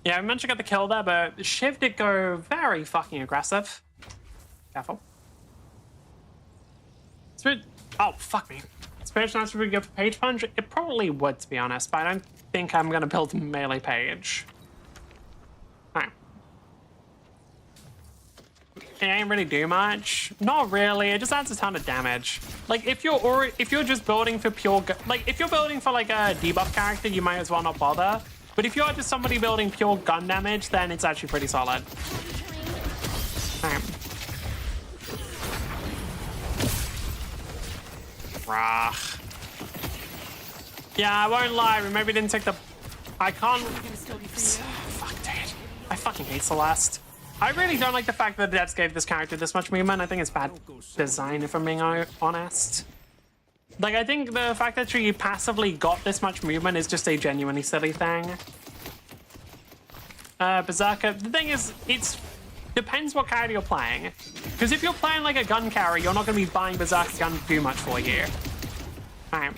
Yeah, I mentioned I got the kill there, but Shiv did go very fucking aggressive. Careful. Spirit... Oh, fuck me. Spirit Knights would go for Page Punch? It probably would, to be honest, but I don't think I'm gonna build melee Page. Alright. It ain't really do much. Not really. It just adds a ton of damage. Like if you're just building for pure if you're building for like a debuff character, you might as well not bother. But if you're just somebody building pure gun damage, then it's actually pretty solid. Alright. Rah. Yeah, I won't lie. We maybe didn't take the. I can't. Fuck, dude. I fucking hate Celeste. I really don't like the fact that the devs gave this character this much movement. I think it's bad design, if I'm being honest. Like, I think the fact that she passively got this much movement is just a genuinely silly thing. Berserker, the thing is, it depends what character you're playing. Because if you're playing like a gun carry, you're not going to be buying Berserker gun to do much for you. Alright.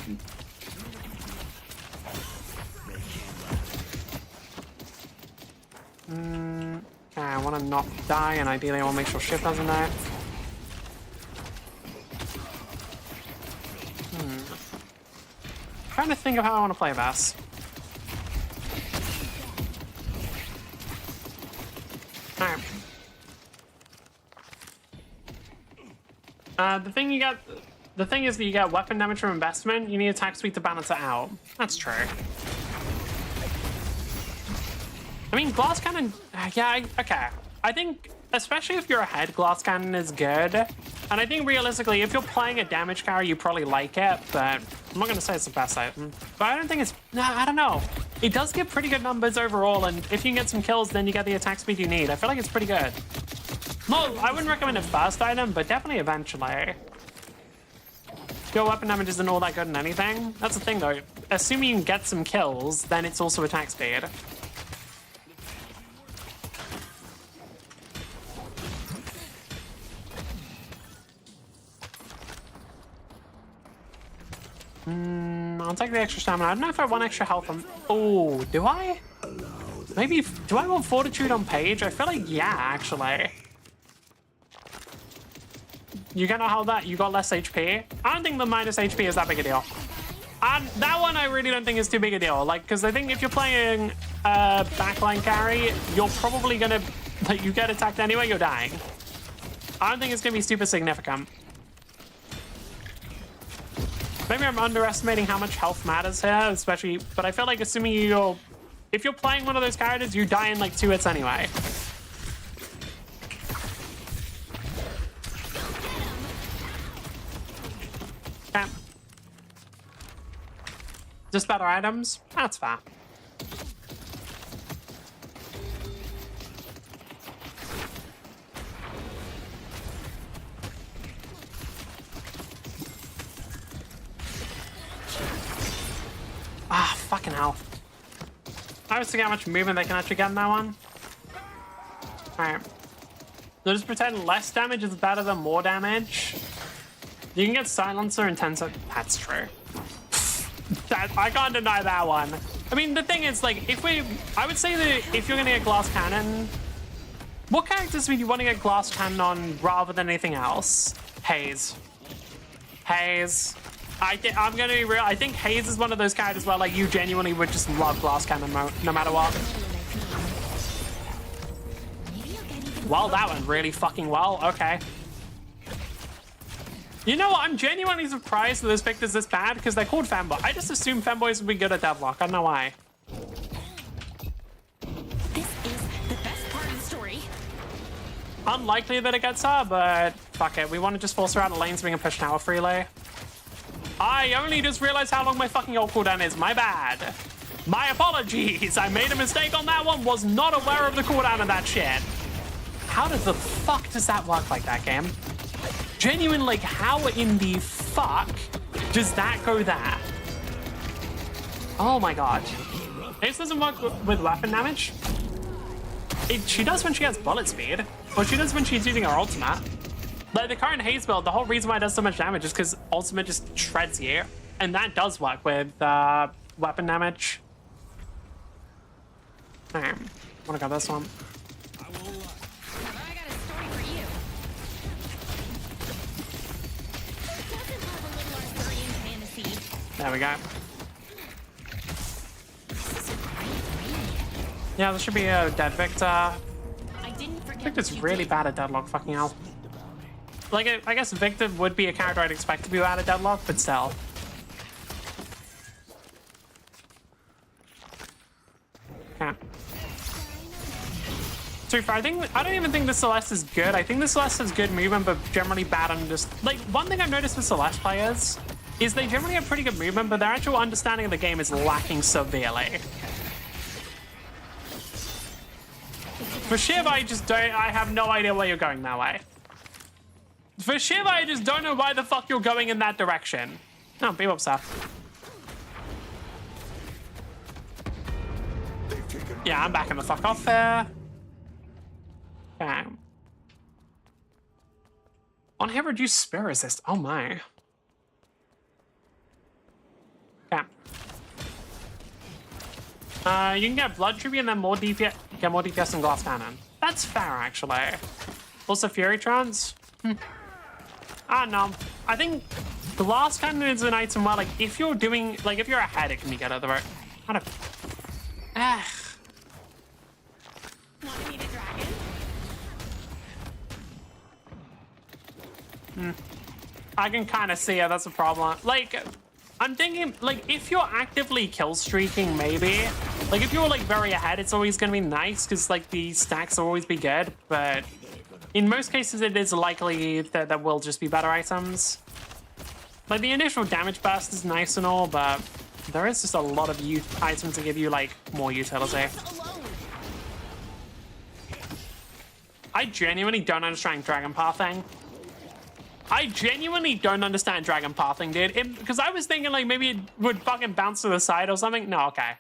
I want to not die, and ideally I want to make sure Shiv doesn't die. Trying to think of how I want to play this. Alright. The thing is that you get weapon damage from investment. You need attack speed to balance it out. That's true. I mean, glass cannon, yeah, okay. I think, especially if you're ahead, glass cannon is good. And I think realistically, if you're playing a damage carry, you probably like it, but I'm not gonna say it's the best item. But I don't think it's, I don't know. It does give pretty good numbers overall, and if you can get some kills, then you get the attack speed you need. I feel like it's pretty good. No, I wouldn't recommend it first item, but definitely eventually. Your weapon damage isn't all that good in anything. That's the thing though. Assuming you can get some kills, then it's also attack speed. I'll take the extra stamina. I don't know if I want extra health on... Oh, do I? Maybe... Do I want Fortitude on Page? I feel like, yeah, actually. You cannot hold that. You got less HP. I don't think the minus HP is that big a deal. And that one I really don't think is too big a deal. Like, because I think if you're playing backline carry, you're probably gonna... Like, you get attacked anyway, you're dying. I don't think it's gonna be super significant. Maybe I'm underestimating how much health matters here, especially, but I feel like assuming if you're playing one of those characters, you die in like 2 hits anyway. Okay. Just better items? That's fair. Ah, fucking hell. I was thinking how much movement they can actually get in that one. Alright. So just pretend less damage is better than more damage. You can get Silencer and Tensor. That's true. I can't deny that one. I mean, the thing is, like, I would say that if you're gonna get Glass Cannon, what characters would you want to get Glass Cannon on rather than anything else? Haze. Haze. I'm gonna be real. I think Haze is one of those characters where like you genuinely would just love Glass Cannon no matter what. Well, that went really fucking well. Okay. You know what? I'm genuinely surprised that this pick is this bad because they're called femboy. I just assumed femboys would be good at Deadlock. I don't know why. This is the best part of the story. Unlikely that it gets her, but fuck it. We want to just force her out of lanes so we can push tower freely. I only just realized how long my fucking ult cooldown is. My bad. My apologies. I made a mistake on that one. Was not aware of the cooldown of that shit. How does the fuck does that work like that, game? Genuine, like, how in the fuck does that go there? Oh my god. This doesn't work with weapon damage. She does when she has bullet speed, or she does when she's using her ultimate. Like the current haze build, the whole reason why it does so much damage is because ultimate just shreds you, and that does work with weapon damage. Alright, wanna go this one? I got a story for you. Doesn't love a little Arthurian fantasy. There we go. Yeah, there should be a dead Victor. I didn't forget. Victor's really bad at Deadlock, fucking hell. Like, I guess Victor would be a character I'd expect to be bad at Deadlock, but still. Yeah. To be fair, I don't even think the Celeste is good. I think the Celeste has good movement, but generally bad on just... Like, one thing I've noticed with Celeste players is they generally have pretty good movement, but their actual understanding of the game is lacking severely. For Shiv, I have no idea where you're going that way. For Shiv, I just don't know why the fuck you're going in that direction. No, be upset. Yeah, I'm backing the fuck off there. Okay. On here, reduce spear resist. Oh my. Okay. You can get blood tribute and then more DPS. Get more DPS than glass cannon. That's fair, actually. Also, Fury Trance. I don't know. I think glass cannon is an item where, like, if you're doing, like, if you're ahead, it can be good at the right. I don't. Want to meet a dragon? I can kind of see it. That's a problem. Like, I'm thinking, like, if you're actively kill streaking, maybe. Like, if you're, like, very ahead, it's always going to be nice, because, like, the stacks will always be good, but in most cases, it is likely that there will just be better items. Like, the initial damage burst is nice and all, but there is just a lot of items to give you, like, more utility. I genuinely don't understand Dragon Pathing. I genuinely don't understand Dragon Pathing, dude. Because I was thinking, like, maybe it would fucking bounce to the side or something. No, okay.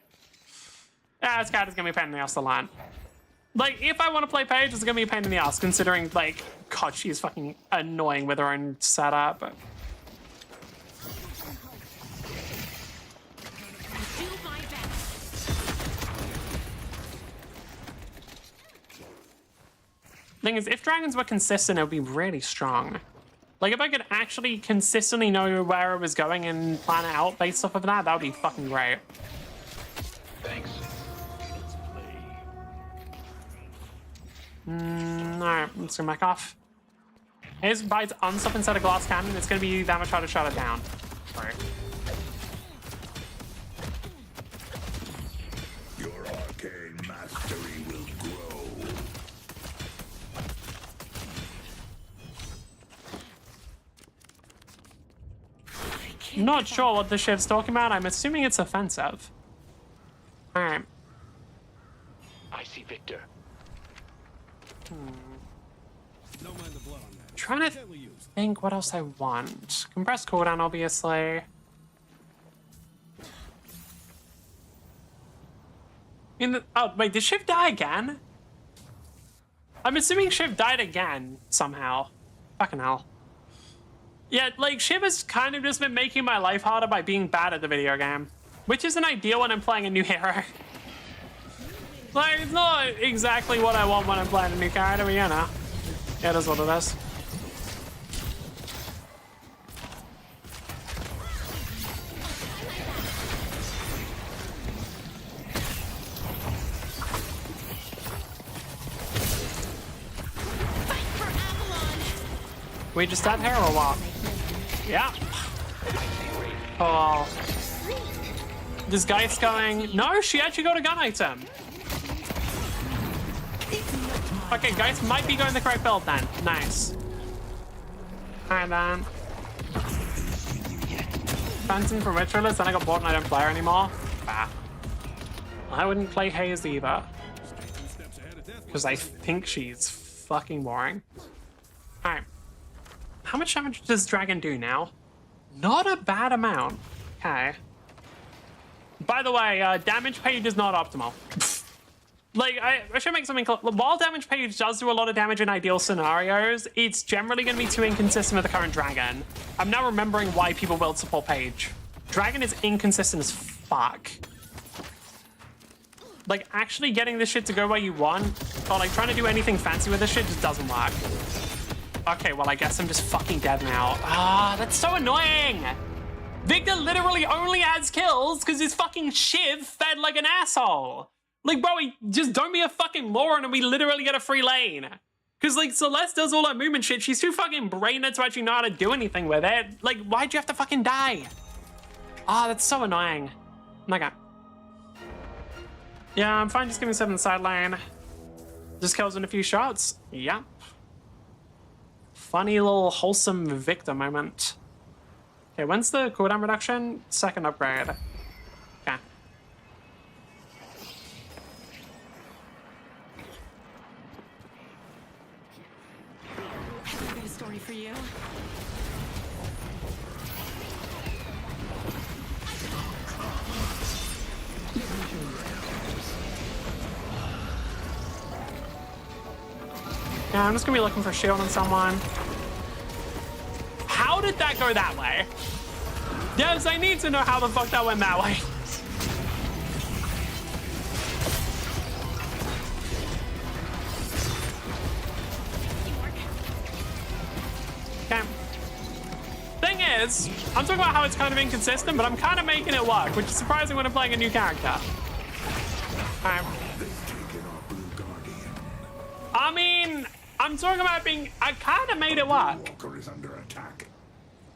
Yeah, this card is gonna be a pain in the ass to learn. Like, if I want to play Paige, it's gonna be a pain in the ass, considering, like, God, she's fucking annoying with her own setup. But... Thing is, if dragons were consistent, it would be really strong. Like, if I could actually consistently know where it was going and plan it out based off of that, that would be fucking great. Thanks. Alright, let's go back off. Here's bites unstuff instead of glass cannon. It's gonna be that much harder to shut it down. Sorry. Your arcane mastery will grow. Not sure what the ship's talking about. I'm assuming it's offensive. Alright. I see Victor. Trying to think what else I want. Compressed cooldown, obviously. Oh, wait, did Shiv die again? I'm assuming Shiv died again, somehow. Fucking hell. Yeah, like, Shiv has kind of just been making my life harder by being bad at the video game. Which isn't ideal when I'm playing a new hero. Like, it's not exactly what I want when I'm playing a new character, but you know. It is what it is. We just dead here or what? Yeah. Oh. This guy's going... No, she actually got a gun item. Okay, guys might be going the correct build then. Nice. Alright then. Phantom from Ritualist, then I got bored and I don't play her anymore. Bah. I wouldn't play Haze either. Because I think she's fucking boring. Alright. How much damage does Dragon do now? Not a bad amount. Okay. By the way, damage page is not optimal. Like, I should make something clear. While damage page does do a lot of damage in ideal scenarios, it's generally going to be too inconsistent with the current Dragon. I'm now remembering why people build support page. Dragon is inconsistent as fuck. Like, actually getting this shit to go where you want, or like trying to do anything fancy with this shit just doesn't work. Okay, well, I guess I'm just fucking dead now. Ah, that's so annoying! Victor literally only adds kills because his fucking Shiv fed like an asshole. Like, bro, just don't be a fucking moron and we literally get a free lane. Because, like, Celeste does all that movement shit. She's too fucking brain dead to actually know how to do anything with it. Like, why'd you have to fucking die? Ah, that's so annoying. Okay. Yeah, I'm fine just giving 7 the side lane. Just kills in a few shots. Yep. Funny little wholesome Victor moment. Okay, when's the cooldown reduction? Second upgrade. Okay. I've got a story for you. Yeah, I'm just gonna be looking for shield on someone. How did that go that way? Yes, I need to know how the fuck that went that way. Okay. Thing is, I'm talking about how it's kind of inconsistent, but I'm kind of making it work, which is surprising when I'm playing a new character. Alright. I mean, I'm talking about being... I kind of made it work. Walker is under attack.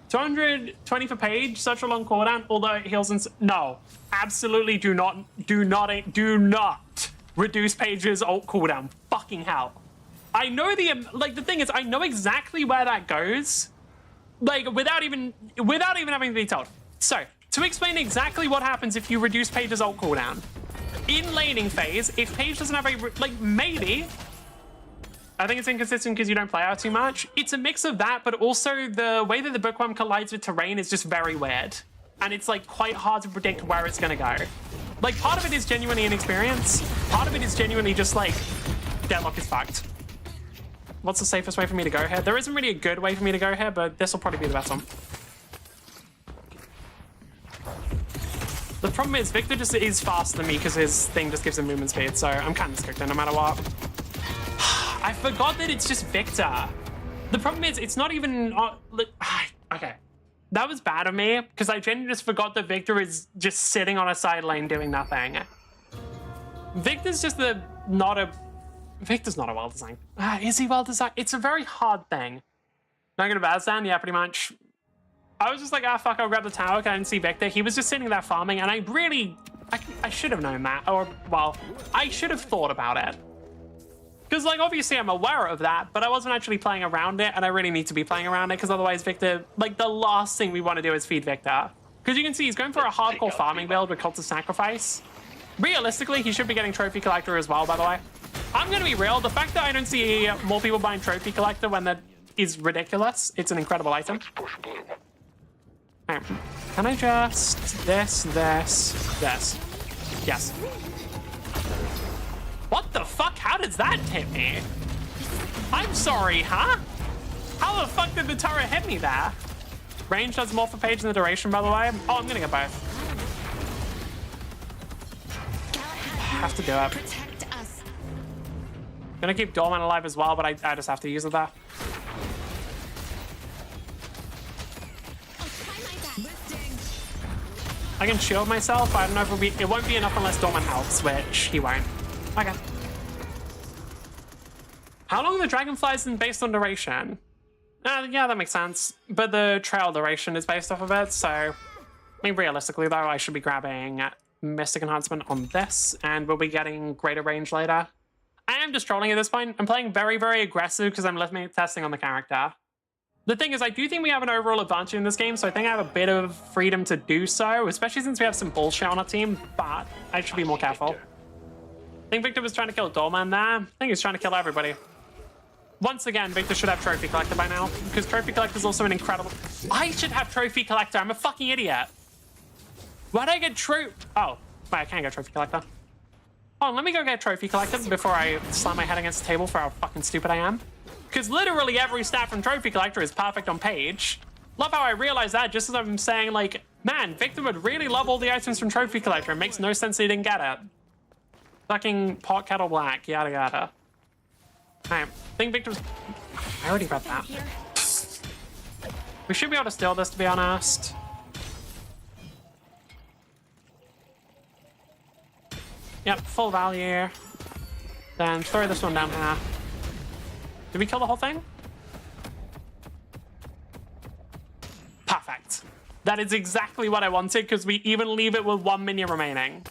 220 for Page, such a long cooldown, although it heals and... No, absolutely do not reduce Page's ult cooldown. Fucking hell. I know the thing is, I know exactly where that goes, like, without even having to be told. So, to explain exactly what happens if you reduce Page's ult cooldown. In laning phase, if Page doesn't have a... Like, maybe... I think it's inconsistent because you don't play out too much. It's a mix of that, but also the way that the bookworm collides with terrain is just very weird. And it's like quite hard to predict where it's gonna go. Like, part of it is genuinely inexperience. Part of it is genuinely just like, Deadlock is fucked. What's the safest way for me to go here? There isn't really a good way for me to go here, but this will probably be the best one. The problem is Victor just is faster than me because his thing just gives him movement speed, so I'm kind of stuck there no matter what. I forgot that it's just Victor. The problem is, it's not even... okay. That was bad of me, because I genuinely just forgot that Victor is just sitting on a side lane doing nothing. Victor's just Victor's not a well-designed... is he well-designed? It's a very hard thing. Not gonna bad stand? Yeah, pretty much. I was just like, fuck, I'll grab the tower, I didn't see Victor. He was just sitting there farming, and I really... I should have known that, or, well, I should have thought about it. Because, like, obviously I'm aware of that, but I wasn't actually playing around it, and I really need to be playing around it, because otherwise Victor, like, the last thing we want to do is feed Victor. Because you can see he's going for a hardcore farming build with Cult of Sacrifice. Realistically, he should be getting Trophy Collector as well, by the way. I'm going to be real, the fact that I don't see more people buying Trophy Collector when that is ridiculous. It's an incredible item. Right. Can I just... this. Yes. What the fuck? How does that hit me? I'm sorry, huh? How the fuck did the turret hit me there? Range does more for Page than the duration, by the way. Oh, I'm gonna get both. I have to do it. Protect us. Gonna keep Doorman alive as well, but I just have to use it there. I'll try my best. I can shield myself. I don't know if it won't be enough unless Doorman helps, which he won't. Okay. How long the dragonfly isn't based on duration? Yeah, that makes sense. But the trail duration is based off of it, so... I mean, realistically, though, I should be grabbing Mystic Enhancement on this, and we'll be getting greater range later. I am just trolling at this point. I'm playing very, very aggressive because I'm testing on the character. The thing is, I do think we have an overall advantage in this game, so I think I have a bit of freedom to do so, especially since we have some bullshit on our team, but I should be more careful. I think Victor was trying to kill Doorman there. I think he's trying to kill everybody. Once again, Victor should have Trophy Collector by now, because Trophy Collector is also an incredible... I should have Trophy Collector. I'm a fucking idiot. Why did I get Oh, wait, I can't get Trophy Collector. Oh, let me go get Trophy Collector before I slam my head against the table for how fucking stupid I am. Because literally every stat from Trophy Collector is perfect on page. Love how I realized that just as I'm saying, like, man, Victor would really love all the items from Trophy Collector. It makes no sense he didn't get it. Fucking pot, kettle, black, yada, yada. Alright, I think Victor's... I already read that. We should be able to steal this, to be honest. Yep, full value. Then throw this one down here. Did we kill the whole thing? Perfect. That is exactly what I wanted, because we even leave it with 1 minion remaining.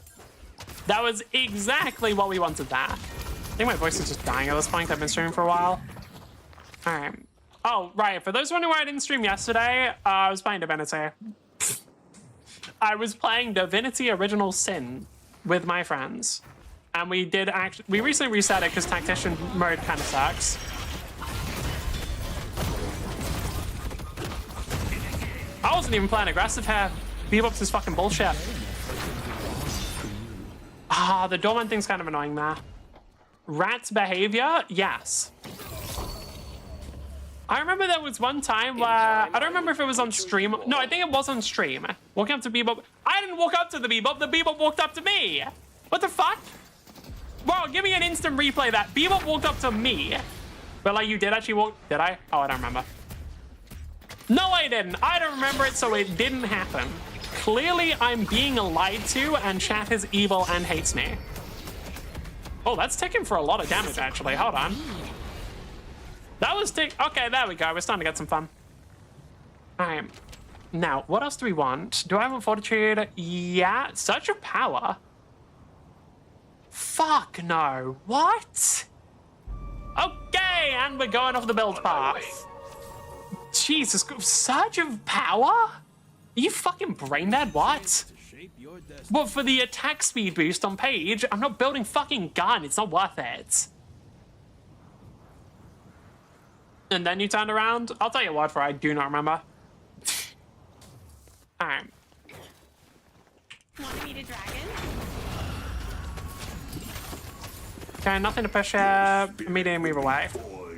That was exactly what we wanted there. I think my voice is just dying at this point. I've been streaming for a while. All right. Oh, right. For those wondering why I didn't stream yesterday, I was playing Divinity. I was playing Divinity Original Sin with my friends. And we did actually... We recently reset it because Tactician mode kind of sucks. I wasn't even playing aggressive here. Bebop's is fucking bullshit. Ah, the Doorman thing's kind of annoying there. Rat's behavior? Yes. I remember there was one time where... I don't remember if it was on stream. No, I think it was on stream. Walking up to Bebop. I didn't walk up to the Bebop. The Bebop walked up to me. What the fuck? Wow, give me an instant replay that. Bebop walked up to me. But like, you did actually walk... Did I? Oh, I don't remember. No, I didn't. I don't remember it, so it didn't happen. Clearly, I'm being lied to, and chat is evil and hates me. Oh, that's ticking for a lot of damage, actually. Hold on. That was tick. Okay, there we go. We're starting to get some fun. All right. Now, what else do we want? Do I want Fortitude? Yeah. Surge of Power? Fuck no. What? Okay, and we're going off the build path. Jesus, Surge of Power? Are you fucking brain dead? What? Well, for the attack speed boost on page, I'm not building fucking gun. It's not worth it. And then you turned around? I'll tell you what, for I do not remember. Alright. Want to meet a dragon? Okay, nothing to push here. Immediately move away.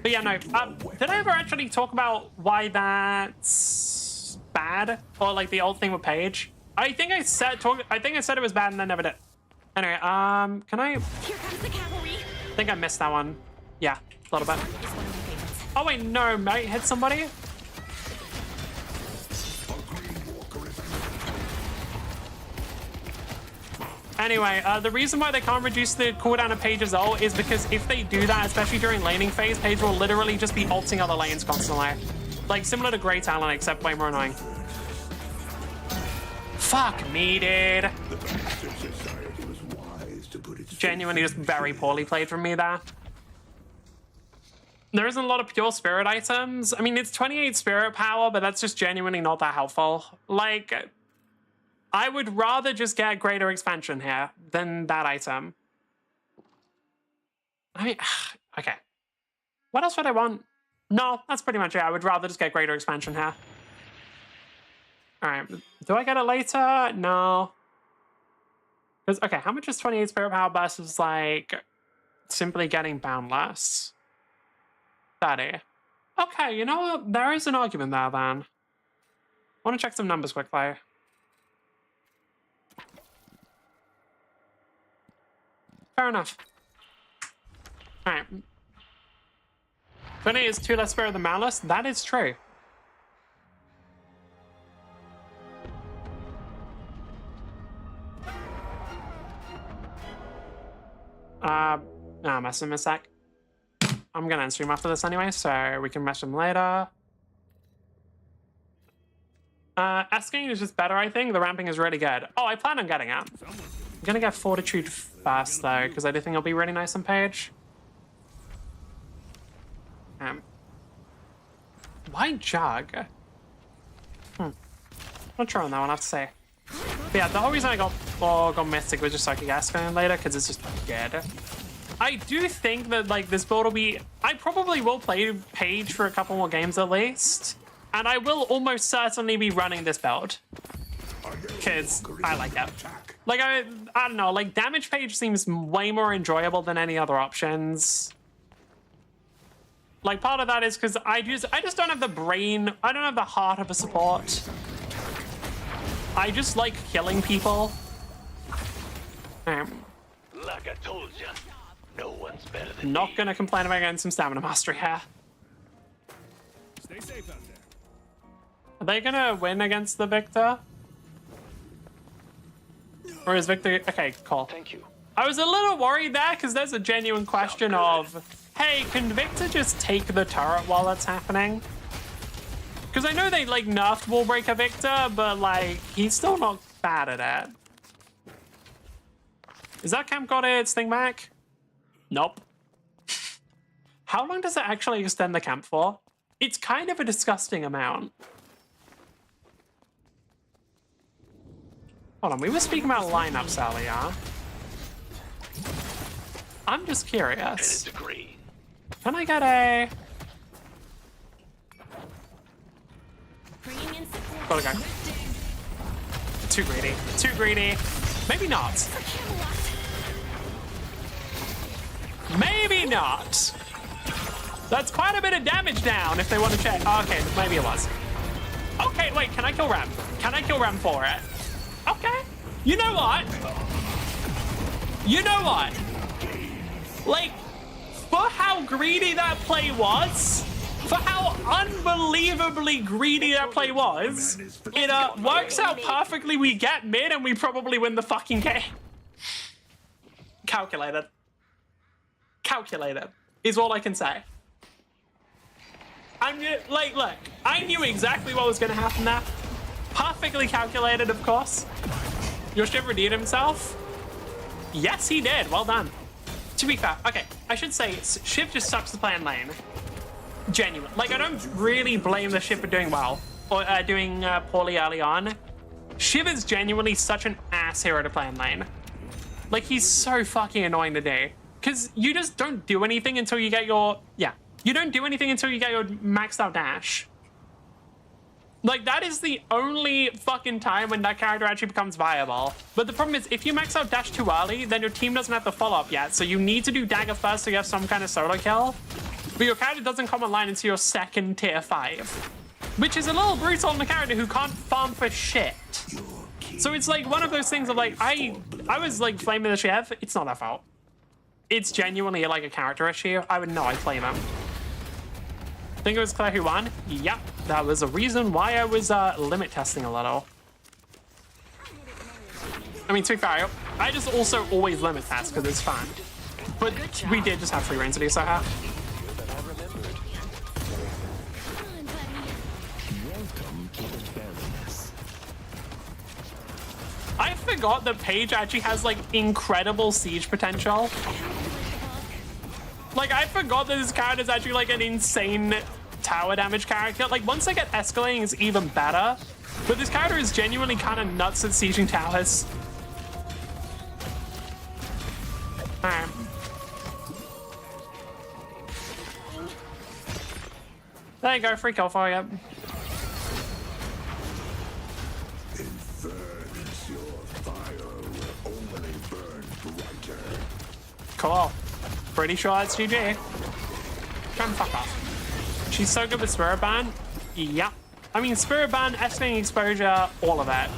But yeah, no. Did I ever actually talk about why that's bad? Or like the old thing with Paige? I think I said it was bad and then never did. Anyway, can I? Here comes the cavalry. I think I missed that one. Yeah, a little bit. Oh wait, no, might hit somebody. Anyway, the reason why they can't reduce the cooldown of Paige's ult is because if they do that, especially during laning phase, Paige will literally just be ulting other lanes constantly. Like, similar to Grey Talon, except way more annoying. Fuck me, dude. Genuinely just very poorly played from me there. There isn't a lot of pure spirit items. I mean, it's 28 spirit power, but that's just genuinely not that helpful. Like... I would rather just get greater expansion here than that item. I mean, okay. What else would I want? No, that's pretty much it. I would rather just get greater expansion here. All right, do I get it later? No. Because, okay, how much is 28 spirit power versus like simply getting boundless? 30. Okay, you know what? There is an argument there then. I want to check some numbers quickly. Fair enough. Alright. Trinity is 2 less spirit than Malice. That is true. I'll mess him a sec. I'm gonna end stream after this anyway, so we can mess him later. Asking is just better, I think. The ramping is really good. Oh, I plan on getting it. I'm gonna get Fortitude first though, because I do think it'll be really nice on Page. Why Jug? Not sure on that one, I have to say. But yeah, the whole reason I got Mystic was just so I could gas going later, because it's just good. I do think that like this build will be... I probably will play Paige for a couple more games at least. And I will almost certainly be running this build. Because I like it. Like, I don't know, like damage Paige seems way more enjoyable than any other options. Like, part of that is because I just don't have the brain, I don't have the heart of a support. I just like killing people. Like I told you, no one's better than Not me. gonna complain about getting some stamina mastery here. Stay safe out there. Are they gonna win against the Victor? Or is Victor... Okay, cool. Thank you. I was a little worried there because there's a genuine question of, hey, can Victor just take the turret while that's happening? Because I know they like nerfed Wallbreaker Victor, but like he's still not bad at it. Is that camp got its thing back? Nope. How long does it actually extend the camp for? It's kind of a disgusting amount. Hold on, we were speaking about lineups earlier. I'm just curious. Can I get a... Bringing in support. Gotta go. Too greedy. Too greedy. Maybe not. Maybe not. That's quite a bit of damage down if they want to check. Oh, okay, maybe it was. Okay, wait, can I kill Ram? Can I kill Ram for it? Okay. You know what? You know what? Like, for how greedy that play was, for how unbelievably greedy that play was, it works out perfectly. We get mid and we probably win the fucking game. Calculated. Calculated is all I can say. I'm like, look, I knew exactly what was going to happen there. Perfectly calculated, of course. Your Shiv redeemed himself? Yes, he did. Well done. To be fair, okay, I should say Shiv just sucks to play in lane. Genuine. Like, I don't really blame the Shiv for doing well or doing poorly early on. Shiv is genuinely such an ass hero to play in lane. Like, he's so fucking annoying to do. Because you just don't do anything until you get your... Yeah. You don't do anything until you get your maxed out dash. Like, that is the only fucking time when that character actually becomes viable. But the problem is, if you max out dash too early, then your team doesn't have the follow-up yet. So you need to do dagger first so you have some kind of solo kill. But your character doesn't come online until your second tier 5. Which is a little brutal on the character who can't farm for shit. So it's like one of those things of like, I was like flaming the Shiv. It's not their fault. It's genuinely like a character issue. I would know I'd flame him. Think it was Claire who won? Yep, that was a reason why I was limit testing a little. I mean, to be fair, I just also always limit test because it's fun. But we did just have free reign to do so. Welcome to the barrenness. I forgot that Paige actually has like incredible siege potential. Like, I forgot that this character is actually like an insane tower damage character. Like, once they get escalating, it's even better. But this character is genuinely kind of nuts at sieging towers. Alright. There you go, free kill for you. Inferns your fire will only burn brighter. Cool. Pretty sure that's GG. Come fuck off. She's so good with Spirit Ban. Yeah. I mean, Spirit Ban, escalating exposure, all of that.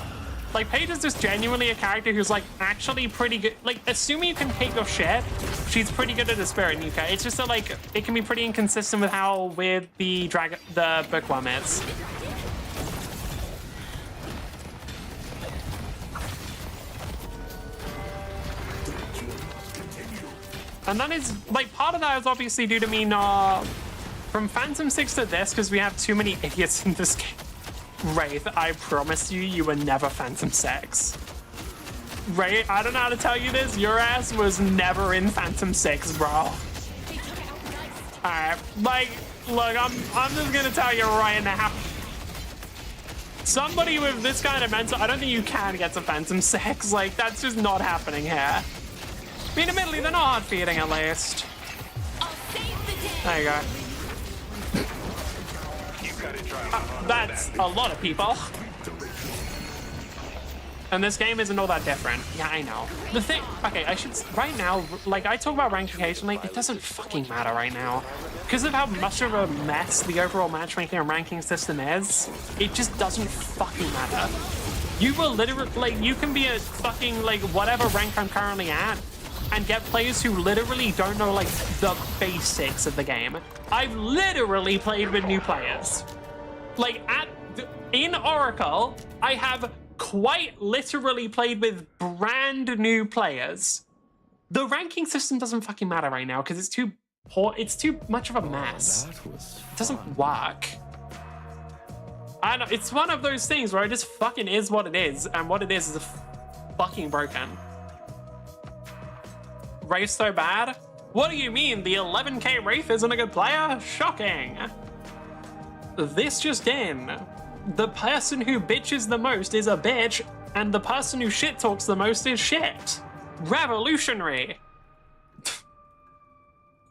Like, Paige is just genuinely a character who's, like, actually pretty good. Like, assuming you can take your shit, she's pretty good at the Spirit Nuka. It's just that, like, it can be pretty inconsistent with how weird the bookworm is. And that is, like, part of that is obviously due to me not... From Phantom 6 to this, because we have too many idiots in this game. Wraith, I promise you, you were never Phantom 6. Wraith, I don't know how to tell you this, your ass was never in Phantom 6, bro. Alright, like, look, I'm just gonna tell you right now. Somebody with this kind of mental, I don't think you can get to Phantom 6. Like, that's just not happening here. I mean, admittedly, they're not hard feeding at least. There you go. That's a lot of people. And this game isn't all that different. Yeah, I know. The thing, okay, right now, like, I talk about rank occasionally, it doesn't fucking matter right now. Because of how much of a mess the overall matchmaking and ranking system is, it just doesn't fucking matter. You will literally, like, you can be a fucking, like, whatever rank I'm currently at, and get players who literally don't know, like, the basics of the game. I've literally played with new players. Like, in Oracle, I have quite literally played with brand new players. The ranking system doesn't fucking matter right now because it's too poor. It's too much of a mess. It doesn't work. I know, it's one of those things where it just fucking is what it is, and what it is fucking broken. Wraith so bad? What do you mean? The 11k Wraith isn't a good player? Shocking. This just in. The person who bitches the most is a bitch, and the person who shit talks the most is shit. Revolutionary.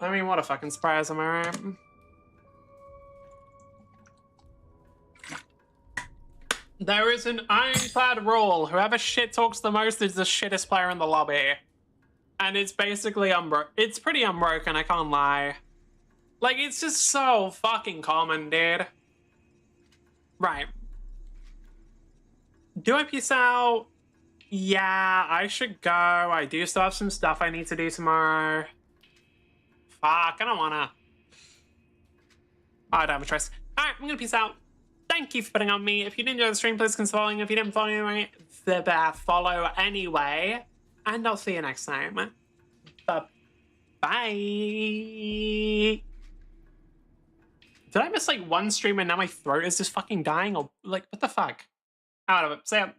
I mean, what a fucking surprise, am I right? There is an ironclad rule. Whoever shit talks the most is the shittest player in the lobby. And it's basically it's pretty unbroken, I can't lie. Like, it's just so fucking common, dude. Right. Do I peace out? Yeah, I should go. I do still have some stuff I need to do tomorrow. Fuck, I don't wanna. I don't have a choice. Alright, I'm gonna peace out. Thank you for putting on me. If you did enjoy the stream, please consider following. If you didn't follow me, follow anyway. And I'll see you next time. Bye. Did I miss like one stream and now my throat is just fucking dying? Or like, what the fuck? Out of it. See ya.